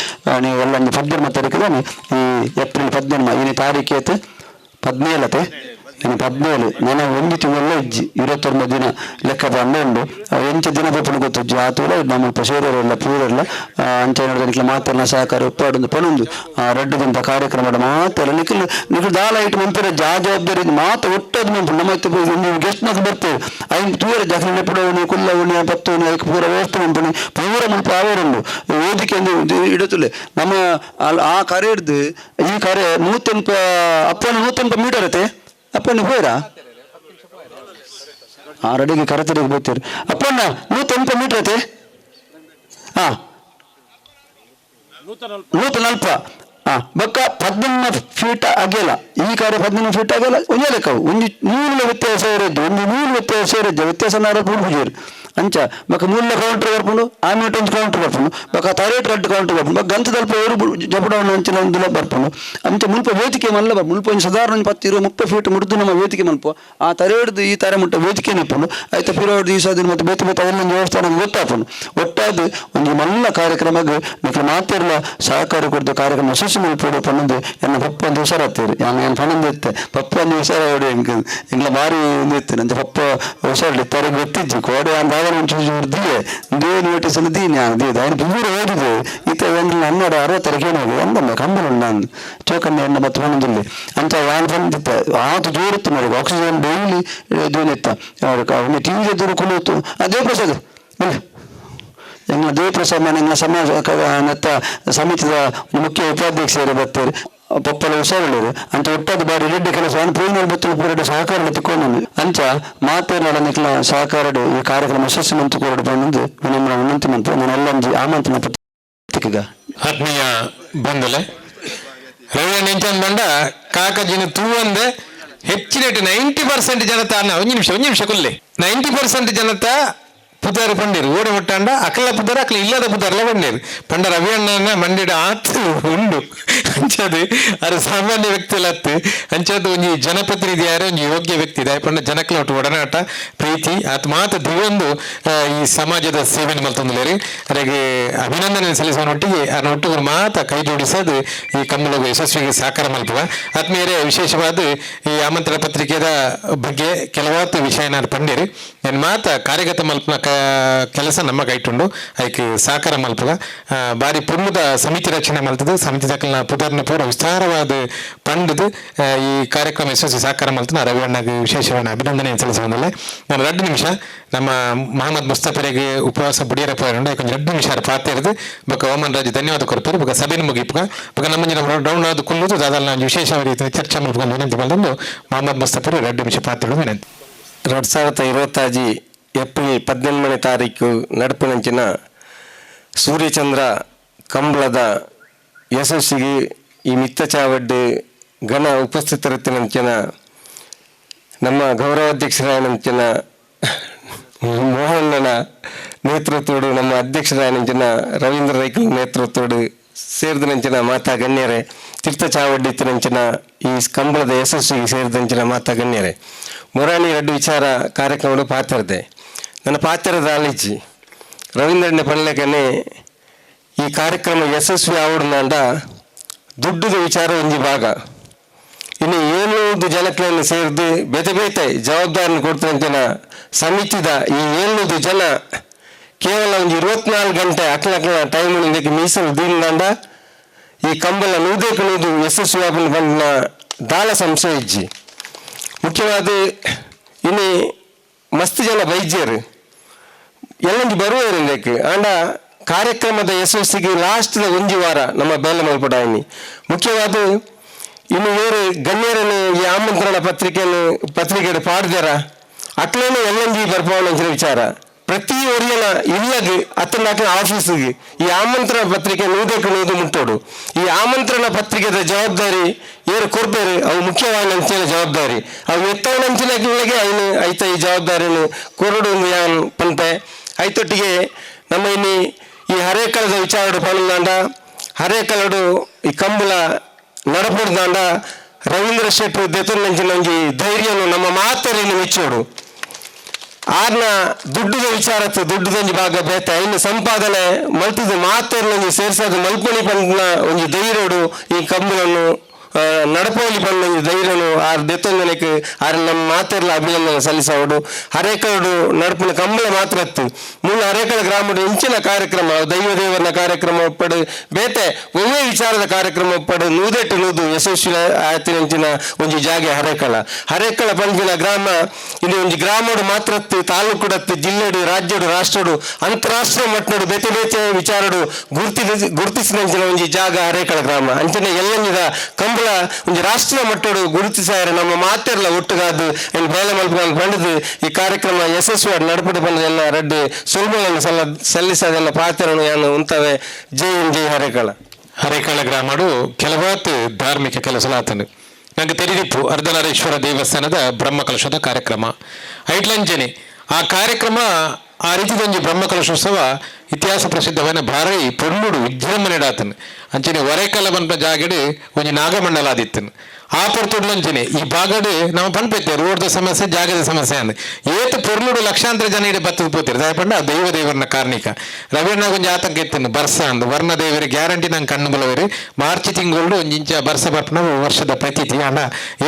ನೀವು ಎಲ್ಲ ಪದ್ನೆರ್ಮ ತಾರೀಕು ಈ ಏಪ್ರಿಲ್ 17 ಈ ತಾರೀಕು 17 ಇನ್ನು 17 ನಾನು ಒಂದು ತಿಂಗಳ ಇಜ್ಜಿ 29 ದಿನ ಲೆಕ್ಕ ಬಂದು ಎಂಚ ದಿನ ಪಪ್ಪನ ಗೊತ್ತಜ್ಜಿ ಆತೂಲ ನಮ್ಮ ಸೇರೋರೆಲ್ಲ ಪೂರೆಲ್ಲ ಅಂಚ ನೋಡಿದ್ರೆ ಮಾತೆಲ್ಲ ಸಹಕಾರ ಉಪ್ಪಾಡೊಂದು ಪಣೊಂದು ರಡ್ಡು ದಿನದ ಕಾರ್ಯಕ್ರಮದ ಮಾತೆಲ್ಲ ನಿಖಿಲ್ ದಾಲ ಇಟ್ಟು ಮಂಪರ ಜವಾಬ್ದಾರಿ ಮಾತು ಒಟ್ಟದು ಮಂಪು ನಮ್ಮ ನೀವು ಗೆಸ್ಟ್ನಾಗ ಬರ್ತೇವೆ ಐದು ದೂರ ಜಾಸ್ತಿ ನೆಪಡವಣಿ ಕುಲ್ಲವಣಿ ಪತ್ತವಣಿ ಅದಕ್ಕೆ ಪೂರ ವ್ಯವಸ್ಥೆ ಮಂಪಣಿ ಪೂರ ಮುಲ್ಪ ಅವರೊಂದು ವೇದಿಕೆ ಇಡತುಲೆ ನಮ್ಮ ಆ ಕರೆ ಹಿಡ್ದು ಈ ಕರೆ 100 ಅಪ್ಪನ 100 ಮೀಟರ್ ಐತೆ ಅಪ್ಪನ ಹೋಯ್ರಾ ರೆಡಿಗೆ ಕರೆತರಿಗೆ ಬೋಗ್ತೀರಿ ಅಪ್ಪಣ್ಣ 100 ಮೀಟರ್ ಐತೆ ನೂತ ಬಕ್ಕ 17 ಫೀಟ್ ಆಗಿಲ್ಲ ಈ ಕಾರ್ಯ 17 ಫೀಟ್ ಆಗಿಲ್ಲ ಒಂದೇ ಲೆಕ್ಕ ಒಂದು 100 ವ್ಯತ್ಯಾಸ ಇರೋದು ಒಂದು 100 ವ್ಯತ್ಯಾಸ ಇರೋದು ವ್ಯತ್ಯಾಸ ಪೂರ್ಪುಜೀರು ಅಂಚ ಬಕ್ಕ 3 ಕೌಂಟರ್ ಬರ್ಪುಂಡು ಆಮೇಲೆ ಒಂದು ಕೌಂಟರ್ ಬರ್ಪುಂಡು ಬಕ್ಕ ತರೇಟ್ 2 ಕೌಂಟರ್ ಬರ್ಪುಂಡು ಬಕ್ಕ ಗಂತದಲ್ಪ ಅವರು ಜಪಡವನ್ನು ಅಂಚಿನ ಒಂದು ಬರ್ಪುಂಡು ಅಂಚ ಮುಲ್ಪ ವೇದಿಕೆ ಮಲ್ಲ ಮುಲ್ಪ ಒಂದು ಸಾಧಾರಣ 10-20-30 ಫೀಟ್ ಮುಡಿದು ನಮ್ಮ ವೇದಿಕೆ ಮಲ್ಪ ಆ ತರೇಡ್ದು ಈ ತಾರೆ ಮುಟ್ಟ ವೇದಿಕೆ ನೆಪ್ಪುಂಡು ಆಯ್ತು ಪಿರೋಡ್ ದಿವಸ ಮತ್ತೆ ಬೇತೆ ಬೇತೆ ಅವೆಲ್ಲ ದೇವಸ್ಥಾನ ಗೊತ್ತಾಪುಂಡು ಒಟ್ಟಾದ ಒಂದು ಮಲ್ಲ ಕಾರ್ಯಕ್ರಮಕ್ಕೆ ನಿಮಗೆ ಮಾತಿರಲ್ಲ ಸಹಕಾರ ಕೊಡ್ದು ಕಾರ್ಯಕ್ರಮ ಯಶಸ್ವಿ ಮಲ್ಪೋಡು ಪನ್ನೊಂದು ಎನ್ನ ಪಪ್ಪ ಒಂದು ಹುಷಾರಾಗ್ತೀರಿ ಏನು ಪನ್ನೊಂದು ಇತ್ತೆ ಪಪ್ಪ ಒಂದು ಹುಷಾರ ಹೊಡಿ ಎಂಗ್ಲ ಭಾರಿ ಒಂದು ಇತ್ತು ನಂಗೆ ಪಪ್ಪ ಹುಷಾರಿಲ್ಲ ತರಗೆ ಗೊತ್ತಿಜ್ಜಿ ಕೋಡೆ ಅಂತ ದಿಯೆ ದೇವನ ನೋಟಿಸಲು ದೀನಿ ಅವನು ಪೂರ ಓದಿದೆ ಈತ ಒಂದು 12-60 ಹೋಗಿ ಒಂದಮ್ಮ ಕಂಬಳ ನಾನು ಚೌಕನ್ನ ಎಣ್ಣ ಮತ್ತು ಪನ್ನೊಂದಲ್ಲಿ ಅಂತ ವ್ಯಾನ್ ಬಂದಿತ್ತ ಆತು ಜೋರಿತ್ತು ನೋಡಿ ಆಕ್ಸಿಜನ್ ಡೈಲಿ ದೂನಿತ್ತ ಒಮ್ಮೆ ಟಿ ವಿ ದೂರ ಕುಳಿತು ದೇವಪ್ರಸಾದ್ ಎಂಗ್ಲ ದೇವಪ್ರಸಾದ್ ಎಂಗ್ಲ ಸಮಾಜ ಸಮಿತಿಯ ಮುಖ್ಯ ಉಪಾಧ್ಯಕ್ಷರು ಬರ್ತಾರೆ ಪಪ್ಪಲ ಹುಷಾರಿಲ್ಲರು ಅಂತ ಒಟ್ಟಾದ ಬಾರಿ ರೆಡ್ಡಿ ಕೆಲಸ ಪೂರ್ಣ ಬತ್ತು ಪೂರಡೆ ಸಹಕಾರ ತಿಕ್ಕೊಂಡು ಅಂಚ ಮಾತೇನಾಡ ನಿಕ್ಲ ಸಹಕಾರಡು ಈ ಕಾರ್ಯಕ್ರಮ ಯಶಸ್ವಿ ಮಂತು ಕೊರಡು ಬಂದು ವಿನಮ್ರ ವಿನಂತಿ ಮಂತು ನಾನು ಎಲ್ಲಂಜಿ ಆಮಂತ್ರಣ ಪತ್ರಿಕೆಗ ಆತ್ಮೀಯ ಬಂಧುಲೆ ರವಿ ನೆಂಚನ್ ಬಂಡ ಕಾಕಜಿನ ತೂವಂದೆ ಹೆಚ್ಚಿನ 90% ಜನತಾ ಒಂದು ನಿಮಿಷ ಕೊಲ್ಲೆ 90% ಜನತಾ ಪುದಾರು ಪಂಡೀರು ಓಡಿ ಹೊಟ್ಟಾಂಡ ಅಕಲ ಪುದಾರ ಅಕಲ ಇಲ್ಲದ ಪುದಾರೆಲ್ಲ ಪಂಡೀರು ಪಂಡ ರವಿ ಅಣ್ಣನ ಮಂಡಿಡ ಆತು ಉಂಡು ಅಂಚದು ಅದು ಸಾಮಾನ್ಯ ವ್ಯಕ್ತಿ ಅಲ್ಲ ಅತ್ತು ಅಂಚದು ಒಂಜಿ ಜನಪ್ರತಿನಿಧಿ ಯಾರು ಒಂಜಿ ಯೋಗ್ಯ ವ್ಯಕ್ತಿ ಇದೆ ಪಂಡ ಜನಕ್ಲ ಒಟ್ಟು ಒಡನಾಟ ಪ್ರೀತಿ ಆತ ಮಾತು ದಿವೊಂದು ಈ ಸಮಾಜದ ಸೇವೆಯನ್ನು ಮಲ್ತೊಂದುಲೇರಿ ಅದಕ್ಕೆ ಅಭಿನಂದನೆ ಸಲ್ಲಿಸುವನೊಟ್ಟಿಗೆ ಅದನ್ನೊಟ್ಟಿಗೆ ಮಾತ ಕೈ ಜೋಡಿಸೋದು ಈ ಕಮ್ಮಲಗು ಯಶಸ್ವಿಗೆ ಸಹಕಾರ ಮಲ್ಪುವ ಆತ್ಮೀಯರೇ ವಿಶೇಷವಾದ ಈ ಆಮಂತ್ರಣ ಪತ್ರಿಕೆದ ಬಗ್ಗೆ ಕೆಲವಾರು ವಿಷಯನ ಪಂಡೀರಿ ನಾನು ಮಾತ ಕಾರ್ಯಗತ ಮಲ್ಪನ ಕೆಲಸ ನಮ್ಮ ಕೈಟುಂಡು ಅದಕ್ಕೆ ಸಹಕಾರ ಮಲ್ಪುಗ ಬಾರಿ ಪುರ್ಮುದ ಸಮಿತಿ ರಚನೆ ಮಲ್ತದು ಸಮಿತಿ ದಕ್ಕಲ್ನ ಪುದರ್ನ ಪೂರ ವಿಸ್ತಾರವಾದ ಪಂಡದು ಈ ಕಾರ್ಯಕ್ರಮ ಯಶಸ್ವಿ ಸಹಕಾರ ಮಲ್ತನ ರವಿ ಅಣ್ಣಗೆ ವಿಶೇಷವಾದ ಅಭಿನಂದನೆ ಸಲ್ಲಿಸುವುದಿಲ್ಲ ನಾನು 2 ನಿಮಿಷ ನಮ್ಮ ಮೊಹಮ್ಮದ್ ಮುಸ್ತಫರಿಗೆ ಉಪವಾಸ ಬುಡಿಯರ ಪೋಯಂಡು ಕೊಂಚ 2 ನಿಮಿಷ ಪಾತ್ರ ಇರೋದು ಬೊಕ್ಕ ಓಮನ್ ರಾಜು ಧನ್ಯವಾದ ಕೊಡ್ತಾರೆ ಬೊಕ್ಕ ಸಭೆನ ಮುಗಿಪುಗ ಬೊಕ್ಕ ನಮ್ಮ ಡೌನ್ ಆದ ಕುಲ್ಲುದು ಅದಲ್ಲ ವಿಶೇಷ ರೀತಿಯ ಚರ್ಚೆ ಮಾಡ್ಕೊಂಡು ವಿನಂತಿ ಬಂದು ಮೊಹಮ್ಮದ್ ಮುಸ್ತಫರ್ 2 ನಿಮಿಷ ಪಾತ್ರ ವಿನಂತಿ 2025 ಏಪ್ರಿಲ್ 17 ತಾರೀಕು ನಡುಪಿನಂಚಿನ ಸೂರ್ಯಚಂದ್ರ ಕಂಬಳದ ಯಶಸ್ಸಿಗೆ ಈ ಮಿತ್ತ ಚಾವಡ್ಡು ಘನ ಉಪಸ್ಥಿತರಿತ್ತಿನಂಚಿನ ನಮ್ಮ ಗೌರವಾಧ್ಯಕ್ಷರಾಯನಂಚಿನ ಮೋಹನ್ನನ ನೇತೃತ್ವಡು ನಮ್ಮ ಅಧ್ಯಕ್ಷರಾಯನಂಚಿನ ರವೀಂದ್ರ ರೈಕಲ್ ನೇತೃತ್ವಡು ಸೇರಿದಂಚಿನ ಮಾತಾ ಗಣ್ಯರೇ ತೀರ್ಥ ಚಾವಡ್ಡಿತ್ತಿನಂಚಿನ ಈ ಕಂಬಳದ ಯಶಸ್ಸಿಗೆ ಸೇರಿದಂಚಿನ ಮಾತಾ ಗಣ್ಯರೇ ಮೊರಾಣಿ 2 ವಿಚಾರ ಕಾರ್ಯಕ್ರಮಗಳು ಪಾತ್ರದೆ ನನ್ನ ಪಾತ್ರದ ಆಲಿಜಿ ರವೀಂದ್ರನ ಪಳ್ಳಕನೆ ಈ ಕಾರ್ಯಕ್ರಮ ಯಶಸ್ವಿ ಆವಡನಾಂಡ ದುಡ್ಡುದ ವಿಚಾರ ಒಂಜಿ ಭಾಗ ಇನ್ನು 700 ಜನಗಳನ್ನು ಸೇರಿದು ಬೇತೆ ಬೇತೆ ಜವಾಬ್ದಾರಿನ ಕೊಡ್ತಂಚಿನ ಸಮಿತಿದ ಈ 700 ಜನ ಕೇವಲ ಒಂದು 24 ಗಂಟೆ ಅಕ್ಲ ಟೈಮ್ ಇದಕ್ಕೆ ಮೀಸಲು ದೀನಿಂದ ಈ ಕಂಬಳ ನೂದೇಕು ಯಶಸ್ವಿ ಆಪನ ಬಂದ ದಾಳ ಸಂಶಯ ಇಜ್ಜಿ ಮುಖ್ಯವಾದ ಇನ್ನು ಮಸ್ತ್ ಜನ ವೈದ್ಯರು ಎಲ್ಲೊಂದು ಬರುವರು ಇದಕ್ಕೆ ಆಂಡ ಕಾರ್ಯಕ್ರಮದ ಯಶಸ್ಸಿಗೆ ಲಾಸ್ಟ್ದ 1 ವಾರ ನಮ್ಮ ಬೇಲ ಮಲ್ಪಡಾಯಿನಿ ಮುಖ್ಯವಾದ ಇನ್ನು ಬೇರೆ ಗಣ್ಯರನ್ನು ಈ ಆಮಂತ್ರಣ ಪತ್ರಿಕೆಯನ್ನು ಪಾಡ್ದಾರ ಅಟ್ಲೇನೆ ಎಲ್ಲೊಂದು ಬರ್ಪವನ ವಿಚಾರ ಪ್ರತಿ ಒರಿಯನ ಇಲ್ಲಿಗೆ ಅತ್ತನಾಕಿನ ಆಫೀಸಿಗೆ ಈ ಆಮಂತ್ರಣ ಪತ್ರಿಕೆ ನೂದು ಮುಟ್ಟೋಡು ಈ ಆಮಂತ್ರಣ ಪತ್ರಿಕೆದ ಜವಾಬ್ದಾರಿ ಏರು ಕೊಡ್ಬೇರು ಅವು ಮುಖ್ಯವಾದ ಅಂಚಿನ ಜವಾಬ್ದಾರಿ ಅವು ಎತ್ತವನ ಅಂಚಿನಗಳಿಗೆ ಐತ ಈ ಜವಾಬ್ದಾರಿಯನ್ನು ಕೊರಡು ಯಾನ್ ಪಂಪೆ ಐತೊಟ್ಟಿಗೆ ನಮ್ಮ ಇನ್ನಿ ಈ ಹರೇಕಳದ ವಿಚಾರಡು ಪಣಂದಾಂಡ ಹರೇಕಳಡು ಈ ಕಂಬಳ ನಡಪಡ್ದಾಂಡ ರವೀಂದ್ರ ಶೆಟ್ಟಿ ದೆತೊಂದಂಚಿನ ಒಂಜಿ ಧೈರ್ಯನು ನಮ್ಮ ಮಾತರಿನ ಮೆಚ್ಚೋಡು ಆರ್ನ ದುಡ್ಡುದ ವಿಚಾರತ್ತು ದುಡ್ಡುದೊಂಜಿ ಭಾಗ ಬೇತ ಇನ್ನು ಸಂಪಾದನೆ ಮಲ್ತಿದ್ದು ಮಾತೇರ್ನೊಂಜಿ ಸೇರ್ಸೋದು ಮಲ್ಪೊಲಿ ಪಂಡ್ನ ಒಂಜಿ ಧೈರ್ಯಡು ಈ ಕಂಬಳನ್ನು ನಡಪೋಲಿ ಬಂದ ಧೈರ್ಯನು ಆರು ದೆತ್ತೊಂದನಕ್ಕೆ ಆರು ನಮ್ಮ ಮಾತೆರ್ಲ ಅಭಿನಂದನೆ ಸಲ್ಲಿಸೋಡು ಹರೇಕಳು ನಡಪಿನ ಕಂಬಳ ಮಾತ್ರ ಹತ್ತು ಮುನ್ನ ಹರೇಕಳ ಗ್ರಾಮದ ಇಂಚಿನ ಕಾರ್ಯಕ್ರಮ ದೈವ ದೇವರನ ಕಾರ್ಯಕ್ರಮ ಒಪ್ಪಡು ಬೇತೆ ಒಮ್ಮೆ ವಿಚಾರದ ಕಾರ್ಯಕ್ರಮ ಒಪ್ಪಡು ನೂದೆಟ್ಟು ನೂದು ಯಶಸ್ವಿ ಆತಿನಂಚಿನ ಒಂಜಿ ಜಾಗೆ ಹರೇಕಳ ಪಂಜಿನ ಗ್ರಾಮ ಇಲ್ಲಿ ಒಂಜಿ ಗ್ರಾಮಡು ಮಾತ್ರ ಹತ್ತು ತಾಲೂಕುಡತ್ತು ಜಿಲ್ಲೆಡು ರಾಜ್ಯಡು ರಾಷ್ಟ್ರಡು ಅಂತಾರಾಷ್ಟ್ರೀಯ ಮಟ್ಟಡು ಬೇತೆ ಬೇತೆ ವಿಚಾರಡು ಗುರುತಿಸಿದಂಚಿನ ಒಂಜಿ ಜಾಗ ಹರೇಕಳ ಗ್ರಾಮ ಅಂಚನೆ ಎಲ್ಲಂಜಿದ ಕಂಬಳ ಒಂದು ರಾಷ್ಟ್ರೀಯ ಮಟ್ಟಡು ಗುರುತಿಸಾರೆ ನಮ್ಮ ಮಾತೆರ್ಲ ಒಟ್ಟುಗಾದು ಇಲ್ಲಿ ಬೇಲೆ ಮಲ್ಪಗಳು ಬಂಡದು ಈ ಕಾರ್ಯಕ್ರಮ ಯಶಸ್ವಿಯಾಗಿ ನಡ್ಪಟ್ಟು ಬಂದ ಎಲ್ಲ ರೆಡ್ಡಿ ಸುಲಭಗಳನ್ನು ಸಲ್ಲಿಸೋದೆಲ್ಲ ಪಾತ್ರನು ಏನು ಉಂತವೆ ಜೈ ಹರೇಕಳ ಗ್ರಾಮಡು ಕೆಲವಾತು ಧಾರ್ಮಿಕ ಕೆಲಸಲಾತನು ನಂಗೆ ತೆರಿದಿಪ್ಪು ಅರ್ಧನಾರೀಶ್ವರ ದೇವಸ್ಥಾನದ ಬ್ರಹ್ಮಕಲಶದ ಕಾರ್ಯಕ್ರಮ ಐಟ್ಲಂಚನೆ ಆ ಕಾರ್ಯಕ್ರಮ ಆ ರೀತಿದೊಂದು ಬ್ರಹ್ಮಕಲಶೋತ್ಸವ ಇತಿಹಾಸ ಪ್ರಸಿದ್ಧವಾದ ಭಾರಿ ಪೊರ್ಲುಡು ವಿಜೃಂಭಣೆಡಾತನು ಅಂಚನೆ ಹೊರೇಕಲ ಬಂದ ಜಾಗಡು ಒಂಜಿ ನಾಗಮಂಡಲ ಆದಿತ್ತನು ಆ ಪೊರ್ತುಡ್ಲಂಚನೆ ಈ ಭಾಗಡು ನಮ್ಮ ಪಂಪೆತ್ತೆ ರೋಡ್ದ ಸಮಸ್ಯೆ ಜಾಗದ ಸಮಸ್ಯೆ ಅಂದ್ ಏತು ಪೊರ್ಲುಡು ಲಕ್ಷಾಂತರ ಜನ ಇಡೀ ಬತ್ತದ ಪೋತಿರು ದಯಪಂಡ ದೈವ ದೇವರನ್ನ ಕಾರಣಿಕ ರವಿಯಣ್ಣ ಒಂಜಿ ಆತಂಕ ಇತ್ತನು ಬರ್ಸ ಅಂದ್ ವರ್ಣ ದೇವರ ಗ್ಯಾರಂಟಿ ನಂಗೆ ಕಣ್ಣು ಬಲವರಿ ಮಾರ್ಚ್ ತಿಂಗಳು ಒಂಜಿ ಇಂಚ ಬರ್ಸ ಬರ್ಪನ ವರ್ಷದ ಪ್ರತೀತಿ ಅಂಡ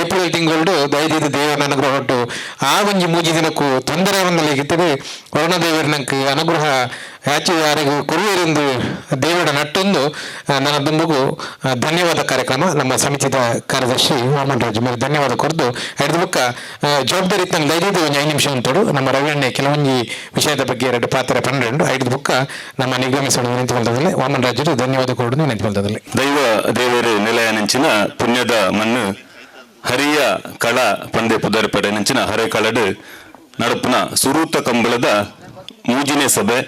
ಏಪ್ರಿಲ್ ತಿಂಗಳು ದೈದಿದ ದೇವರ ಅನುಗ್ರಹ ಹೊಟ್ಟು ಆ ಒಂಜಿ ಮೂಜಿ ದಿನಕ್ಕೂ ತೊಂದರೆ ಒಂದಲಿಗಿತ್ತದೆ ವರ್ಣ ದೇವರ ನಂಗೆ ಅನುಗ್ರಹ ಯಾಚು ಯಾರಿಗೂ ಕೊರಿಯರೆಂದು ದೇವರ ನಟ್ಟೊಂದು ನನ್ನ ಬಂಧುಗೂ ಧನ್ಯವಾದ ಕಾರ್ಯಕ್ರಮ ನಮ್ಮ ಸಮಿತಿದ ಕಾರ್ಯದರ್ಶಿ ವಾಮನ್ ರಾಜು ಮೇಲೆ ಧನ್ಯವಾದ ಕೊರದು ಹಿಡಿದ ಬುಕ್ಕ ಜವಾಬ್ದಾರಿ ತಂದು ದೈದಿದ್ದು ಒಂದು 5 ನಿಮಿಷ ಉಂಟು ನಮ್ಮ ರವಿಯಣ್ಣೆ ಕೆಲವೊಂದು ವಿಷಯದ ಬಗ್ಗೆ 2 ಪಾತ್ರ ಪನ್ನೆರಡು ಹಿಡಿದ ಬುಕ್ಕ ನಮ್ಮ ನಿಗಮಿಸೋಣ ನೆನಪಿಲ್ದದಲ್ಲಿ ವಾಮನ್ ರಾಜರು ಧನ್ಯವಾದ ಕೊರಡು ನೆನಪಿಲ್ದದಲ್ಲಿ ದೈವ ದೇವರು ನೆಲೆಯ ನೆಂಚಿನ ಪುಣ್ಯದ ಮಣ್ಣು ಹರಿಯ ಕಳ ಪಂದೆ ಪುದರ್ಪಡೆ ನೆಂಚಿನ ಹರೇಕಳಡು ನಡುಪುನ ಸುರೂತ ಕಂಬಳದ ಮೂಜಿನೇ ಸಭೆ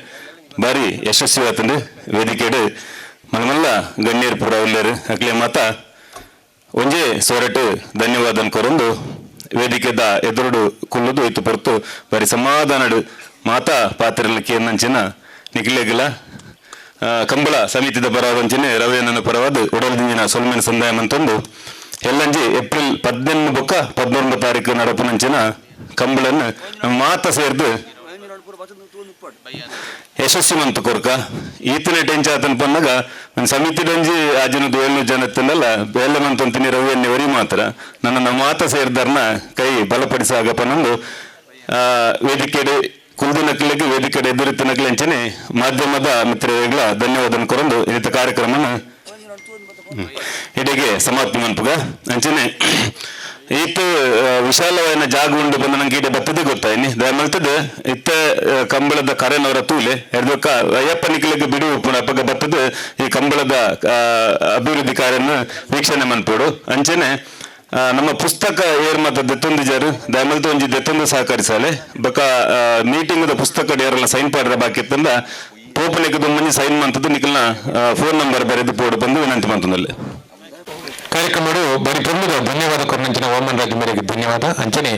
ಬಾರಿ ಯಶಸ್ವಿ ಆತಂದು ವೇದಿಕೆಡು ಮನಮಲ್ಲ ಗಣ್ಯರು ಪುರ ಉಳ್ಳರು ಅಕ್ಲೆ ಮಾತ ಒಂಜೇ ಸೊರಟು ಧನ್ಯವಾದ ಕೊರೊಂದು ವೇದಿಕೆದ ಎದುರುಡು ಕುಲ್ಲುದು ಇತ್ತು ಪೊರ್ತು ಬಾರಿ ಸಮಾಧಾನಡು ಮಾತಾ ಪಾತ್ರಲಿಕ್ಕೆ ನಂಚಿನ ನಿಖಿಲೆಗಿಲ ಕಂಬಳ ಸಮಿತಿದ ಪರವಾದಂಚಿನ ರವಿಯಣ್ಣನ ಪರವಾದ ಉಡಲ್ದಿಂಜಿನ ಸೊಲ್ಮೆನ ಸಂದಾಯ ಅಂತಂದು ಎಲ್ಲಂಜಿ ಏಪ್ರಿಲ್ 18 ಬೊಕ್ಕ 19 ತಾರೀಕು ನಡಪುನಂಚಿನ ಕಂಬಳನ್ನು ಮಾತ ಸೇರ್ದು ಯಶಸ್ವಿ ಮಂತು ಕೊರ್ಕ ಈತನ ಟೆಂಚ ಆತನ ಪನ್ನಾಗ ನನ್ನ ಸಮಿತಿ ಡಂಜಿ ಆಜಿನದು 700 ಜನ ಎತ್ತಲ್ಲ ಬೇಲೆ ಮಂತಂತೀನಿ ರವಿಯನ್ನೇ ವರಿ ಮಾತ್ರ ನನ್ನ ಮಾತ ಸೇರಿದಾರ್ನ ಕೈ ಬಲಪಡಿಸಾಗಪ್ಪ ನಂದು ವೇದಿಕೆಡೆ ಕುಲ್ದಿನಕ್ಲಿಗೆ ವೇದಿಕೆಡೆ ಎದುರಿತನಕ್ಲೆಂಚನೆ ಮಾಧ್ಯಮದ ಮಿತ್ರಗಳ ಧನ್ಯವಾದ ಕೊರಂದು ಇಂಥ ಕಾರ್ಯಕ್ರಮನ ಇಡೆಗೆ ಸಮಾಪ್ತಿ ಮನ್ಪುಗ ಅಂಚನೆ ಈತ ವಿಶಾಲವಾದ ಜಾಗ ಉಂಡು ಬಂದ ನಂಗೆ ಈಡೆ ಬತ್ತದೇ ಗೊತ್ತಾಯ್ನಿ ದಯಮಲ್ತದ ಇತ್ತ ಕಂಬಳದ ಕರೆನವರ ತೂಲೆ ಎಡ್ದಕ್ಕ ಅಯ್ಯಪ್ಪ ನಿಖಿಲಿಗೆ ಬಿಡು ಅಪ್ಪಗ ಬತ್ತದ ಈ ಕಂಬಳದ ಅಭಿವೃದ್ಧಿ ಕಾರ್ಯನ ವೀಕ್ಷಣೆ ಮನ್ಪೋಡು ಅಂಚನೆ ನಮ್ಮ ಪುಸ್ತಕ ಏರ್ ಮಾತ ದೆತ್ತೊಂದು ಜರು ದಯಮಲ್ತ ಒಂಜಿ ದೆತ್ತೊಂದು ಸಹಕರಿಸಾಲೆ ಬಕ ಮೀಟಿಂಗ್ ಪುಸ್ತಕ ಏರೆಲ್ಲ ಸೈನ್ ಪಾಡ್ರ ಬಾಕಿ ಇತ್ತಂದ ಪೋಪನಿಗೆ ಮಂದಿ ಸೈನ್ ಮಂತದ್ದು ನಿಖಲ್ನ ಫೋನ್ ನಂಬರ್ ಬರೆದು ಪೋಡು ಬಂದು ವಿನಂತಿ ಮಂತಂದಲ್ಲಿ ಕಾರ್ಯಕ್ರಮಗಳು ಬರೀ ಪೊರ್ಲುದ ಧನ್ಯವಾದ ಕೊರಂಚಿನ ವಾಮನ್ ರಾಜು ಮೇರೆಗೆ ಧನ್ಯವಾದ ಅಂಚನೆ